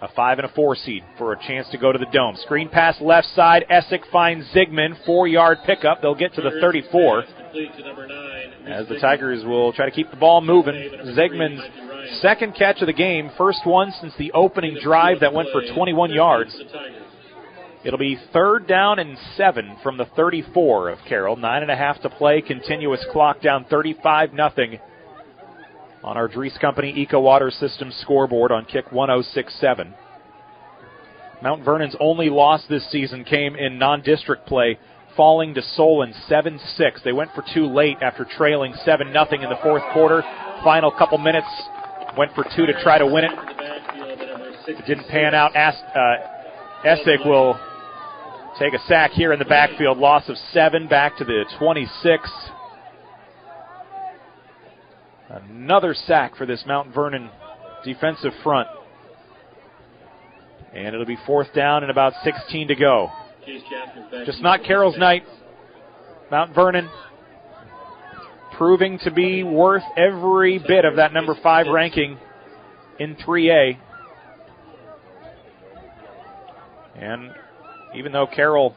A 5 and a 4 seed for a chance to go to the Dome. Screen pass left side. Essick finds Zigman. 4-yard pickup. They'll get to the 34. As the Tigers will try to keep the ball moving. Zigman's second catch of the game. First one since the opening drive that went for 21 yards. It'll be 3rd down and 7 from the 34 of Carroll. 9.5 to play. Continuous clock down 35-0. On our Dries Company Eco Water System scoreboard on Kick 106.7. Mount Vernon's only loss this season came in non-district play, falling to Solon 7-6. They went for 2 late after trailing 7-0 in the fourth quarter. Final couple minutes, went for 2 to try to win it. It didn't pan out. Essick will take a sack here in the backfield. Loss of 7 back to the 26. Another sack for this Mount Vernon defensive front. And it'll be 4th down and about 16 to go. Just not Carroll's night. Mount Vernon proving to be worth every bit of that number 5 ranking in 3A. And even though Carroll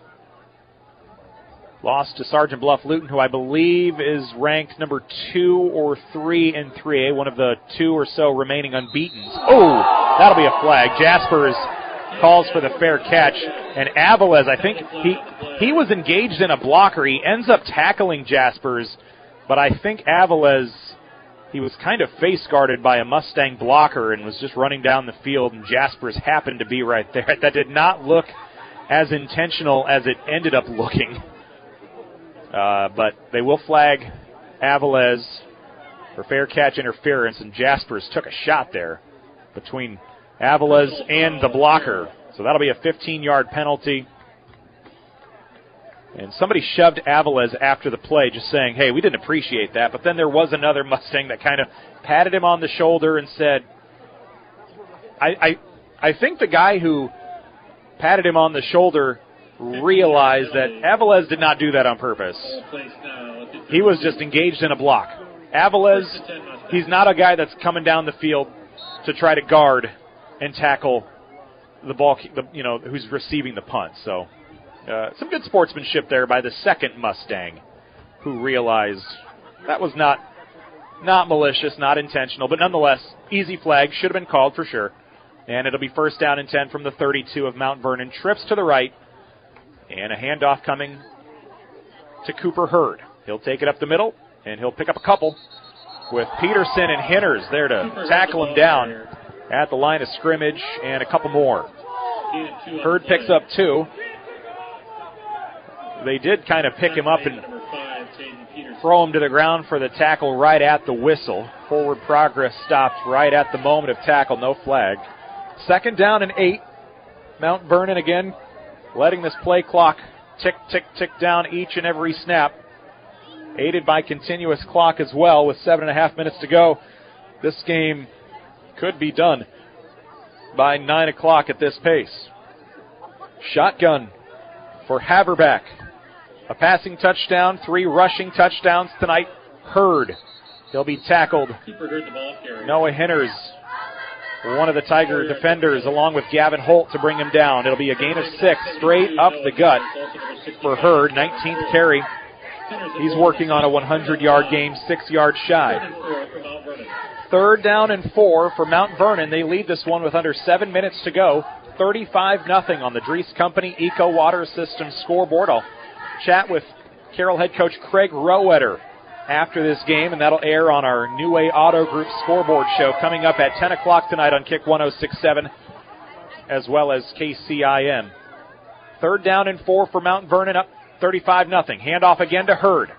lost to Sergeant Bluff Luton, who I believe is ranked number 2 or 3 in 3A, one of the 2 or so remaining unbeaten. Oh, that'll be a flag. Jaspers calls for the fair catch, and Aviles, I think he was engaged in a blocker. He ends up tackling Jaspers, but I think Aviles, he was kind of face guarded by a Mustang blocker and was just running down the field, and Jaspers happened to be right there. That did not look as intentional as it ended up looking. But they will flag Aviles for fair catch interference, and Jaspers took a shot there between Aviles and the blocker. So that'll be a 15-yard penalty. And somebody shoved Aviles after the play just saying, hey, we didn't appreciate that. But then there was another Mustang that kind of patted him on the shoulder and said, I think the guy who patted him on the shoulder realized that Aviles did not do that on purpose. He was just engaged in a block. Aviles, he's not a guy that's coming down the field to try to guard and tackle the ball, who's receiving the punt. So some good sportsmanship there by the second Mustang, who realized that was not malicious, not intentional, but nonetheless, easy flag, should have been called for sure. And it'll be first down and 10 from the 32 of Mount Vernon. Trips to the right, and a handoff coming to Cooper Hurd. He'll take it up the middle, and he'll pick up a couple with Peterson and Henners there to tackle him down at the line of scrimmage, and a couple more. Hurd picks up 2. They did kind of pick him up and throw him to the ground for the tackle right at the whistle. Forward progress stopped right at the moment of tackle, no flag. Second down and 8. Mount Vernon again letting this play clock tick, tick, tick down each and every snap. Aided by continuous clock as well with 7.5 minutes to go. This game could be done by 9 o'clock at this pace. Shotgun for Haverback. A passing touchdown, 3 rushing touchdowns tonight. Hurd. He'll be tackled. Noah Henners, one of the Tiger defenders, along with Gavin Holt to bring him down. It'll be a gain of 6 straight up the gut for Hurd, 19th carry. He's working on a 100-yard game, 6 yards shy. Third down and 4 for Mount Vernon. They lead this one with under 7 minutes to go. 35-0 on the Drees Company Eco Water System scoreboard. I'll chat with Carroll head coach Craig Rowetter after this game, and that'll air on our New Way Auto Group scoreboard show coming up at 10 o'clock tonight on Kick 106.7 as well as KCIN. Third down and 4 for Mount Vernon, up 35-0. Handoff again to Hurd.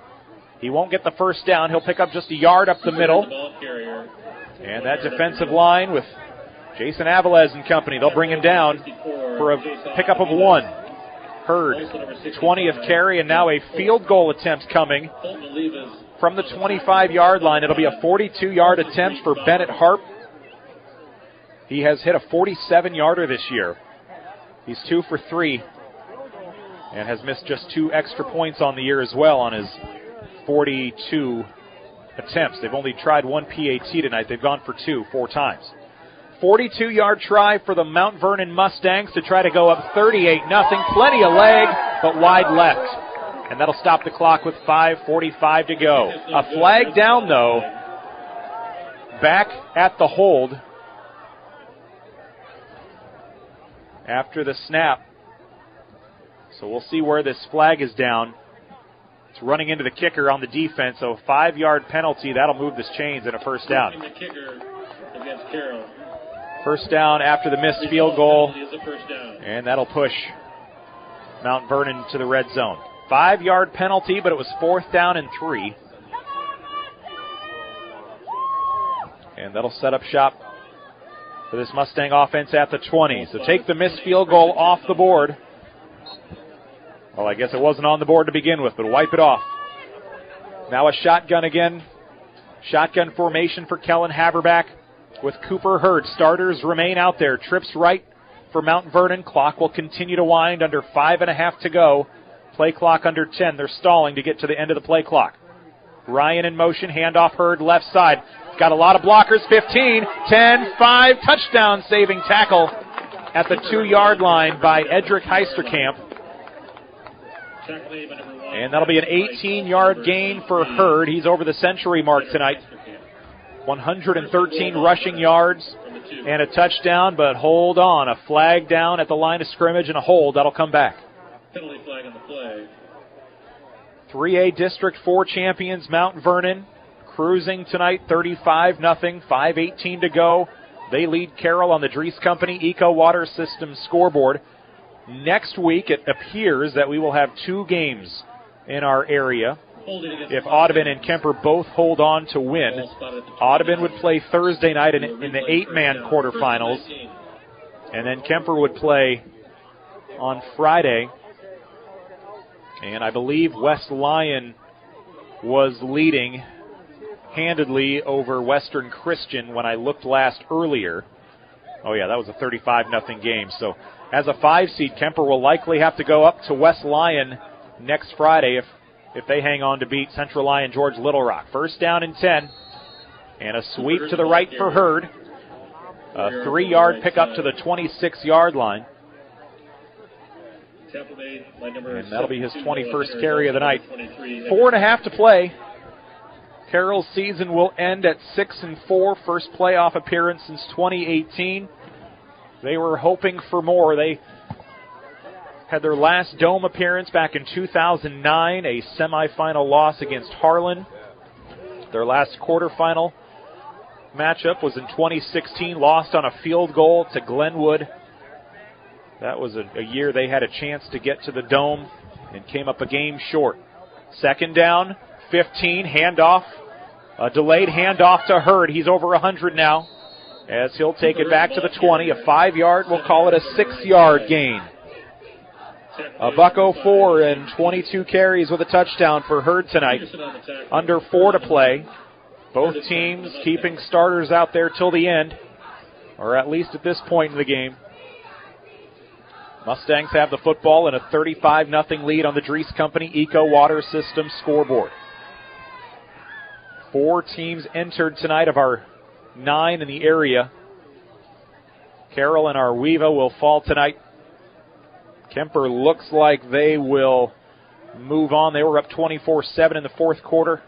He won't get the first down. He'll pick up just a yard up the middle. And that defensive line with Jason Aviles and company, they'll bring him down for a pickup of 1. Hurd, 20th carry, and now a field goal attempt coming from the 25-yard line. It'll be a 42-yard attempt for Bennett Harp. He has hit a 47-yarder this year. He's 2 for 3 and has missed just 2 extra points on the year as well on his 42 attempts. They've only tried 1 PAT tonight. They've gone for 2 4 times. 42-yard try for the Mount Vernon Mustangs to try to go up 38-0. Plenty of leg, but wide left. And that'll stop the clock with 5:45 to go. A flag down, though, back at the hold after the snap. So we'll see where this flag is down. It's running into the kicker on the defense, so a 5-yard penalty. That'll move this chains and a first down. The kicker against Carroll. First down after the missed field goal, and that'll push Mount Vernon to the red zone. 5-yard penalty, but it was 4th down and 3. And that'll set up shop for this Mustang offense at the 20. So take the missed field goal off the board. Well, I guess it wasn't on the board to begin with, but wipe it off. Now a shotgun again. Shotgun formation for Kellen Haverback with Cooper Hurd. Starters remain out there. Trips right for Mount Vernon. Clock will continue to wind. Under 5.5 to go. Play clock under 10. They're stalling to get to the end of the play clock. Ryan in motion. Handoff Hurd left side. Got a lot of blockers. 15, 10, 5. Touchdown saving tackle at the 2-yard line by Edric Heisterkamp. And that'll be an 18-yard gain for Hurd. He's over the century mark tonight. 113 rushing yards and a touchdown, but hold on. A flag down at the line of scrimmage and a hold. That'll come back. Penalty flag on the play. 3A District 4 champions Mount Vernon cruising tonight, 35-0, 5:18 to go. They lead Carroll on the Drees Company Eco Water System scoreboard. Next week, it appears that we will have 2 games in our area. if Audubon and Kemper both hold on to win. Audubon would play Thursday night in the 8-man quarterfinals, and then Kemper would play on Friday. And I believe West Lyon was leading handedly over Western Christian when I looked earlier. Oh, yeah, that was a 35-0 game. So as a 5 seed, Kemper will likely have to go up to West Lyon next Friday if they hang on to beat Central Lyon George Little Rock. First down and 10. And a sweep to the right for Hurd. A 3-yard pickup to the 26-yard line. And that'll be his 21st carry of the night. 4.5 to play. Carroll's season will end at 6-4, first playoff appearance since 2018. They were hoping for more. They had their last dome appearance back in 2009, a semifinal loss against Harlan. Their last quarterfinal matchup was in 2016, lost on a field goal to Glenwood. That was a year they had a chance to get to the dome and came up a game short. Second down, 15, handoff. A delayed handoff to Hurd. He's over 100 now as he'll take it back to the 20. A 5-yard, we'll call it a 6-yard gain. A $104 and 22 carries with a touchdown for Hurd tonight. Under 4 to play. Both teams keeping starters out there till the end, or at least at this point in the game. Mustangs have the football in a 35-0 lead on the Dries Company Eco Water System scoreboard. 4 teams entered tonight of our 9 in the area. Carroll and Arweva will fall tonight. Kemper looks like they will move on. They were up 24-7 in the fourth quarter.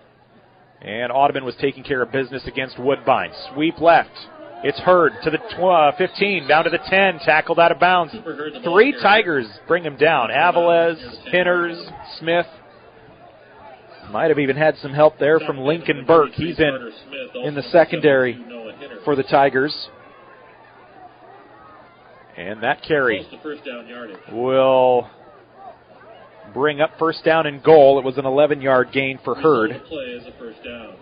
And Audubon was taking care of business against Woodbine. Sweep left. It's Hurd to the 15, down to the 10, tackled out of bounds. 3 Tigers bring him down. Avalez, Pinners, Smith. Might have even had some help there from Lincoln Burke. He's in the secondary for the Tigers. And that carry will bring up first down and goal. It was an 11-yard gain for Hurd.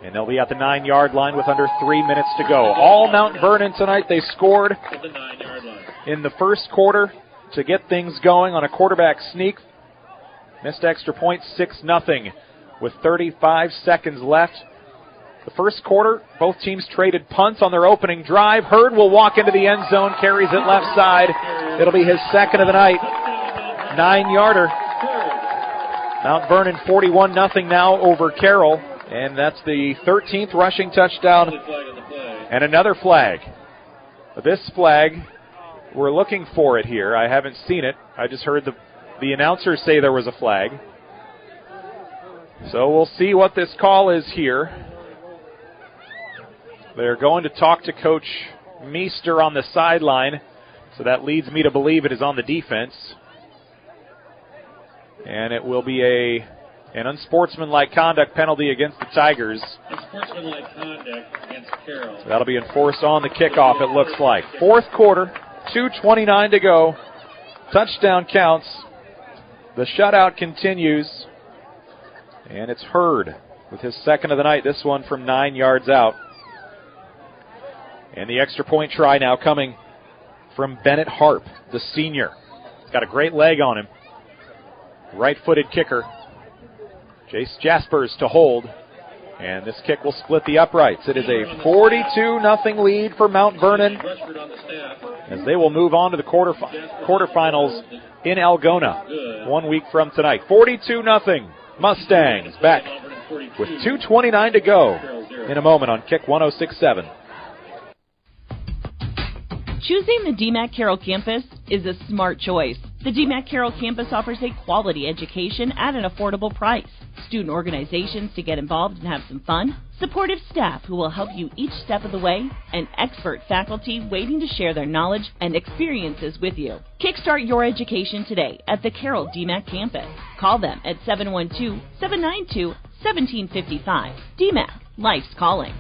And they'll be at the 9-yard line with under 3 minutes to go. All Mount Vernon tonight. They scored in the first quarter to get things going on a quarterback sneak. Missed extra point, 6-0 with 35 seconds left. The first quarter, both teams traded punts on their opening drive. Hurd will walk into the end zone, carries it left side. It'll be his second of the night. 9-yarder. Mount Vernon 41-0 now over Carroll, and that's the 13th rushing touchdown and another flag. This flag, we're looking for it here. I haven't seen it. I just heard the announcer say there was a flag. So we'll see what this call is here. They're going to talk to Coach Meester on the sideline, so that leads me to believe it is on the defense. And it will be an unsportsmanlike conduct penalty against the Tigers. Unsportsmanlike conduct against Carroll. So that'll be enforced on the kickoff, it looks like. Fourth quarter, 2:29 to go. Touchdown counts. The shutout continues. And it's Hurd with his second of the night, this one from 9 yards out. And the extra point try now coming from Bennett Harp, the senior. He's got a great leg on him. Right-footed kicker. Jace Jaspers to hold. And this kick will split the uprights. It is a 42-0 lead for Mount Vernon as they will move on to the quarterfinals in Algona 1 week from tonight. 42-0. Mustangs back with 2:29 to go in a moment on Kick 106.7. Choosing the DMAC Carroll campus is a smart choice. The DMAC Carroll campus offers a quality education at an affordable price. Student organizations to get involved and have some fun, supportive staff who will help you each step of the way, and expert faculty waiting to share their knowledge and experiences with you. Kickstart your education today at the Carroll DMAC campus. Call them at 712-792-1755. DMAC, life's calling.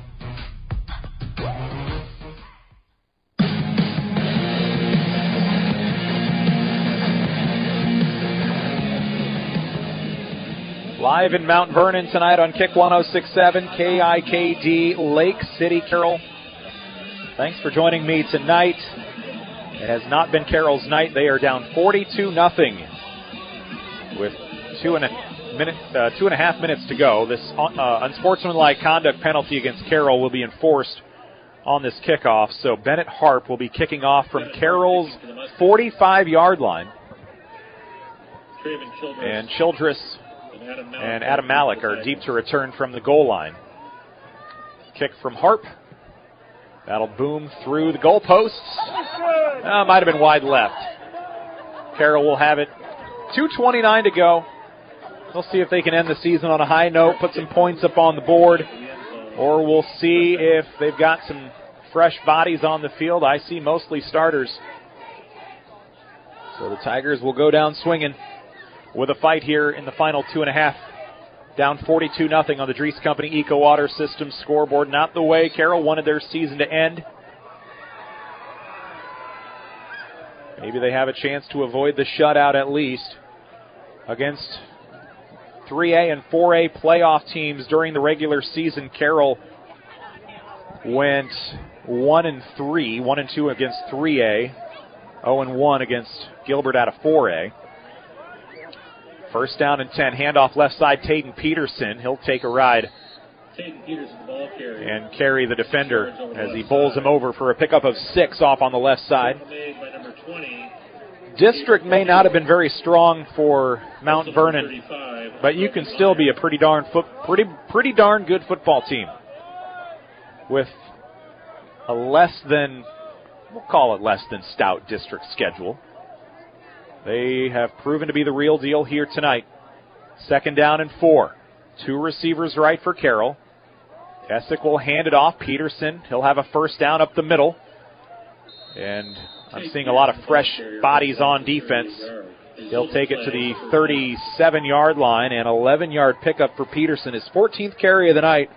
Live in Mount Vernon tonight on Kick 106.7 KIKD Lake City, Carroll. Thanks for joining me tonight. It has not been Carroll's night. They are down 42-0 with 2.5 minutes to go. This unsportsmanlike conduct penalty against Carroll will be enforced on this kickoff. So Bennett Harp will be kicking off from Carroll's 45-yard line. And Childress and Adam Malik are deep to return from the goal line. Kick from Harp. That'll boom through the goalposts. Might have been wide left. Carroll will have it. 2:29 to go. We'll see if they can end the season on a high note, put some points up on the board, or we'll see if they've got some fresh bodies on the field. I see mostly starters. So the Tigers will go down swinging with a fight here in the final 2.5. Down 42-0 on the Dries Company Eco Water System scoreboard. Not the way Carroll wanted their season to end. Maybe they have a chance to avoid the shutout at least against 3A and 4A playoff teams during the regular season. Carroll went 1-3, 1-2 against 3A, 0-1 against Gilbert out of 4A. First down and 10. Handoff left side, Tayden Peterson. He'll take a ride and carry the defender as he bowls him over for a pickup of 6 off on the left side. District may not have been very strong for Mount Vernon, but you can still be a pretty darn good football team with a less than stout district schedule. They have proven to be the real deal here tonight. Second down and 4. 2 receivers right for Carroll. Essick will hand it off. Peterson, he'll have a first down up the middle. And I'm seeing a lot of fresh bodies on defense. He'll take it to the 37-yard line, and 11-yard pickup for Peterson. His 14th carry of the night,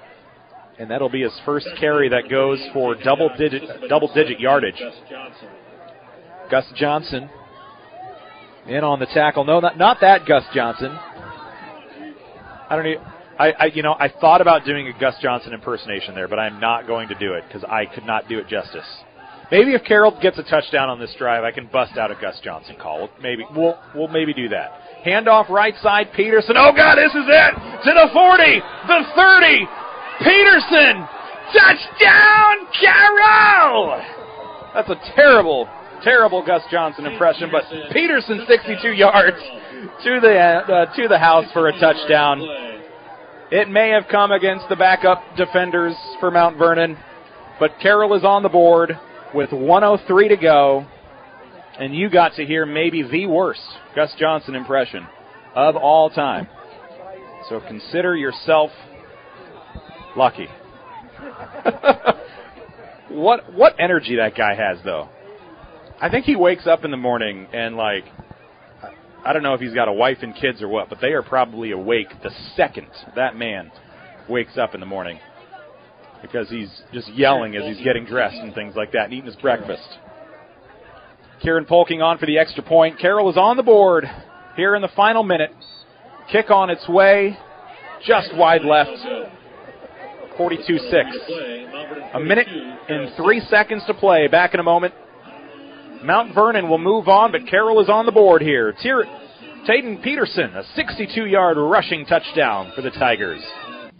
and that'll be his first carry that goes for double-digit yardage. Gus Johnson in on the tackle. No, not that Gus Johnson. I thought about doing a Gus Johnson impersonation there, but I'm not going to do it because I could not do it justice. Maybe if Carroll gets a touchdown on this drive, I can bust out a Gus Johnson call. We'll maybe do that. Handoff right side, Peterson. Oh God, this is it! To the 40, the 30. Peterson, touchdown, Carroll! That's a terrible Gus Johnson impression, but Peterson 62 yards to the house for a touchdown. It may have come against the backup defenders for Mount Vernon, but Carroll is on the board with 1:03 to go, and you got to hear maybe the worst Gus Johnson impression of all time. So consider yourself lucky. What energy that guy has, though. I think he wakes up in the morning and, I don't know if he's got a wife and kids or what, but they are probably awake the second that man wakes up in the morning because he's just yelling as he's getting dressed and things like that and eating his breakfast. Kieran Polking on for the extra point. Carroll is on the board here in the final minute. Kick on its way, just wide left, 42-6. A minute and 3 seconds to play. Back in a moment. Mount Vernon will move on, but Carroll is on the board here. Tayden Peterson, a 62-yard rushing touchdown for the Tigers.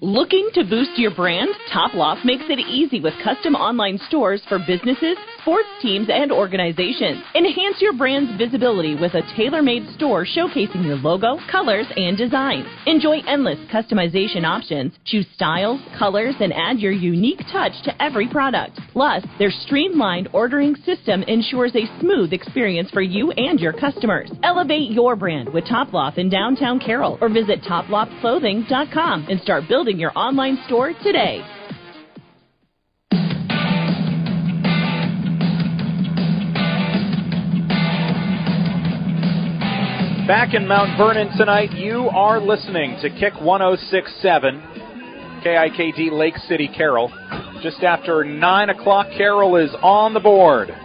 Looking to boost your brand? Top Loft makes it easy with custom online stores for businesses, sports teams, and organizations. Enhance your brand's visibility with a tailor-made store showcasing your logo, colors, and designs. Enjoy endless customization options. Choose styles, colors, and add your unique touch to every product. Plus, their streamlined ordering system ensures a smooth experience for you and your customers. Elevate your brand with Top Loft in downtown Carroll or visit toploftclothing.com and start building your online store today. Back in Mount Vernon tonight, you are listening to Kick 106.7, KIKD Lake City, Carroll. Just after 9 o'clock, Carroll is on the board.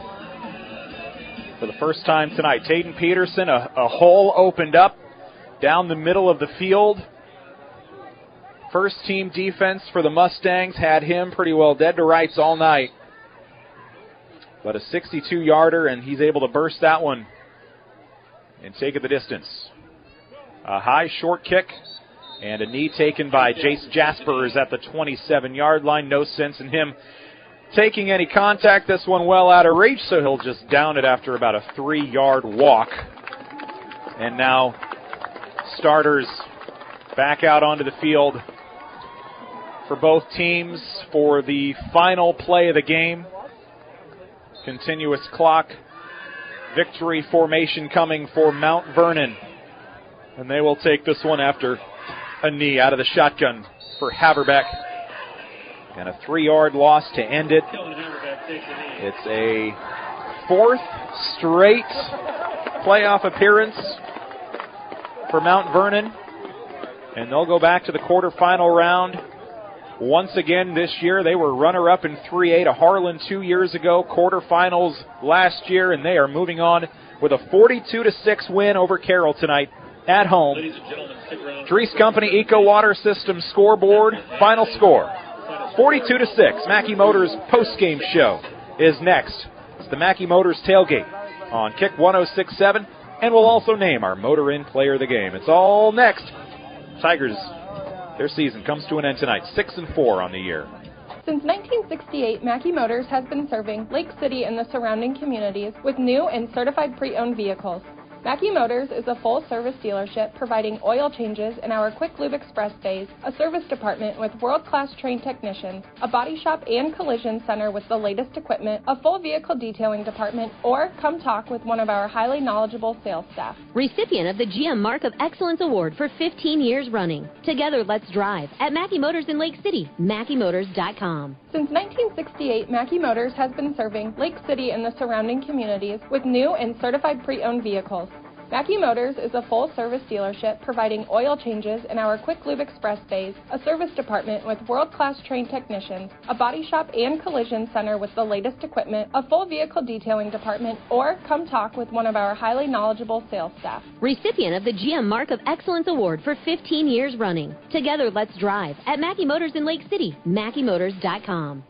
For the first time tonight, Tayden Peterson, a hole opened up down the middle of the field. First-team defense for the Mustangs had him pretty well dead to rights all night. But a 62-yarder, and he's able to burst that one and take it the distance. A high short kick and a knee taken by Jace Jaspers at the 27-yard line. No sense in him taking any contact. This one well out of reach, so he'll just down it after about a 3-yard walk. And now starters back out onto the field for both teams for the final play of the game. Continuous clock. Victory formation coming for Mount Vernon. And they will take this one after a knee out of the shotgun for Haverbeck. And a 3-yard loss to end it. It's a 4th straight playoff appearance for Mount Vernon. And they'll go back to the quarterfinal round. Once again this year, they were runner-up in 3A to Harlan 2 years ago, quarterfinals last year, and they are moving on with a 42-6 win over Carroll tonight at home. Dries Company Eco Water System scoreboard, final score, 42-6. Mackey Motors post-game show is next. It's the Mackey Motors tailgate on Kick 106.7, and we'll also name our Motor Inn Player of the Game. It's all next. Tigers, their season comes to an end tonight, 6-4 on the year. Since 1968, Mackey Motors has been serving Lake City and the surrounding communities with new and certified pre-owned vehicles. Mackey Motors is a full-service dealership providing oil changes in our Quick Lube Express bays, a service department with world-class trained technicians, a body shop and collision center with the latest equipment, a full vehicle detailing department, or come talk with one of our highly knowledgeable sales staff. Recipient of the GM Mark of Excellence Award for 15 years running. Together, let's drive at Mackey Motors in Lake City, MackeyMotors.com. Since 1968, Mackey Motors has been serving Lake City and the surrounding communities with new and certified pre-owned vehicles. Mackey Motors is a full-service dealership providing oil changes in our Quick Lube Express bays, a service department with world-class trained technicians, a body shop and collision center with the latest equipment, a full vehicle detailing department, or come talk with one of our highly knowledgeable sales staff. Recipient of the GM Mark of Excellence Award for 15 years running. Together, let's drive at Mackey Motors in Lake City, MackeyMotors.com.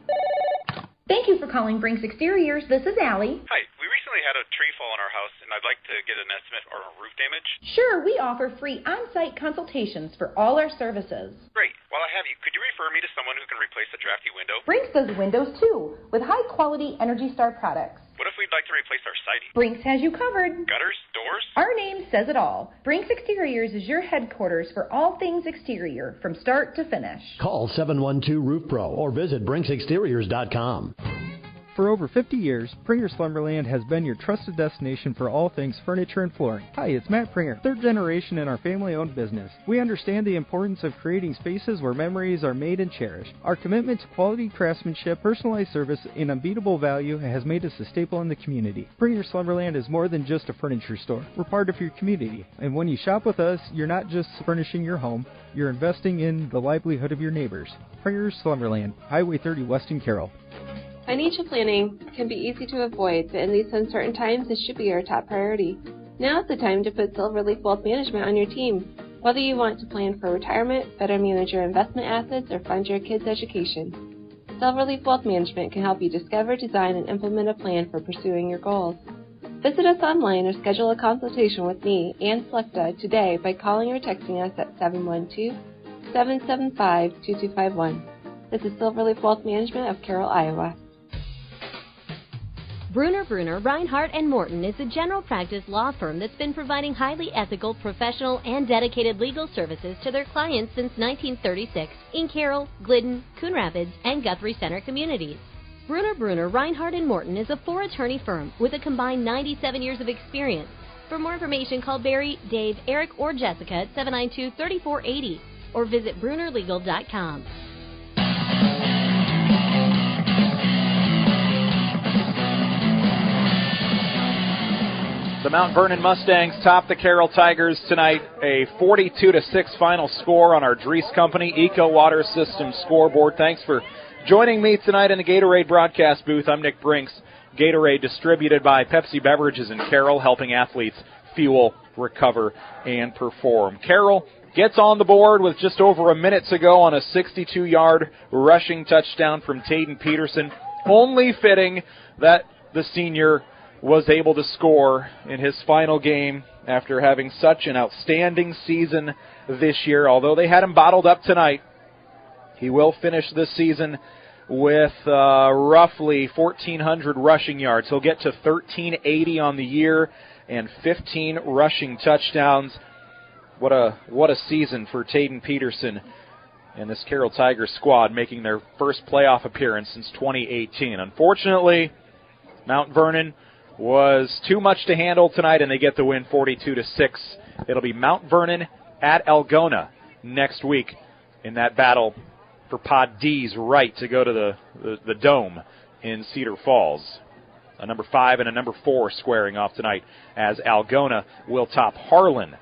Thank you for calling Brinks Exteriors. This is Allie. Hi, we recently had a tree fall in our house, and I'd like to get an estimate on roof damage. Sure, we offer free on-site consultations for all our services. Great. While I have you, could you refer me to someone who can replace a drafty window? Brinks does windows too, with high-quality Energy Star products. What if we'd like to replace our siding? Brinks has you covered. Gutters? Doors? Our name says it all. Brinks Exteriors is your headquarters for all things exterior, from start to finish. Call 712-ROOF-PRO or visit BrinksExteriors.com. For over 50 years, Pringer Slumberland has been your trusted destination for all things furniture and flooring. Hi, it's Matt Pringer, third generation in our family-owned business. We understand the importance of creating spaces where memories are made and cherished. Our commitment to quality craftsmanship, personalized service, and unbeatable value has made us a staple in the community. Pringer Slumberland is more than just a furniture store. We're part of your community, and when you shop with us, you're not just furnishing your home, you're investing in the livelihood of your neighbors. Pringer Slumberland, Highway 30 West in Carroll. Financial planning can be easy to avoid, but in these uncertain times, it should be your top priority. Now is the time to put Silverleaf Wealth Management on your team. Whether you want to plan for retirement, better manage your investment assets, or fund your kids' education, Silverleaf Wealth Management can help you discover, design, and implement a plan for pursuing your goals. Visit us online or schedule a consultation with me, Ann Slechta, today by calling or texting us at 712-775-2251. This is Silverleaf Wealth Management of Carroll, Iowa. Bruner, Reinhardt & Morton is a general practice law firm that's been providing highly ethical, professional, and dedicated legal services to their clients since 1936 in Carroll, Glidden, Coon Rapids, and Guthrie Center communities. Bruner, Reinhardt & Morton is a 4-attorney firm with a combined 97 years of experience. For more information, call Barry, Dave, Eric, or Jessica at 792-3480 or visit brunerlegal.com. The Mount Vernon Mustangs top the Carroll Tigers tonight, a 42-6 final score on our Dries Company Eco Water System scoreboard. Thanks for joining me tonight in the Gatorade broadcast booth. I'm Nick Brinks. Gatorade distributed by Pepsi Beverages in Carroll, helping athletes fuel, recover, and perform. Carroll gets on the board with just over a minute to go on a 62-yard rushing touchdown from Taden Peterson. Only fitting that the senior was able to score in his final game after having such an outstanding season this year. Although they had him bottled up tonight, he will finish this season with roughly 1,400 rushing yards. He'll get to 1,380 on the year and 15 rushing touchdowns. What a season for Taden Peterson and this Carroll Tigers squad, making their first playoff appearance since 2018. Unfortunately, Mount Vernon was too much to handle tonight, and they get the win 42-6. It'll be Mount Vernon at Algona next week in that battle for Pod D's right to go to the Dome in Cedar Falls. A number 5 and a number 4 squaring off tonight, as Algona will top Harlan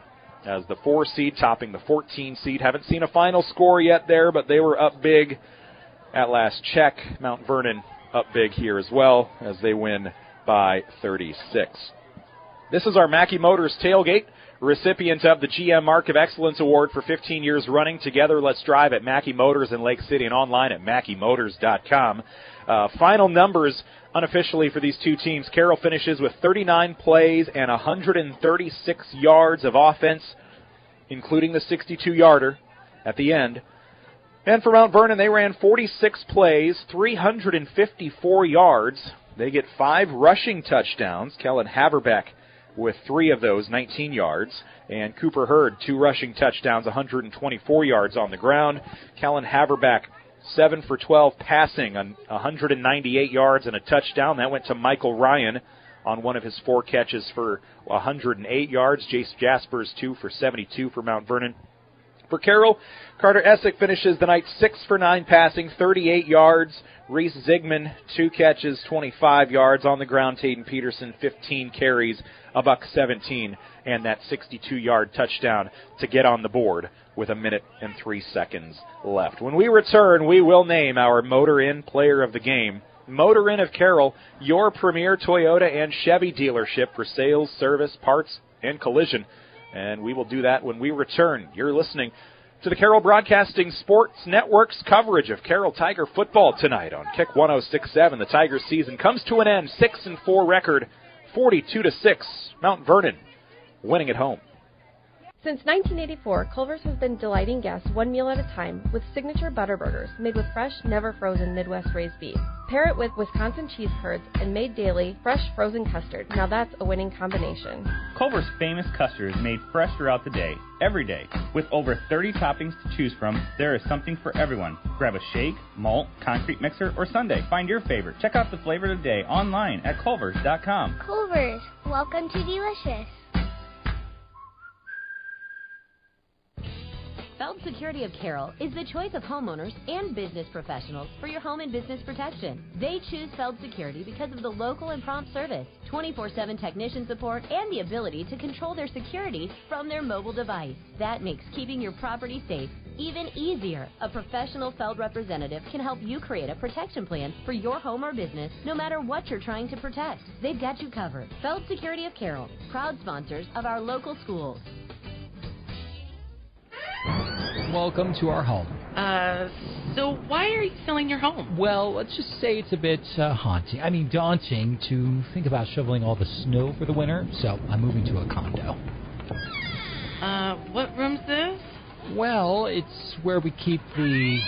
as the 4 seed, topping the 14 seed. Haven't seen a final score yet there, but they were up big at last check. Mount Vernon up big here as well as they win by 36. This is our Mackey Motors tailgate, recipient of the GM Mark of Excellence Award for 15 years running. Together, let's drive at Mackey Motors in Lake City and online at MackeyMotors.com. Final numbers unofficially for these two teams. Carroll finishes with 39 plays and 136 yards of offense, including the 62-yarder at the end. And for Mount Vernon, they ran 46 plays, 354 yards. They get 5 rushing touchdowns. Kellen Haverbeck with 3 of those, 19 yards. And Cooper Hurd, 2 rushing touchdowns, 124 yards on the ground. Kellen Haverbeck, 7 for 12 passing, 198 yards and a touchdown. That went to Michael Ryan on one of his 4 catches for 108 yards. Jace Jaspers, 2 for 72 for Mount Vernon. For Carroll, Carter Essick finishes the night 6 for 9 passing, 38 yards. Reese Zigman, 2 catches, 25 yards on the ground. Taden Peterson, 15 carries, $117, and that 62-yard touchdown to get on the board with 1 minute and 3 seconds left. When we return, we will name our Motor Inn Player of the Game. Motor Inn of Carroll, your premier Toyota and Chevy dealership for sales, service, parts, and collision. And we will do that when we return. You're listening to the Carroll Broadcasting Sports Network's coverage of Carroll Tiger football tonight on Kick 106.7. The Tigers season comes to an end, 6-4 record, 42-6. Mount Vernon winning at home. Since 1984, Culver's has been delighting guests one meal at a time with signature butter burgers made with fresh, never frozen Midwest raised beef. Pair it with Wisconsin cheese curds and made daily fresh frozen custard. Now that's a winning combination. Culver's famous custard is made fresh throughout the day, every day. With over 30 toppings to choose from, there is something for everyone. Grab a shake, malt, concrete mixer, or sundae. Find your favorite. Check out the flavor of the day online at culvers.com. Culver's, welcome to Delicious. Feld Security of Carroll is the choice of homeowners and business professionals for your home and business protection. They choose Feld Security because of the local and prompt service, 24/7 technician support, and the ability to control their security from their mobile device. That makes keeping your property safe even easier. A professional Feld representative can help you create a protection plan for your home or business, no matter what you're trying to protect. They've got you covered. Feld Security of Carroll, proud sponsors of our local schools. Welcome to our home. So why are you selling your home? Well, let's just say it's a bit daunting to think about shoveling all the snow for the winter, so I'm moving to a condo. What room's this? Well, it's where we keep the...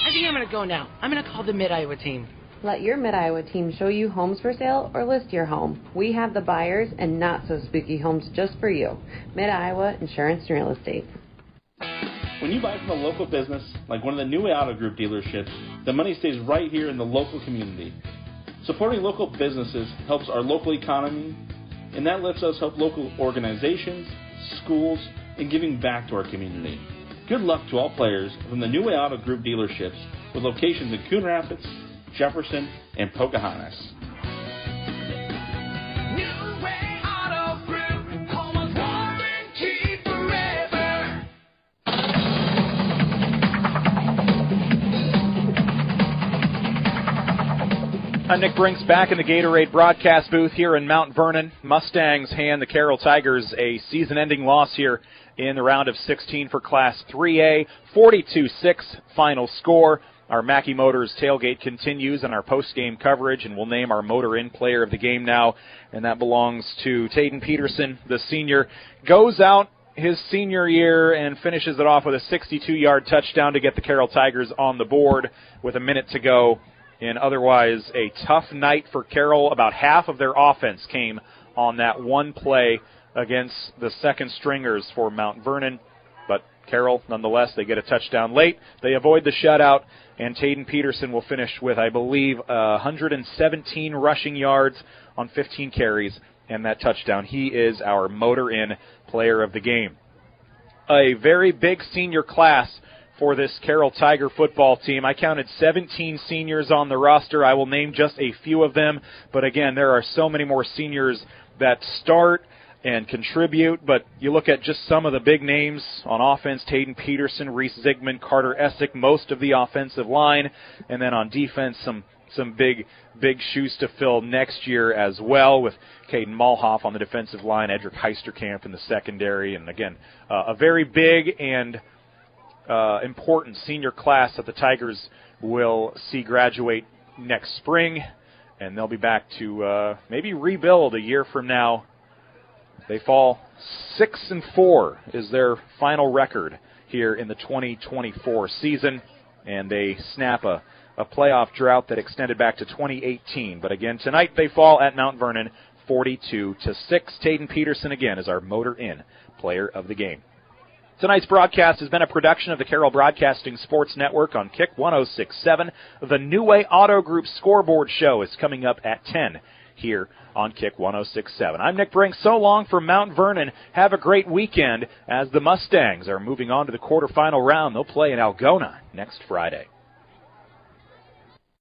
I think I'm going to go now. I'm going to call the Mid-Iowa team. Let your Mid-Iowa team show you homes for sale or list your home. We have the buyers and not so spooky homes just for you. Mid-Iowa Insurance and Real Estate. When you buy from a local business, like one of the New Auto Group dealerships, the money stays right here in the local community. Supporting local businesses helps our local economy, and that lets us help local organizations, schools, and giving back to our community. Good luck to all players from the New Auto Group dealerships with locations in Coon Rapids, Jefferson, and Pocahontas. I'm Nick Brinks back in the Gatorade broadcast booth here in Mount Vernon. Mustangs hand the Carroll Tigers a season-ending loss here in the round of 16 for Class 3A. 42-6 final score. Our Mackey Motors tailgate continues in our post-game coverage, and we'll name our Motor-In player of the game now, and that belongs to Taden Peterson, the senior. Goes out his senior year and finishes it off with a 62-yard touchdown to get the Carroll Tigers on the board with a minute to go. In otherwise a tough night for Carroll. About half of their offense came on that one play against the second stringers for Mount Vernon. But Carroll, nonetheless, they get a touchdown late. They avoid the shutout, and Taden Peterson will finish with, I believe, 117 rushing yards on 15 carries and that touchdown. He is our Motor-In player of the game. A very big senior class for this Carroll Tiger football team. I counted 17 seniors on the roster. I will name just a few of them, but again, there are so many more seniors that start and contribute, but you look at just some of the big names on offense: Taden Peterson, Reese Zigman, Carter Essick, most of the offensive line, and then on defense, some big shoes to fill next year as well, with Caden Malhoff on the defensive line, Edric Heisterkamp in the secondary, and again, a very big and important senior class that the Tigers will see graduate next spring, and they'll be back to maybe rebuild a year from now. They fall 6-4 is their final record here in the 2024 season, and they snap a playoff drought that extended back to 2018. But again, tonight they fall at Mount Vernon 42-6. Taden Peterson again is our Motor-In player of the game. Tonight's broadcast has been a production of the Carroll Broadcasting Sports Network on Kick 106.7. The New Way Auto Group Scoreboard Show is coming up at 10 here on Kick 106.7. I'm Nick Brinks. So long from Mount Vernon. Have a great weekend as the Mustangs are moving on to the quarterfinal round. They'll play in Algona next Friday.